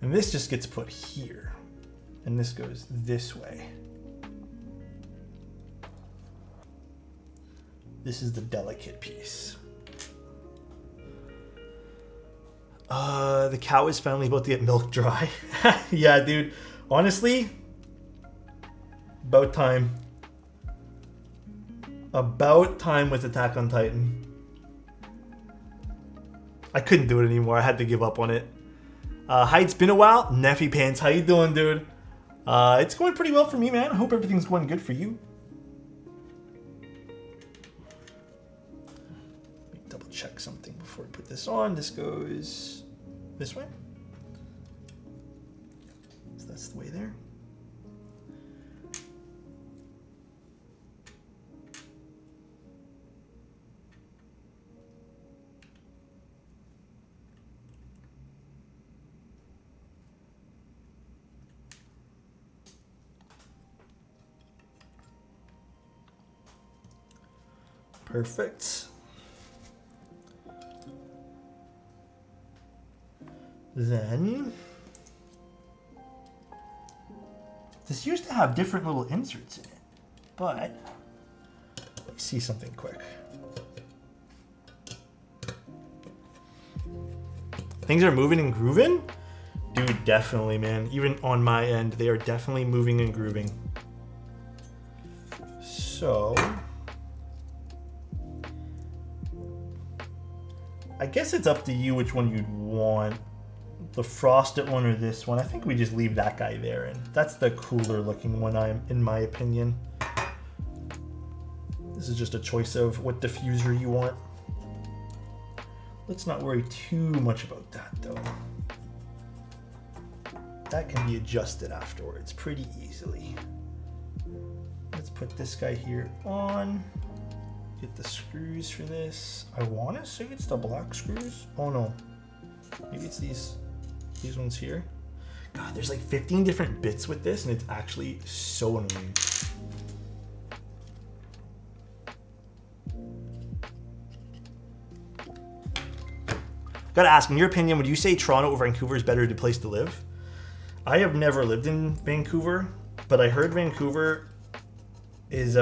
And this just gets put here. And this goes this way. This is the delicate piece. The cow is finally about to get milk dry. Yeah, dude. Honestly, about time. About time with Attack on Titan. I couldn't do it anymore. I had to give up on it. Hi, it's been a while. Neffy Pants, how you doing, dude? It's going pretty well for me, man. I hope everything's going good for you. Check something before we put this on. This goes this way. So that's the way there. Perfect. Then this used to have different little inserts in it, but let me see something quick. Things are moving and grooving? Dude, definitely, man. Even on my end, they are definitely moving and grooving. So I guess it's up to you which one you'd want. The frosted one or this one. I think we just leave that guy there, and that's the cooler looking one, in my opinion. This is just a choice of what diffuser you want. Let's not worry too much about that though. That can be adjusted afterwards pretty easily. Let's put this guy here on. Get the screws for this. I want to say it's the black screws. Oh no, maybe it's these ones here. God, there's like 15 different bits with this, and it's actually so annoying. Gotta ask, in your opinion, would you say Toronto or Vancouver is better place to live? I have never lived in Vancouver, but I heard Vancouver is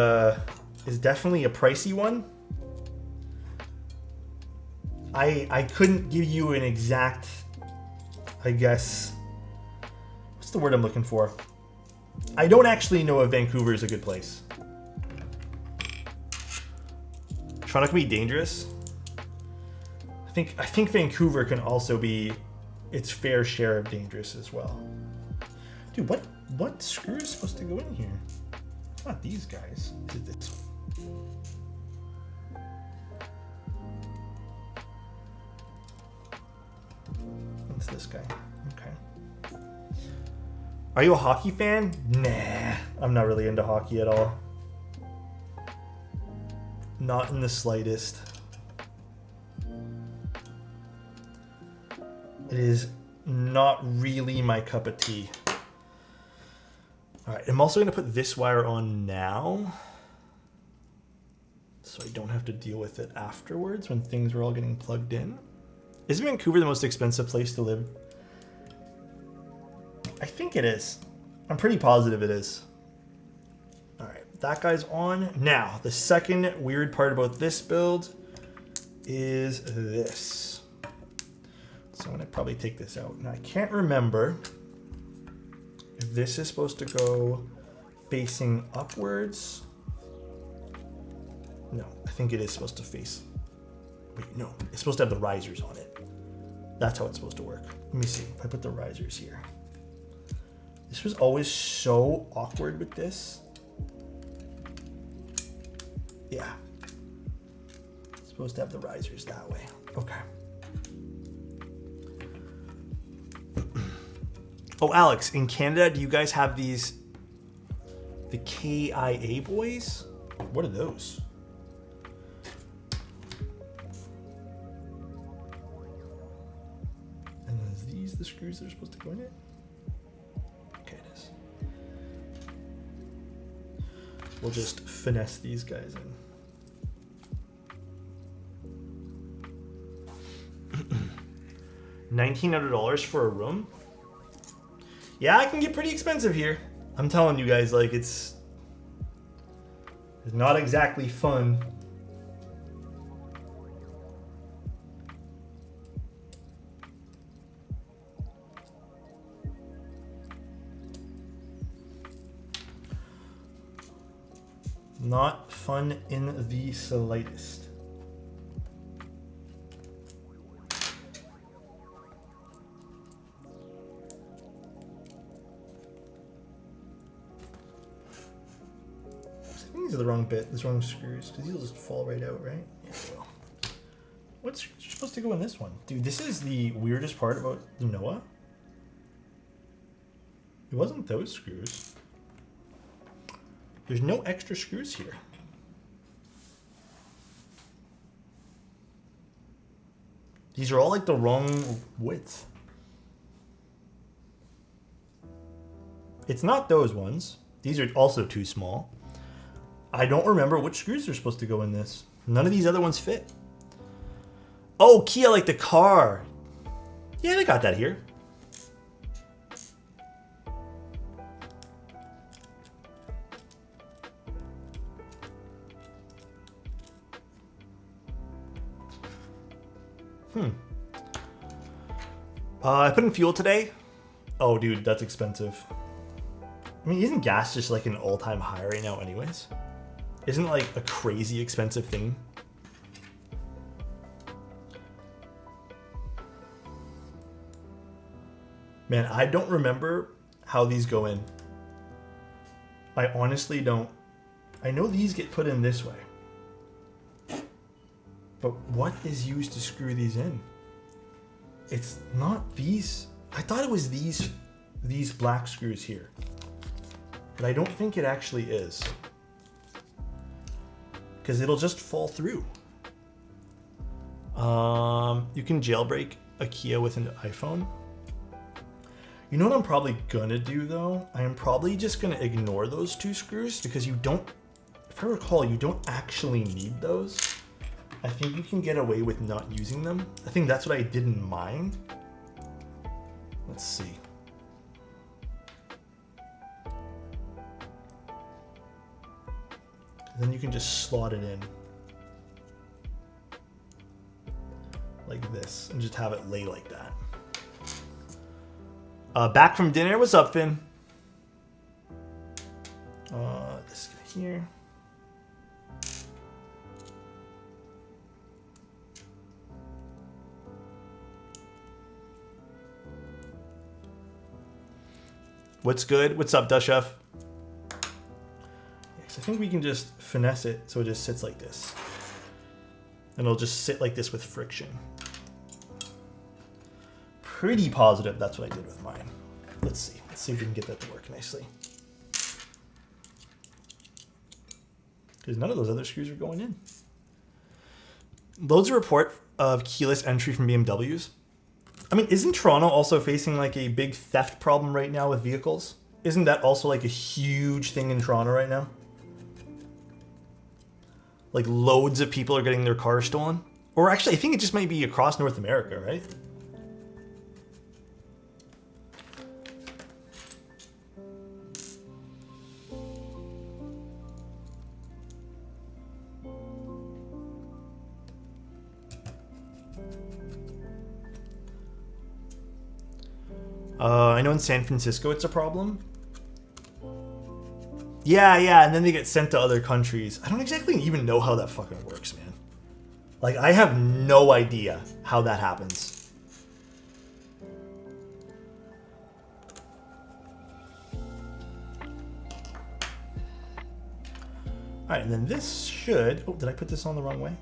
definitely a pricey one. I couldn't give you an exact, I guess, what's the word I'm looking for? I don't actually know if Vancouver is a good place. Toronto can be dangerous. I think Vancouver can also be its fair share of dangerous as well. Dude, what screw is supposed to go in here? It's not these guys. Is it this one? It's this guy. Okay. Are you a hockey fan? Nah, I'm not really into hockey at all. Not in the slightest. It is not really my cup of tea. All right, I'm also going to put this wire on now, so I don't have to deal with it afterwards when things are all getting plugged in. Is Vancouver the most expensive place to live? I think it is. I'm pretty positive it is. All right, that guy's on. Now, the second weird part about this build is this. So I'm going to probably take this out. Now, I can't remember if this is supposed to go facing upwards. No, I think it is supposed to face. Wait, no, it's supposed to have the risers on it. That's how it's supposed to work. Let me see if I put the risers here. This was always so awkward with this. Yeah. It's supposed to have the risers that way. Okay. Oh, Alex, in Canada, do you guys have these, the KIA boys? What are those? And is these the screws that are supposed to go in it? Okay, it is. We'll just finesse these guys in. $1,900 for a room? Yeah, it can get pretty expensive here. I'm telling you guys, like, it's not exactly fun. Not fun in the slightest. These are the wrong bit, the wrong screws, because these will just fall right out, right? Yeah, they will. What screws are supposed to go in this one? Dude, this is the weirdest part about the Noah. It wasn't those screws. There's no extra screws here. These are all like the wrong width. It's not those ones. These are also too small. I don't remember which screws are supposed to go in this. None of these other ones fit. Oh, Kia, like the car. Yeah, they got that here. I put in fuel today. Oh, dude, that's expensive. I mean, isn't gas just like an all-time high right now anyways? Isn't it like a crazy expensive thing? Man, I don't remember how these go in. I honestly don't. I know these get put in this way. But what is used to screw these in? It's not these. I thought it was these black screws here. But I don't think it actually is. Because it'll just fall through. You can jailbreak a Kia with an iPhone. You know what I'm probably gonna do though? I am probably just gonna ignore those two screws because you don't, if I recall, you don't actually need those. I think you can get away with not using them. I think that's what I did in mine. Let's see. Then you can just slot it in like this and just have it lay like that. Back from dinner. What's up, Finn? This guy here. What's good? What's up, Dushef? Yes, I think we can just finesse it so it just sits like this. And it'll just sit like this with friction. Pretty positive that's what I did with mine. Let's see. Let's see if we can get that to work nicely. Because none of those other screws are going in. Loads of report of keyless entry from BMWs. I mean, isn't Toronto also facing like a big theft problem right now with vehicles? Isn't that also like a huge thing in Toronto right now? Like loads of people are getting their cars stolen? Or actually, I think it just might be across North America, right? I know in San Francisco it's a problem. Yeah, and then they get sent to other countries. I don't exactly even know how that fucking works, man. Like, I have no idea how that happens. Alright, and then this should... Oh, did I put this on the wrong way?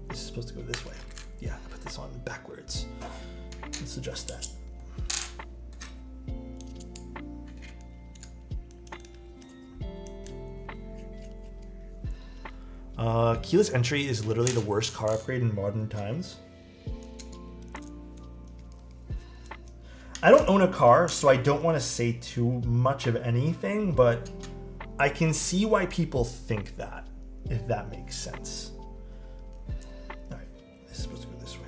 This is supposed to go this way. Yeah, I put this on backwards. Let's adjust that. Keyless entry is literally the worst car upgrade in modern times. I don't own a car, so I don't want to say too much of anything, but I can see why people think that, if that makes sense. Alright, this is supposed to go this way.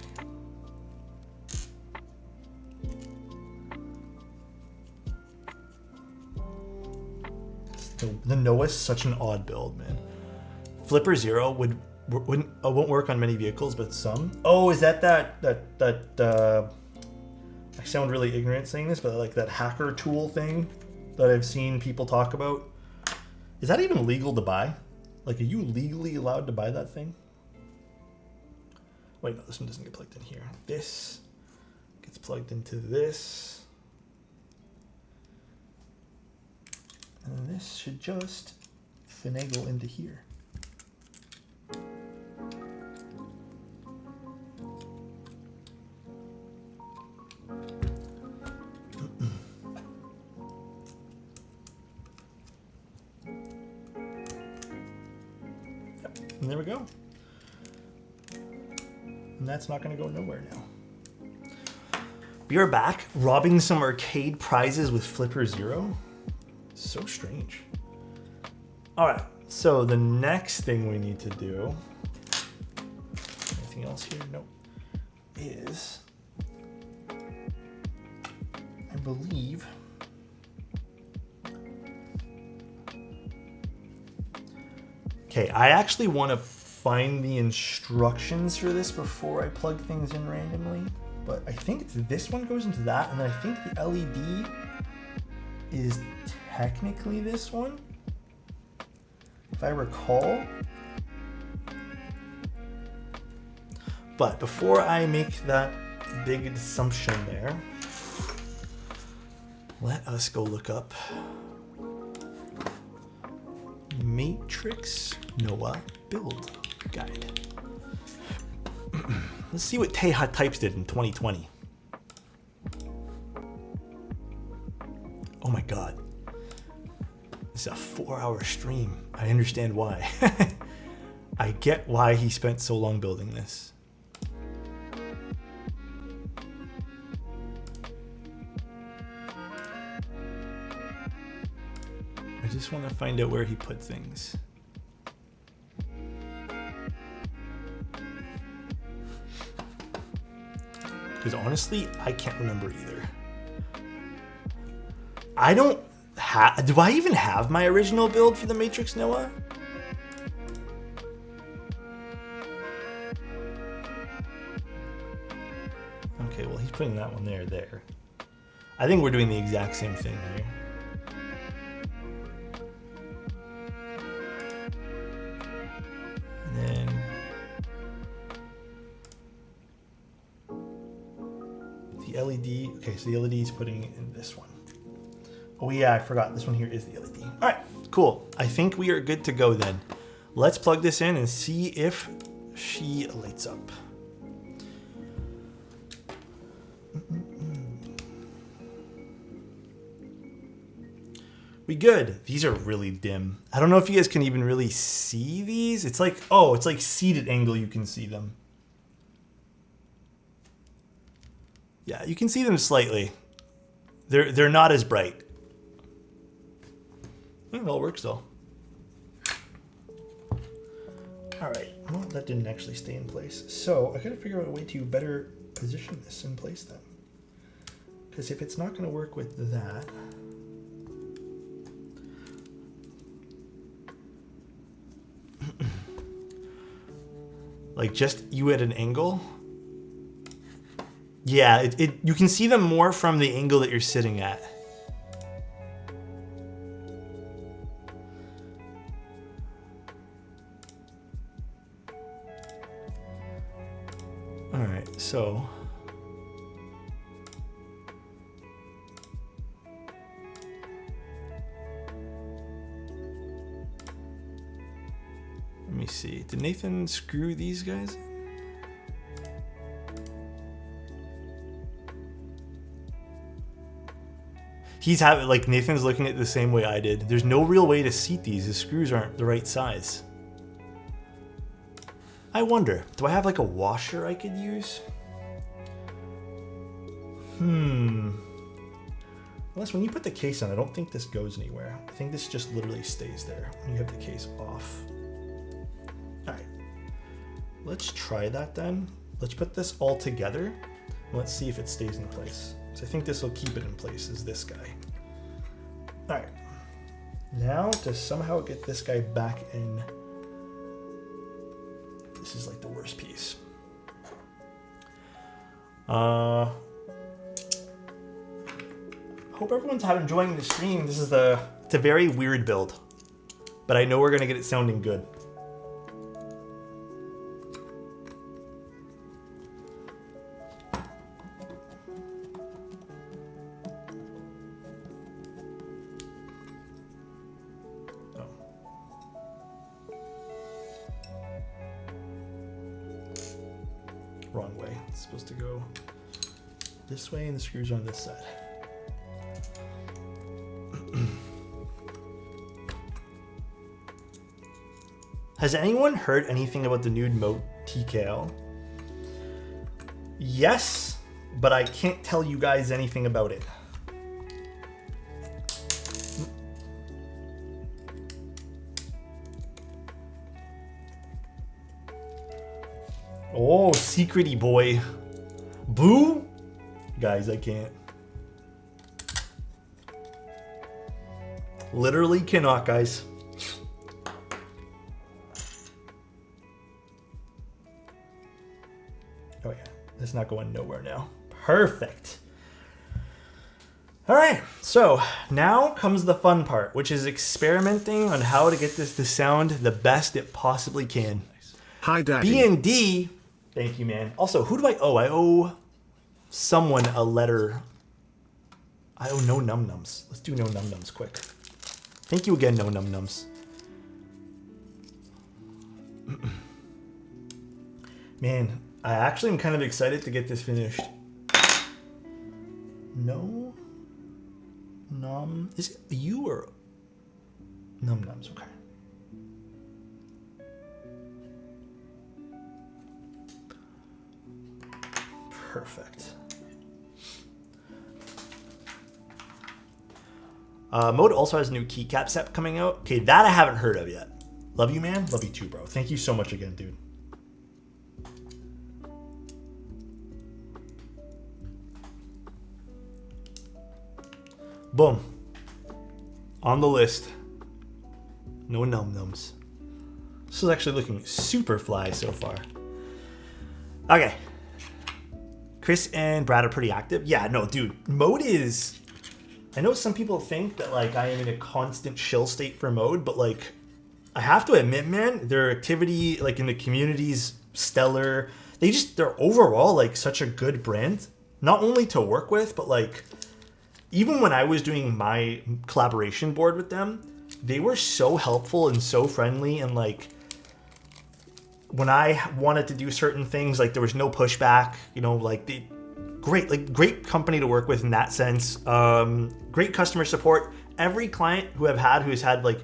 The Noah is such an odd build, man. Flipper Zero won't work on many vehicles, but some. Oh, is that I sound really ignorant saying this, but like that hacker tool thing that I've seen people talk about. Is that even legal to buy? Like, are you legally allowed to buy that thing? Wait, no, this one doesn't get plugged in here. This gets plugged into this. And this should just finagle into here. And there we go. And that's not going to go nowhere now. We are back, robbing some arcade prizes with Flipper Zero. So strange. All right, so the next thing we need to do, anything else here? Nope. Is, I believe, okay, I actually want to find the instructions for this before I plug things in randomly, but I think it's this one goes into that, and then I think the LED is technically this one, if I recall. But before I make that big assumption there, let us go look up Matrix Noah build guide. Let's see what Teha Types did in 2020. Oh my God. It's a 4-hour stream. I understand why. I get why he spent so long building this. I just want to find out where he put things. Because honestly, I can't remember either. I don't have... Do I even have my original build for the Matrix Noah? Okay, well, he's putting that one there. I think we're doing the exact same thing here. And then... the LED, okay, so the LED is putting it in this one. Oh yeah, I forgot, this one here is the LED. All right, cool. I think we are good to go then. Let's plug this in and see if she lights up. We good. These are really dim. I don't know if you guys can even really see these. It's like, oh, it's like seated angle, you can see them. Yeah, you can see them slightly. They're not as bright. It all works though. All right, well, that didn't actually stay in place. So I gotta figure out a way to better position this in place then. Because if it's not gonna work with that, like just you at an angle. Yeah, you can see them more from the angle that you're sitting at. All right, so let me see. Did Nathan screw these guys in? He's having, like, Nathan's looking at it the same way I did. There's no real way to seat these. The screws aren't the right size. I wonder, do I have like a washer I could use? Unless when you put the case on, I don't think this goes anywhere. I think this just literally stays there when you have the case off. All right, let's try that then. Let's put this all together. And let's see if it stays in place. So I think this will keep it in place, is this guy. All right, now to somehow get this guy back in. This is like the worst piece. Hope everyone's enjoying the stream. This is it's a very weird build, but I know we're gonna get it sounding good. Wrong way. It's supposed to go this way and the screws are on this side. Has anyone heard anything about the nude mode TKL? Yes, but I can't tell you guys anything about it. Oh, secrety boy. Boo? Guys, I can't. Literally cannot, guys. Oh yeah, it's not going nowhere now. Perfect. All right, so now comes the fun part, which is experimenting on how to get this to sound the best it possibly can. Hi, Daddy. B&D, thank you, man. Also, who do I owe? I owe someone a letter. I owe No Num Nums. Let's do No Num Nums quick. Thank you again, No Num Nums. Man, I actually am kind of excited to get this finished. No Num. Is it you or Num Nums? Okay. Perfect. Mode also has a new keycap Sept coming out. Okay, that I haven't heard of yet. Love you, man. Love you too, bro. Thank you so much again, dude. Boom. On the list. No Num Nums. This is actually looking super fly so far. Okay. Chris and Brad are pretty active. Yeah, no, dude. Mode is... I know some people think that, like, I am in a constant chill state for Mode, but, like, I have to admit, man, their activity, like, in the community's stellar. They're overall, like, such a good brand. Not only to work with, but, like, even when I was doing my collaboration board with them, they were so helpful and so friendly, and, like, when I wanted to do certain things, like, there was no pushback, you know, like, great company to work with in that sense. Great customer support. Every client who has had, like,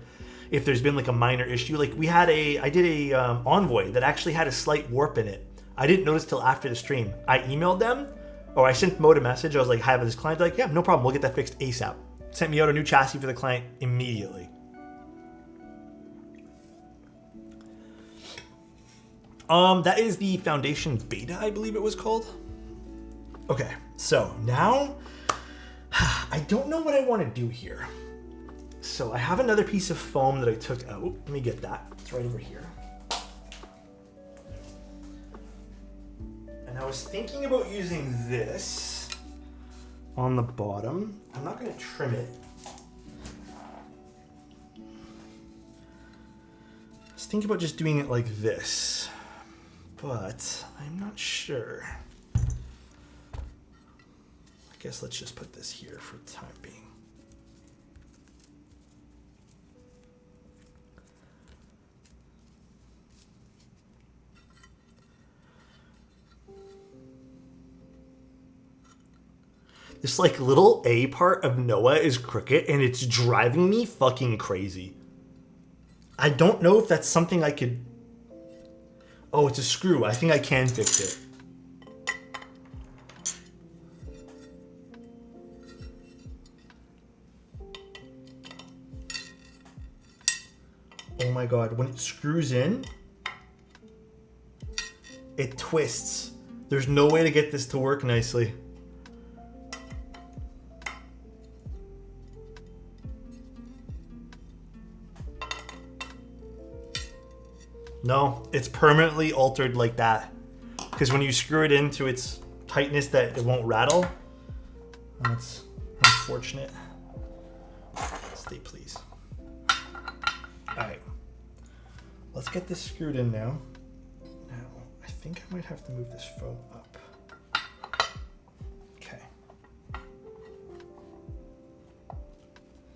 if there's been, like, a minor issue, like, I did a Envoy that actually had a slight warp in it. I didn't notice till after the stream. I emailed them, or I sent Mode a message. I was like, hi, I have this client. They're like, yeah, no problem. We'll get that fixed ASAP. Sent me out a new chassis for the client immediately. That is the Foundation Beta, I believe it was called. Okay, so now I don't know what I want to do here. So I have another piece of foam that I took out. Let me get that. It's right over here. And I was thinking about using this on the bottom. I'm not going to trim it. I was thinking about just doing it like this, but I'm not sure. I guess let's just put this here for the time being. This, like, little A part of Noah is crooked, and it's driving me fucking crazy. I don't know if that's something I could... Oh, it's a screw. I think I can fix it. Oh my god, when it screws in, it twists. There's no way to get this to work nicely. No, it's permanently altered like that. Because when you screw it into its tightness that it won't rattle, that's unfortunate. Stay, please. Alright. Let's get this screwed in now. Now, I think I might have to move this foam up. Okay.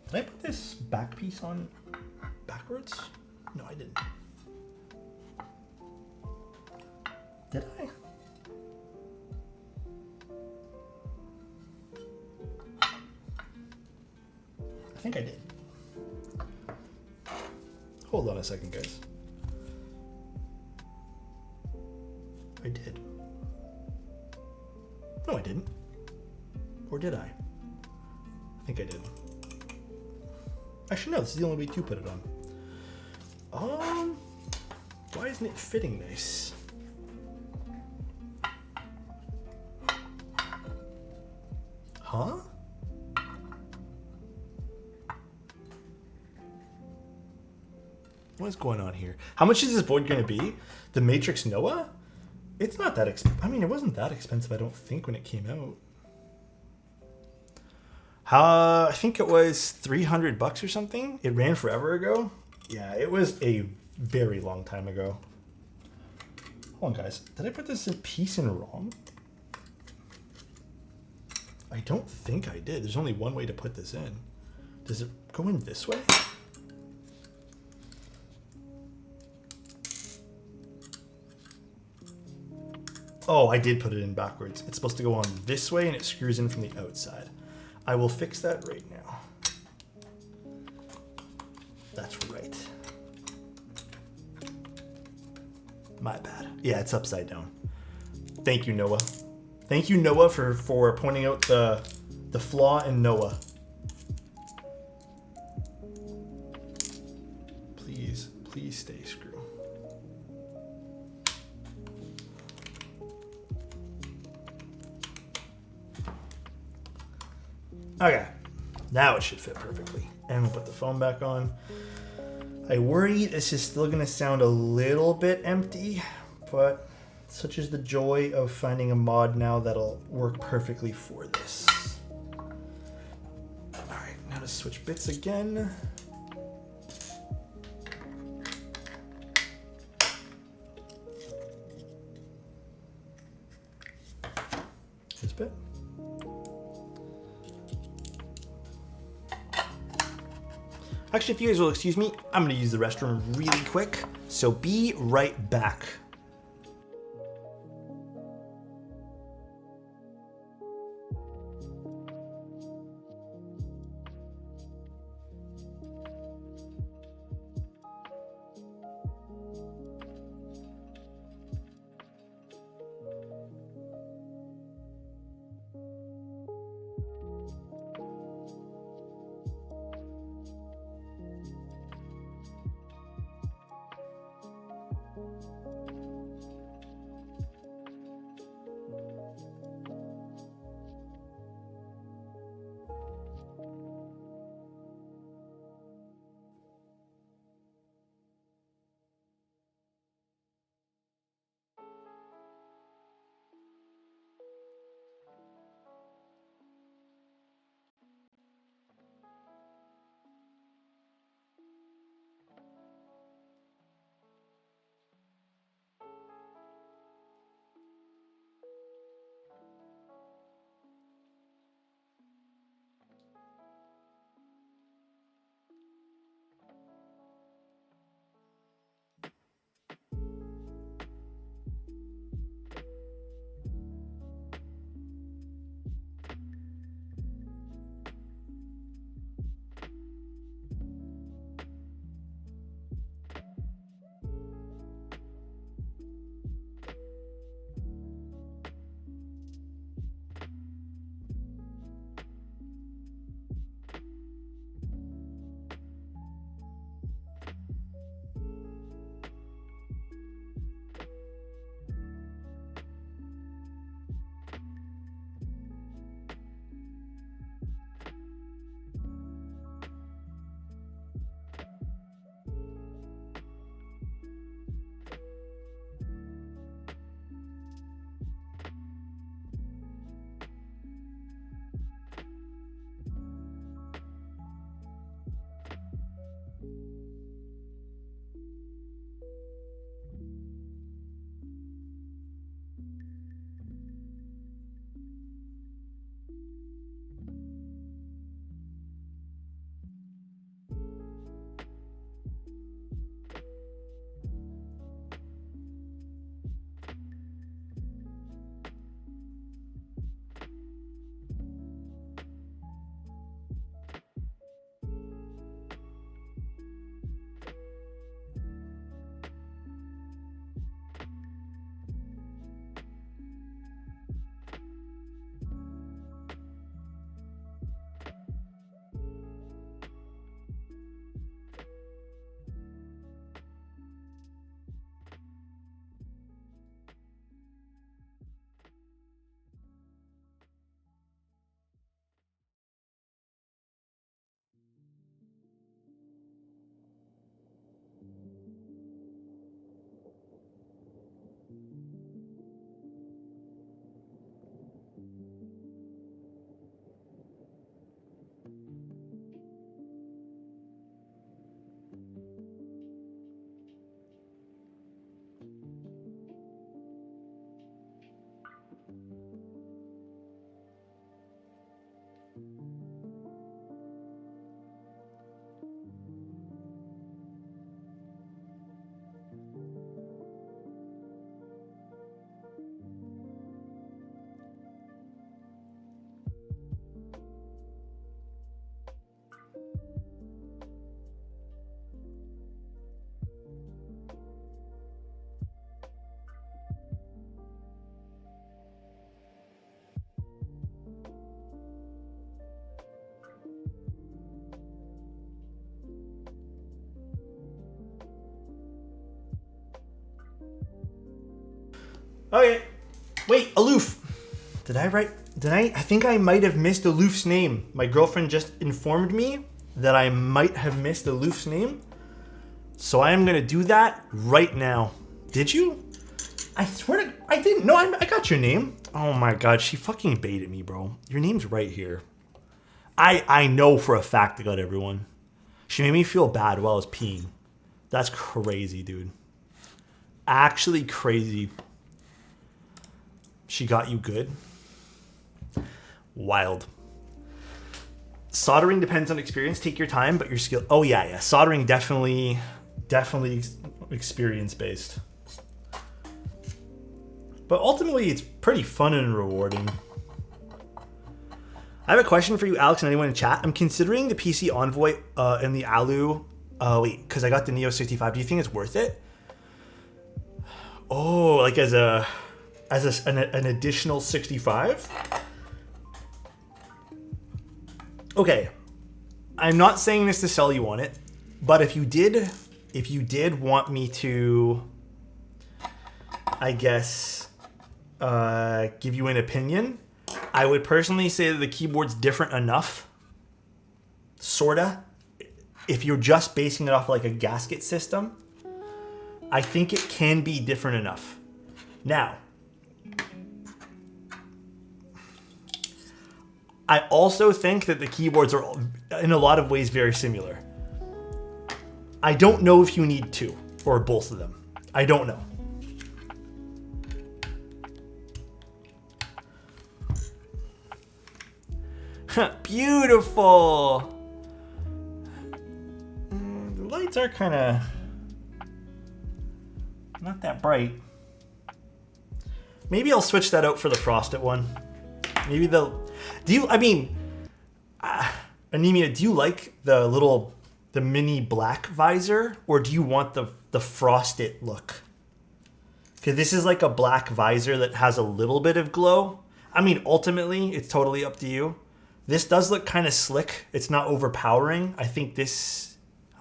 Did I put this back piece on backwards? No, I didn't. Did I? I think I did. Hold on a second, guys. I did. No, I didn't. Or did I? I think I did. Actually, no, this is the only way to put it on. Why isn't it fitting nice? Huh? What is going on here? How much is this board going to be? The Matrix Noah? It's not that expensive. I mean, it wasn't that expensive, I don't think, when it came out. I think it was $300 or something. It ran forever ago. Yeah, it was a very long time ago. Hold on, guys. Did I put this in piece in wrong? I don't think I did. There's only one way to put this in. Does it go in this way? Oh, I did put it in backwards. It's supposed to go on this way and it screws in from the outside. I will fix that right now. That's right. My bad. Yeah, it's upside down. Thank you, Noah. Thank you, Noah, for pointing out the flaw in Noah. Please, please stay screw. Okay, now it should fit perfectly. And we'll put the phone back on. I worry this is still gonna sound a little bit empty, but such is the joy of finding a mod now that'll work perfectly for this. All right, now to switch bits again. This bit. Actually, if you guys will excuse me, I'm gonna use the restroom really quick, so be right back. Okay. Wait, Aloof. Did I write? I think I might have missed Aloof's name. My girlfriend just informed me that I might have missed Aloof's name. So I am going to do that right now. Did you? I swear to... I didn't. No, I got your name. Oh my god, she fucking baited me, bro. Your name's right here. I know for a fact I got everyone. She made me feel bad while I was peeing. That's crazy, dude. Actually crazy. She got you good. Wild. Soldering depends on experience. Take your time, but your skill... Oh, yeah. Soldering definitely experience-based. But ultimately, it's pretty fun and rewarding. I have a question for you, Alex, and anyone in chat. I'm considering the PC Envoy and the Alu... wait, because I got the Neo 65. Do you think it's worth it? Oh, like as an additional 65? Okay, I'm not saying this to sell you on it, but if you did want me to, I guess, give you an opinion, I would personally say that the keyboard's different enough, sorta. If you're just basing it off like a gasket system, I think it can be different enough. Now, I also think that the keyboards are, in a lot of ways, very similar. I don't know if you need two, or both of them. I don't know. Beautiful! The lights are kind of not that bright. Maybe I'll switch that out for the frosted one. Maybe they'll... Anemia, do you like the mini black visor, or do you want the frosted look? Because this is like a black visor that has a little bit of glow. I mean, ultimately, it's totally up to you. This does look kind of slick. It's not overpowering. I think this,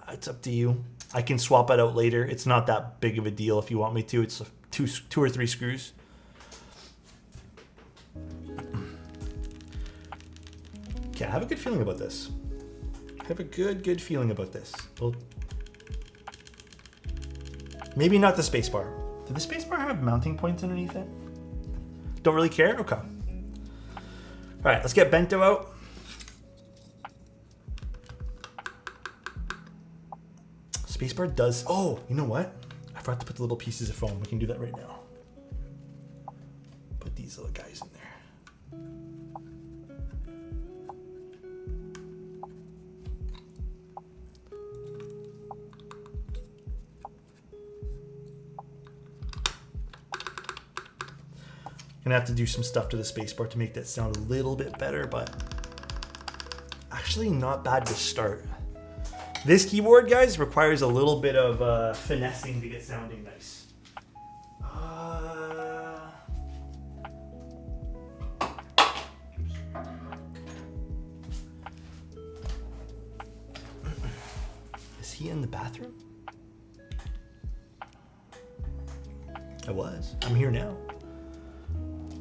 it's up to you. I can swap it out later. It's not that big of a deal if you want me to. It's two or three screws. Okay, I have a good feeling about this. I have a good feeling about this. Well, maybe not the spacebar. Did the spacebar have mounting points underneath it? Don't really care? Okay. All right, let's get Bento out. Spacebar does... Oh, you know what? I forgot to put the little pieces of foam. We can do that right now. Put these little guys in there. Gonna have to do some stuff to the spacebar to make that sound a little bit better, but actually not bad to start. This keyboard, guys, requires a little bit of finessing to get sounding nice. Is he in the bathroom? I was. I'm here now.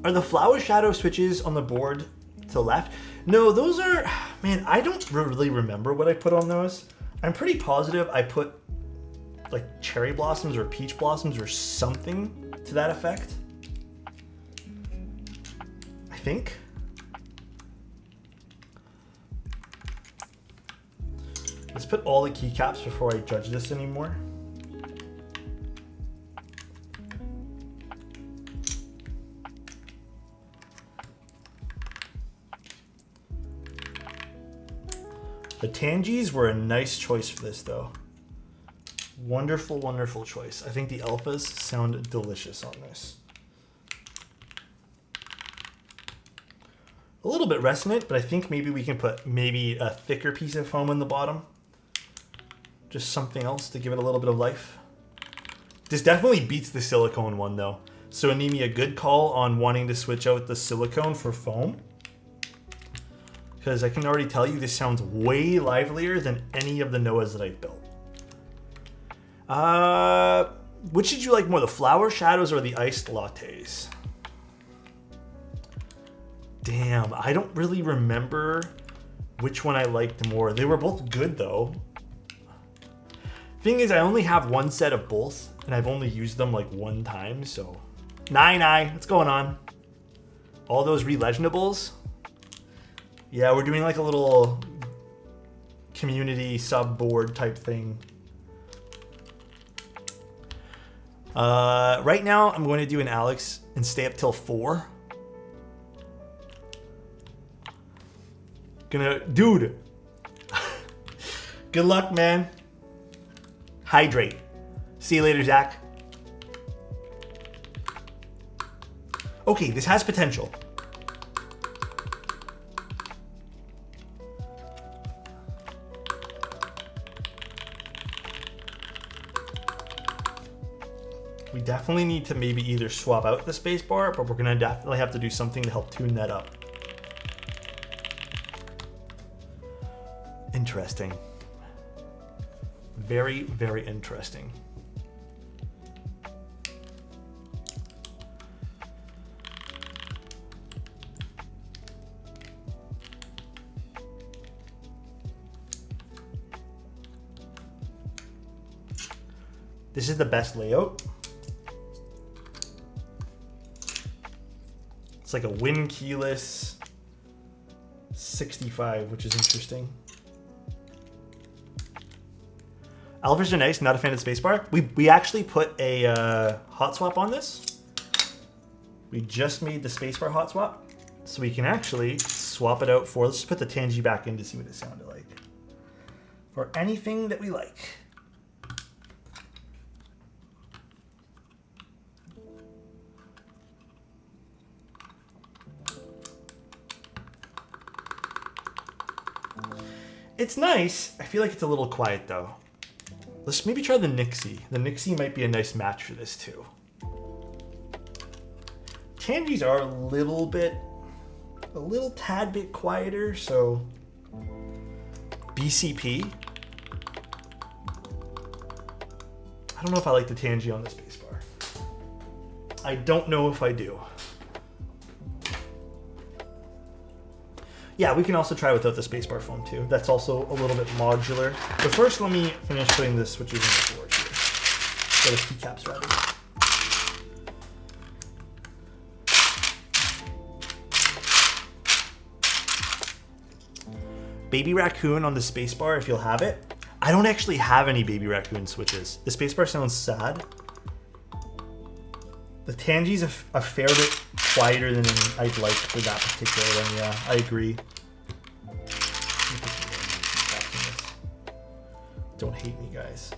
Are the flower shadow switches on the board to the left? No, those are... Man, I don't really remember what I put on those. I'm pretty positive I put like cherry blossoms or peach blossoms or something to that effect. I think. Let's put all the keycaps before I judge this anymore. The Tangis were a nice choice for this, though. Wonderful, wonderful choice. I think the alphas sound delicious on this. A little bit resonant, but I think maybe we can put maybe a thicker piece of foam in the bottom. Just something else to give it a little bit of life. This definitely beats the silicone one, though. So Anemia, good call on wanting to switch out the silicone for foam. Because I can already tell you this sounds way livelier than any of the Noahs that I've built. Which did you like more, the flower shadows or the iced lattes? Damn, I don't really remember which one I liked more. They were both good though. Thing is, I only have one set of both, and I've only used them like one time, so. Nine, what's going on? All those re-legendables? Yeah, we're doing like a little community sub board type thing. Right now, I'm going to do an Alex and stay up till 4. Dude. Good luck, man. Hydrate. See you later, Zach. Okay, this has potential. We definitely need to maybe either swap out the spacebar, but we're gonna definitely have to do something to help tune that up. Interesting. Very, very interesting. This is the best layout. It's like a win keyless 65, which is interesting. Alphas are nice, not a fan of the spacebar. We actually put a hot swap on this. We just made the spacebar hot swap. So we can actually swap it out for, let's just put the Tangy back in to see what it sounded like. For anything that we like. It's nice. I feel like it's a little quiet though. Let's maybe try the Nixie. The Nixie might be a nice match for this too. Tangys are a little tad bit quieter, so BCP. I don't know if I like the Tangy on the spacebar. I don't know if I do. Yeah, we can also try without the spacebar foam too. That's also a little bit modular. But first, let me finish putting the switches in the board here. Or the keycaps rather. Baby Raccoon on the spacebar, if you'll have it. I don't actually have any Baby Raccoon switches. The spacebar sounds sad. The Tangy's a fair bit quieter than I'd like for that particular one. Yeah, I agree. Don't hate me, guys.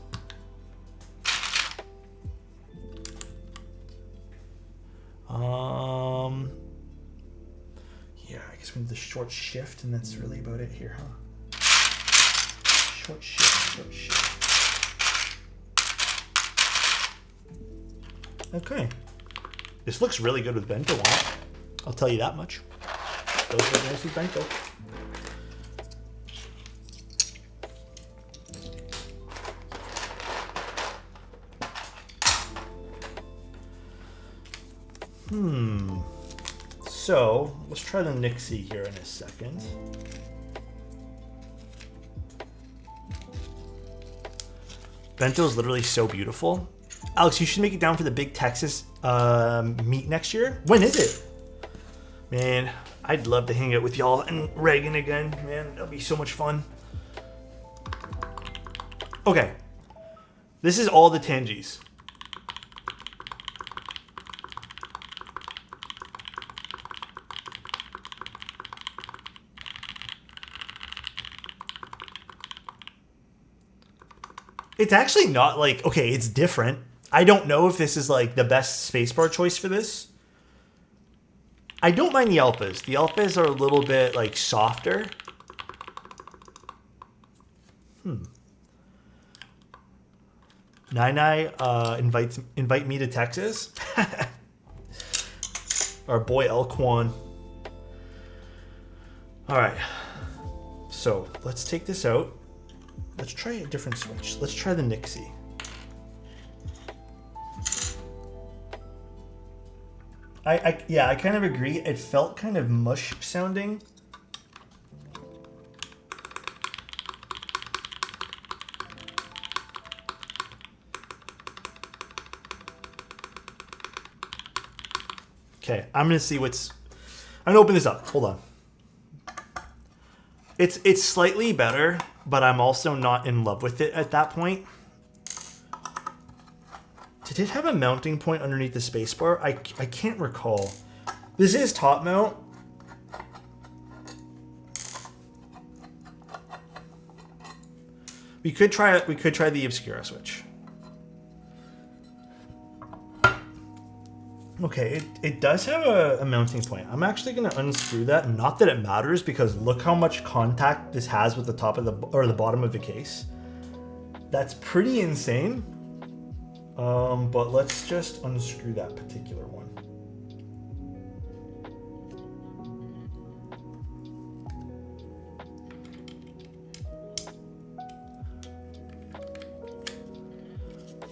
Yeah, I guess we need the short shift, and that's really about it here, huh? Short shift, short shift. Okay. This looks really good with bento on it. I'll tell you that much. Those look nice with bento. So, let's try the Nixie here in a second. Bento is literally so beautiful. Alex, you should make it down for the big Texas meet next year. When is it? Man, I'd love to hang out with y'all and Reagan again. Man, that'll be so much fun. Okay. This is all the Tangys. It's actually not like, okay, it's different. I don't know if this is like the best spacebar choice for this. I don't mind the alphas. The alphas are a little bit like softer. Nine invite me to Texas. Our boy Elquan. All right. So let's take this out. Let's try a different switch. Let's try the Nixie. Yeah, I kind of agree. It felt kind of mush sounding. Okay, I'm gonna see what's. I'm gonna open this up. Hold on. It's slightly better, but I'm also not in love with it at that point. Did it have a mounting point underneath the spacebar? I can't recall. This is top mount. We could try it. We could try the Obscura switch. Okay, it does have a mounting point. I'm actually going to unscrew that. Not that it matters, because look how much contact this has with the top of the bottom of the case. That's pretty insane. But let's just unscrew that particular one.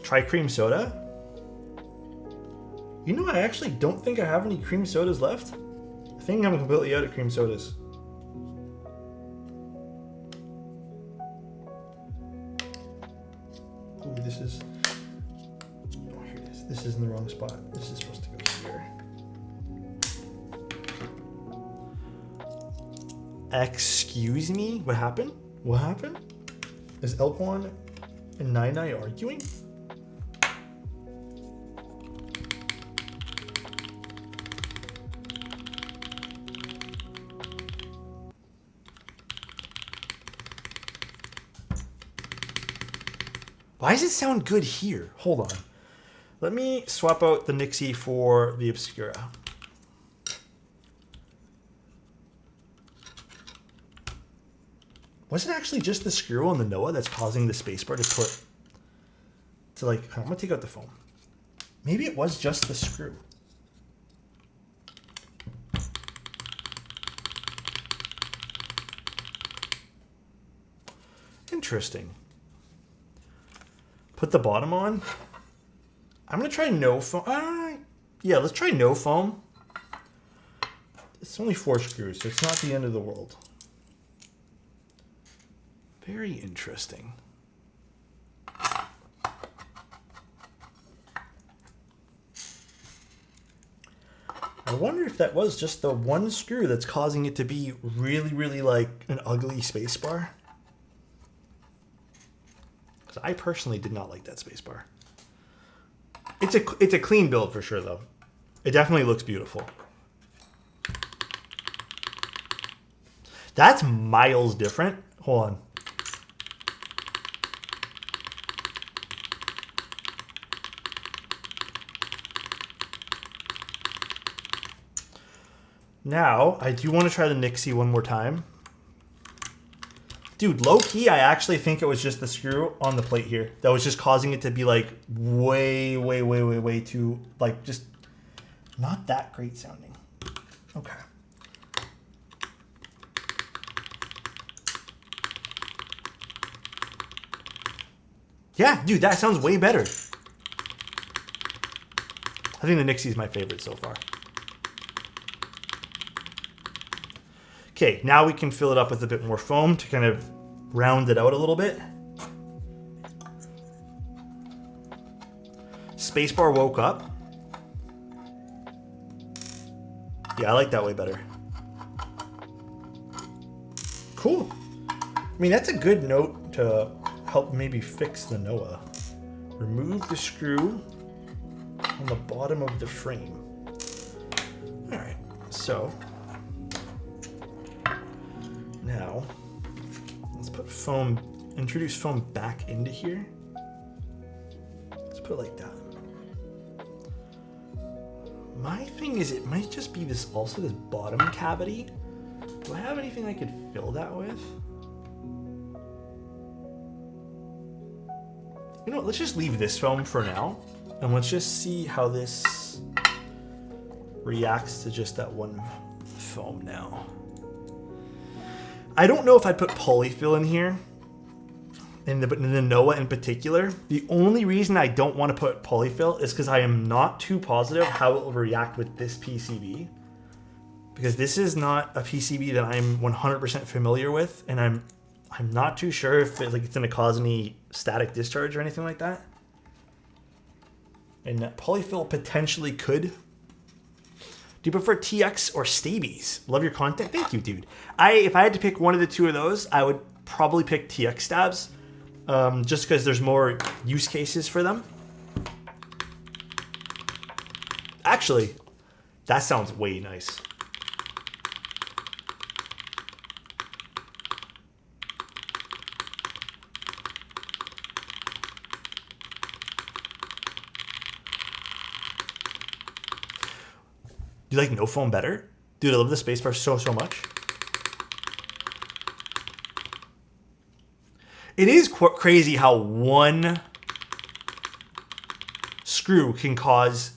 Try cream soda. You know, I actually don't think I have any cream sodas left. I think I'm completely out of cream sodas. Ooh, this is... Oh, here it is. This is in the wrong spot. This is supposed to go here. Excuse me? What happened? What happened? Is Elquan and Nai arguing? Why does it sound good here? Hold on. Let me swap out the Nixie for the Obscura. Was it actually just the screw on the Noah that's causing the spacebar to like, I'm gonna take out the foam. Maybe it was just the screw. Interesting. Put the bottom on. I'm gonna try no foam. Yeah, let's try no foam. It's only 4 screws, so it's not the end of the world. Very interesting. I wonder if that was just the one screw that's causing it to be really, really like an ugly spacebar. Because I personally did not like that spacebar. It's a clean build for sure, though. It definitely looks beautiful. That's miles different. Hold on. Now, I do want to try the Nixie one more time. Dude, low key, I actually think it was just the screw on the plate here that was just causing it to be like way too, like, just not that great sounding. Okay. Yeah, dude, that sounds way better. I think the Nixie is my favorite so far. Okay, now we can fill it up with a bit more foam to kind of round it out a little bit. Spacebar woke up. Yeah, I like that way better. Cool. I mean, that's a good note to help maybe fix the Noah. Remove the screw on the bottom of the frame. All right, so now let's put foam, introduce foam back into here. Let's put it like that. My thing is, it might just be this, also this bottom cavity. Do I have anything I could fill that with? You know what, let's just leave this foam for now. And let's just see how this reacts to just that one foam now. I don't know if I'd put polyfill in here, in the Noah in particular. The only reason I don't want to put polyfill is because I am not too positive how it will react with this PCB. Because this is not a PCB that I'm 100% familiar with, and I'm not too sure if it's going to cause any static discharge or anything like that. And that polyfill potentially could. Do you prefer TX or Stabies? Love your content. Thank you, dude. If I had to pick one of the two of those, I would probably pick TX stabs, just because there's more use cases for them. Actually, that sounds way nice. Do you like no foam better? Dude, I love the spacebar so much. It is crazy how one screw can cause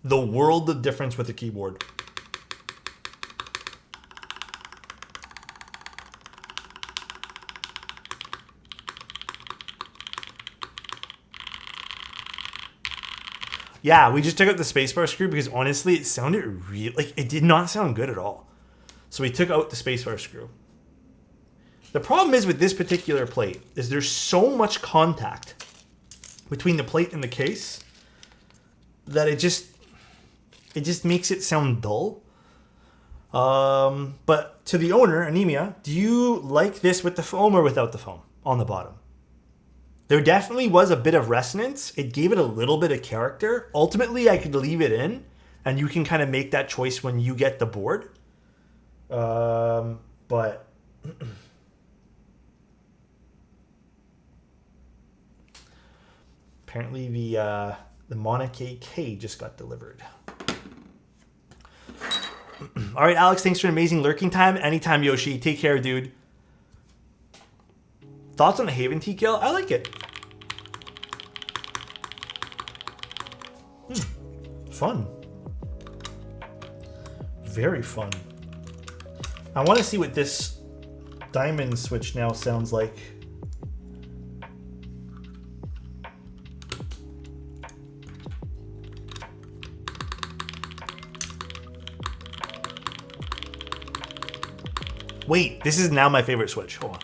the world of difference with the keyboard. Yeah, we just took out the spacebar screw because honestly, it sounded it did not sound good at all. So we took out the spacebar screw. The problem is with this particular plate is there's so much contact between the plate and the case that it just makes it sound dull. But to the owner, Anemia, do you like this with the foam or without the foam on the bottom? There definitely was a bit of resonance. It gave it a little bit of character. Ultimately, I could leave it in, and you can kind of make that choice when you get the board. But apparently the Monarch K just got delivered. All right, Alex, thanks for an amazing lurking time. Anytime, Yoshi. Take care, dude. Thoughts on the Haven T-Kill? I like it. Fun. Very fun. I want to see what this diamond switch now sounds like. Wait, this is now my favorite switch. Hold on.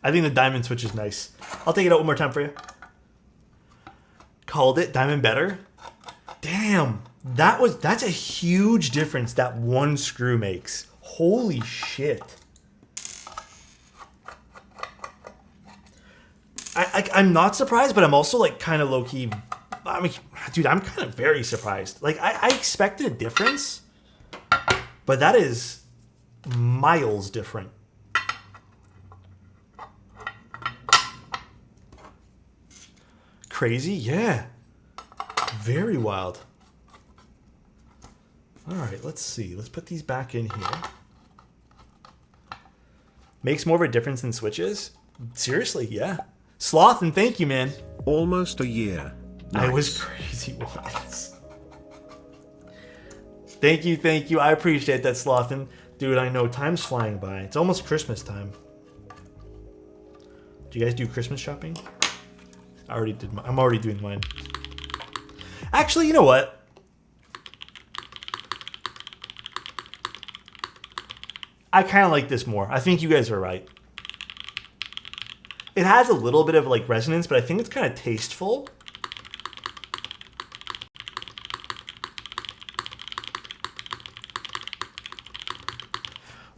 I think the diamond switch is nice. I'll take it out one more time for you. Called it diamond better. Damn, that's a huge difference that one screw makes. Holy shit. I'm not surprised, but I'm also like kind of low key. I mean, dude, I'm kind of very surprised. Like I expected a difference, but that is miles different. Crazy? Yeah. Very wild. All right, let's see. Let's put these back in here. Makes more of a difference than switches? Seriously, yeah. Sloth, and thank you, man. Almost a year. Nice. I was crazy once. Thank you. I appreciate that, Sloth. And dude, I know time's flying by. It's almost Christmas time. Do you guys do Christmas shopping? I already did. I'm already doing mine. Actually, you know what? I kind of like this more. I think you guys are right. It has a little bit of like resonance, but I think it's kind of tasteful.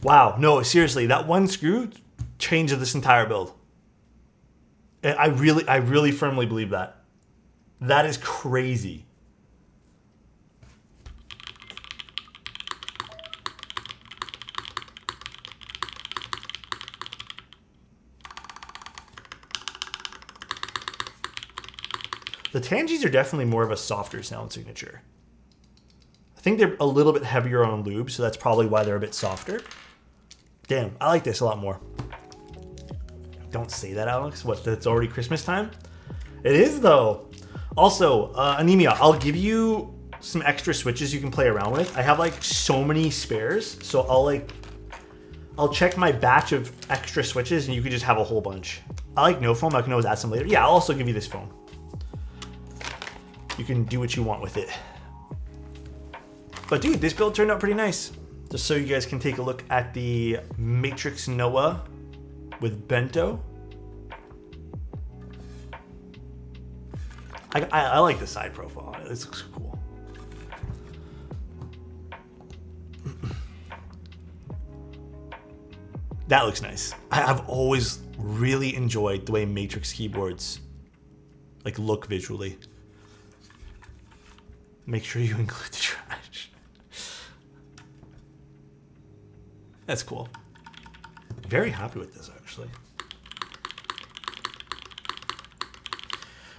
Wow, no, seriously, that one screw changed this entire build. I really firmly believe that. That is crazy. The Tangis are definitely more of a softer sound signature. I think they're a little bit heavier on lube, so that's probably why they're a bit softer. Damn, I like this a lot more. Don't say that, Alex. What, it's already Christmas time? It is, though. Also, Anemia, I'll give you some extra switches you can play around with. I have like so many spares, so I'll check my batch of extra switches and you can just have a whole bunch. I like no foam. I can always add some later. Yeah, I'll also give you this foam. You can do what you want with it. But dude, this build turned out pretty nice. Just so you guys can take a look at the Matrix Noah with Bento. I like the side profile on it. This looks cool. That looks nice. I've always really enjoyed the way Matrix keyboards like look visually. Make sure you include the trash. That's cool. Very happy with this, actually.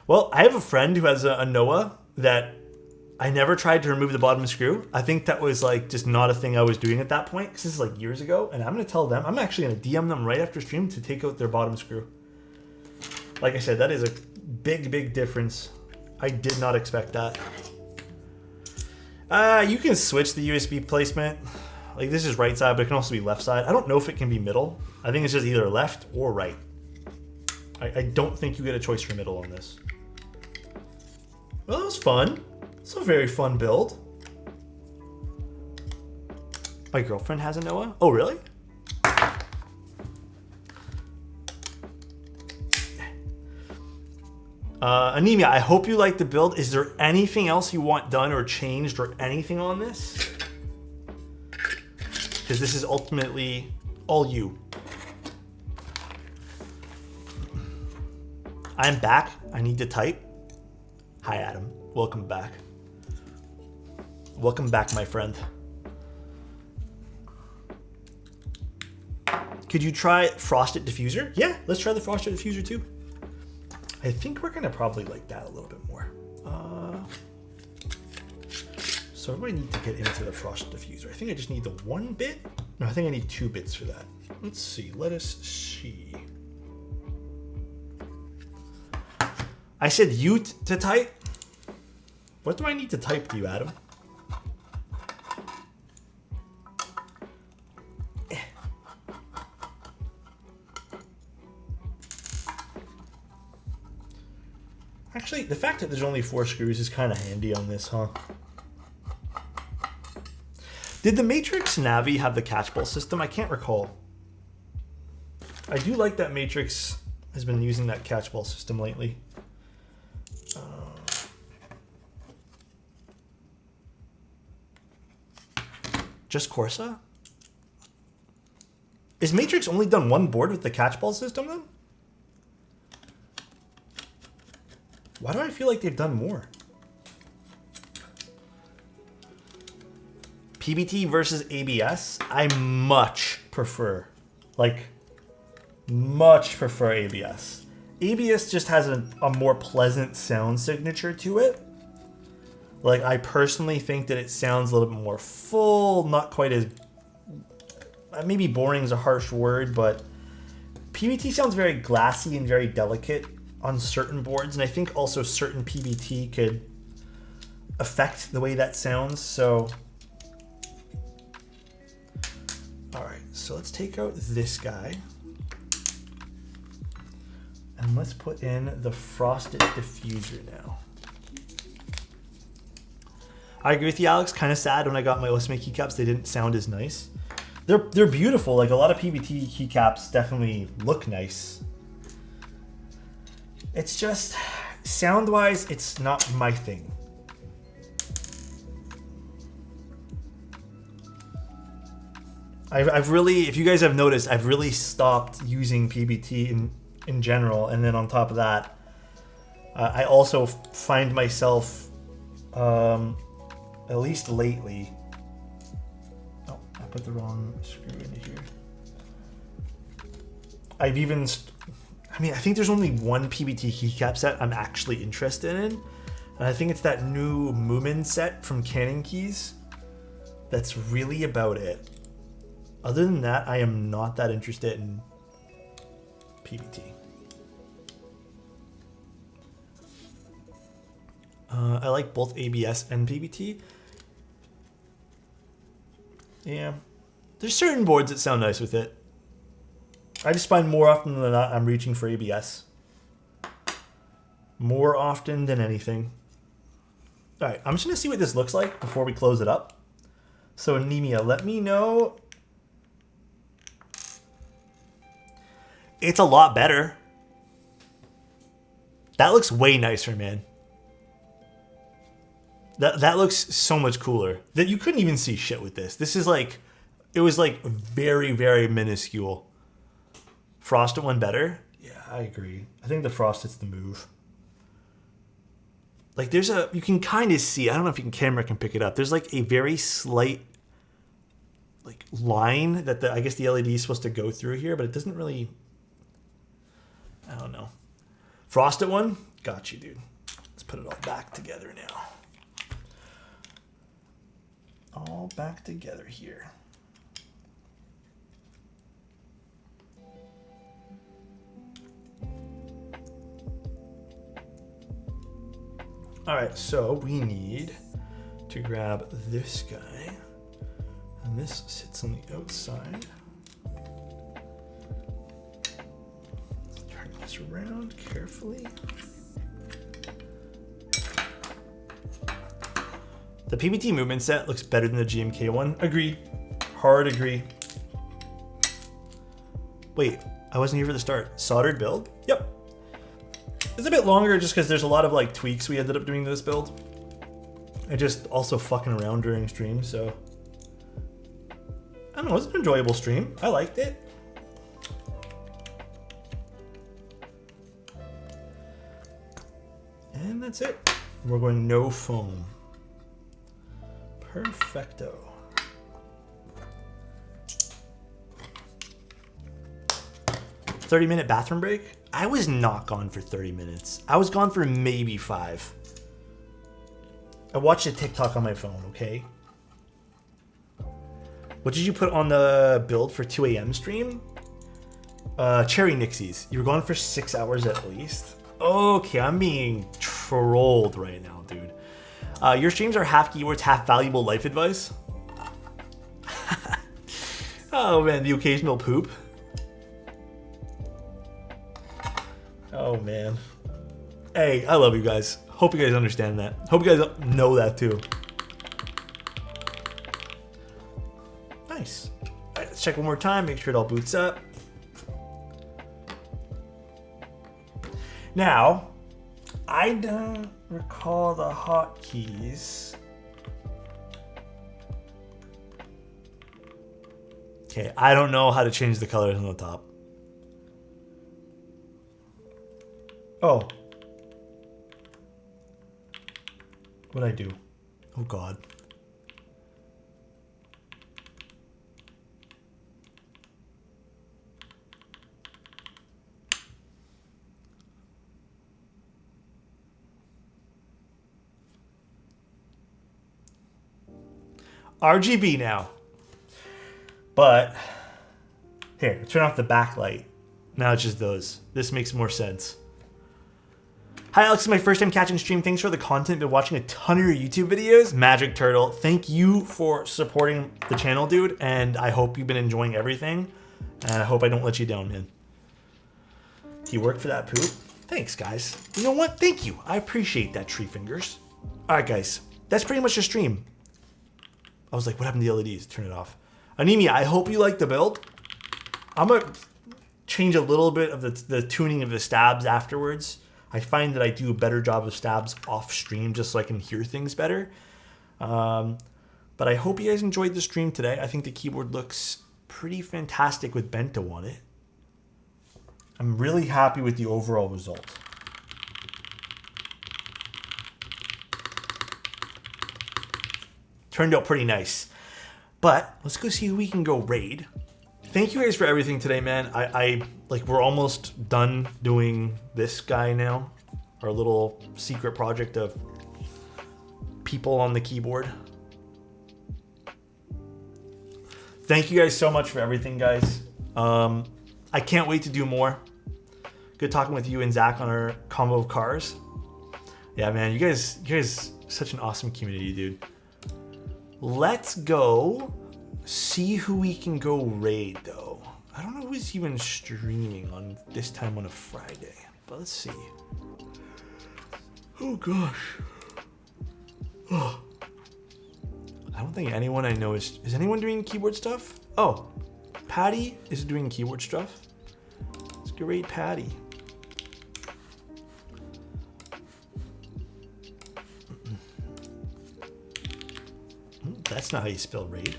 Well, I have a friend who has a Noah that I never tried to remove the bottom screw. I think that was like just not a thing I was doing at that point, because this is like years ago. And I'm going to tell them, I'm actually going to DM them right after stream to take out their bottom screw. Like I said, that is a big, big difference. I did not expect that. You can switch the USB placement. Like this is right side, but it can also be left side. I don't know if it can be middle. I think it's just either left or right. I don't think you get a choice for middle on this. Well, that was fun. It's a very fun build. My girlfriend has a Noah. Oh, really? Anemia, I hope you like the build. Is there anything else you want done or changed or anything on this? Because this is ultimately all you. I'm back. I need to type. Hi, Adam. Welcome back. Welcome back, my friend. Could you try Frosted Diffuser? Yeah, let's try the Frosted Diffuser too. I think we're gonna probably like that a little bit more. So what do I need to get into the Frosted Diffuser? I think I just need the 1 bit. No, I think I need 2 bits for that. Let's see. Let us see. I said you to type. What do I need to type to you, Adam? Actually, the fact that there's only 4 screws is kind of handy on this, huh? Did the Matrix Navi have the catchball system? I can't recall. I do like that Matrix has been using that catchball system lately. Just Corsa? Is Matrix only done 1 board with the catchball system then? Why do I feel like they've done more? PBT versus ABS? I much prefer ABS. ABS just has a more pleasant sound signature to it. Like, I personally think that it sounds a little bit more full, not quite as... Maybe boring is a harsh word, but PBT sounds very glassy and very delicate on certain boards, and I think also certain PBT could affect the way that sounds, so... Alright, so let's take out this guy. And let's put in the Frosted Diffuser now. I agree with you, Alex. Kind of sad when I got my Osme keycaps, they didn't sound as nice. They're beautiful. Like, a lot of PBT keycaps definitely look nice. It's just, sound-wise, it's not my thing. I've really, if you guys have noticed, I've really stopped using PBT in general. And then on top of that, I also find myself, at least lately... Oh, I put the wrong screw into here. I've even... I mean, I think there's only 1 PBT keycap set I'm actually interested in. And I think it's that new Moomin set from Canon Keys. That's really about it. Other than that, I am not that interested in PBT. I like both ABS and PBT. Yeah. There's certain boards that sound nice with it. I just find more often than not I'm reaching for ABS. More often than anything. Alright, I'm just going to see what this looks like before we close it up. So Anemia, let me know. It's a lot better. That looks way nicer, man. That looks so much cooler. That you couldn't even see shit with this. This is like, it was like very, very minuscule. Frosted one better? Yeah, I agree. I think the Frosted's the move. Like there's a, you can kind of see, I don't know if camera can pick it up. There's like a very slight like line that I guess the LED is supposed to go through here, but it doesn't really, I don't know. Frosted one? Got you, dude. Let's put it all back together now. All back together here. All right, so we need to grab this guy, and this sits on the outside. Let's turn this around carefully. The PBT movement set looks better than the GMK one. Agree. Hard agree. Wait, I wasn't here for the start. Soldered build? Yep. It's a bit longer just because there's a lot of like tweaks we ended up doing to this build. I just also fucking around during stream, so. I don't know, it was an enjoyable stream. I liked it. And that's it. We're going no foam. Perfecto. "30-minute bathroom break?" I was not gone for 30 minutes. I was gone for maybe 5. I watched a TikTok on my phone, okay? What did you put on the build for 2 a.m. stream? Cherry Nixies. You were gone for 6 hours at least? Okay, I'm being trolled right now, dude. Your streams are half keywords, half valuable life advice. Oh man, the occasional poop. Oh man. Hey, I love you guys. Hope you guys understand that. Hope you guys know that too. Nice. All right, let's check one more time, make sure it all boots up. Now, I don't recall the hotkeys. Okay, I don't know how to change the colors on the top. Oh. What'd I do? Oh God. RGB now. But here, turn off the backlight. Now it's just those. This makes more sense. Hi Alex, it's my first time catching stream. Thanks for the content. Been watching a ton of your YouTube videos. Magic Turtle, thank you for supporting the channel, dude. And I hope you've been enjoying everything. And I hope I don't let you down, man. You worked for that poop? Thanks, guys. You know what? Thank you. I appreciate that, tree fingers. All right, guys. That's pretty much the stream. I was like, what happened to the LEDs? Turn it off. Anemia, I hope you like the build. I'm going to change a little bit of the tuning of the stabs afterwards. I find that I do a better job of stabs off stream just so I can hear things better. But I hope you guys enjoyed the stream today. I think the keyboard looks pretty fantastic with bento on it. I'm really happy with the overall result. Turned out pretty nice. But let's go see who we can go raid. Thank you guys for everything today, man. I like, we're almost done doing this guy now. Our little secret project of people on the keyboard. Thank you guys so much for everything, guys. I can't wait to do more. Good talking with you and Zach on our combo of cars. Yeah, man, you guys, such an awesome community, dude. Let's go see who we can go raid, though. I don't know who's even streaming on this time on a Friday, but let's see. Oh gosh. Oh. I don't think anyone I know is anyone doing keyboard stuff? Oh, Patty is doing keyboard stuff. Let's go raid Patty. That's not how you spell raid.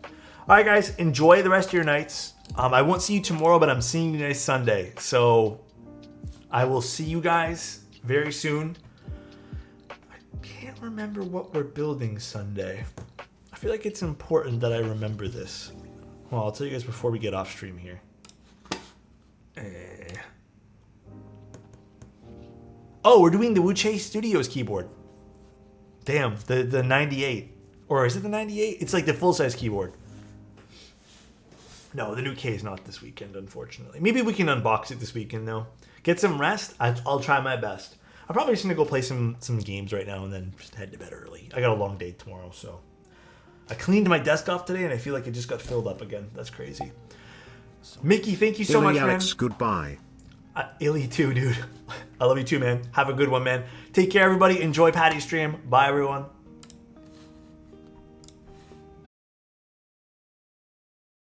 All right, guys, enjoy the rest of your nights. I won't see you tomorrow, but I'm seeing you guys Sunday. So I will see you guys very soon. I can't remember what we're building Sunday. I feel like it's important that I remember this. Well, I'll tell you guys before we get off stream here. Oh, we're doing the Wuche Studios keyboard. Damn, the 98. Or is it the 98? It's like the full-size keyboard. No, the new K is not this weekend, unfortunately. Maybe we can unbox it this weekend, though. Get some rest. I'll try my best. I'm probably just going to go play some games right now and then just head to bed early. I got a long day tomorrow, so. I cleaned my desk off today, and I feel like it just got filled up again. That's crazy. Mickey, thank you so much, Alex, man. Goodbye. Illy too, dude. I love you too, man. Have a good one, man. Take care, everybody. Enjoy Patty's stream. Bye, everyone.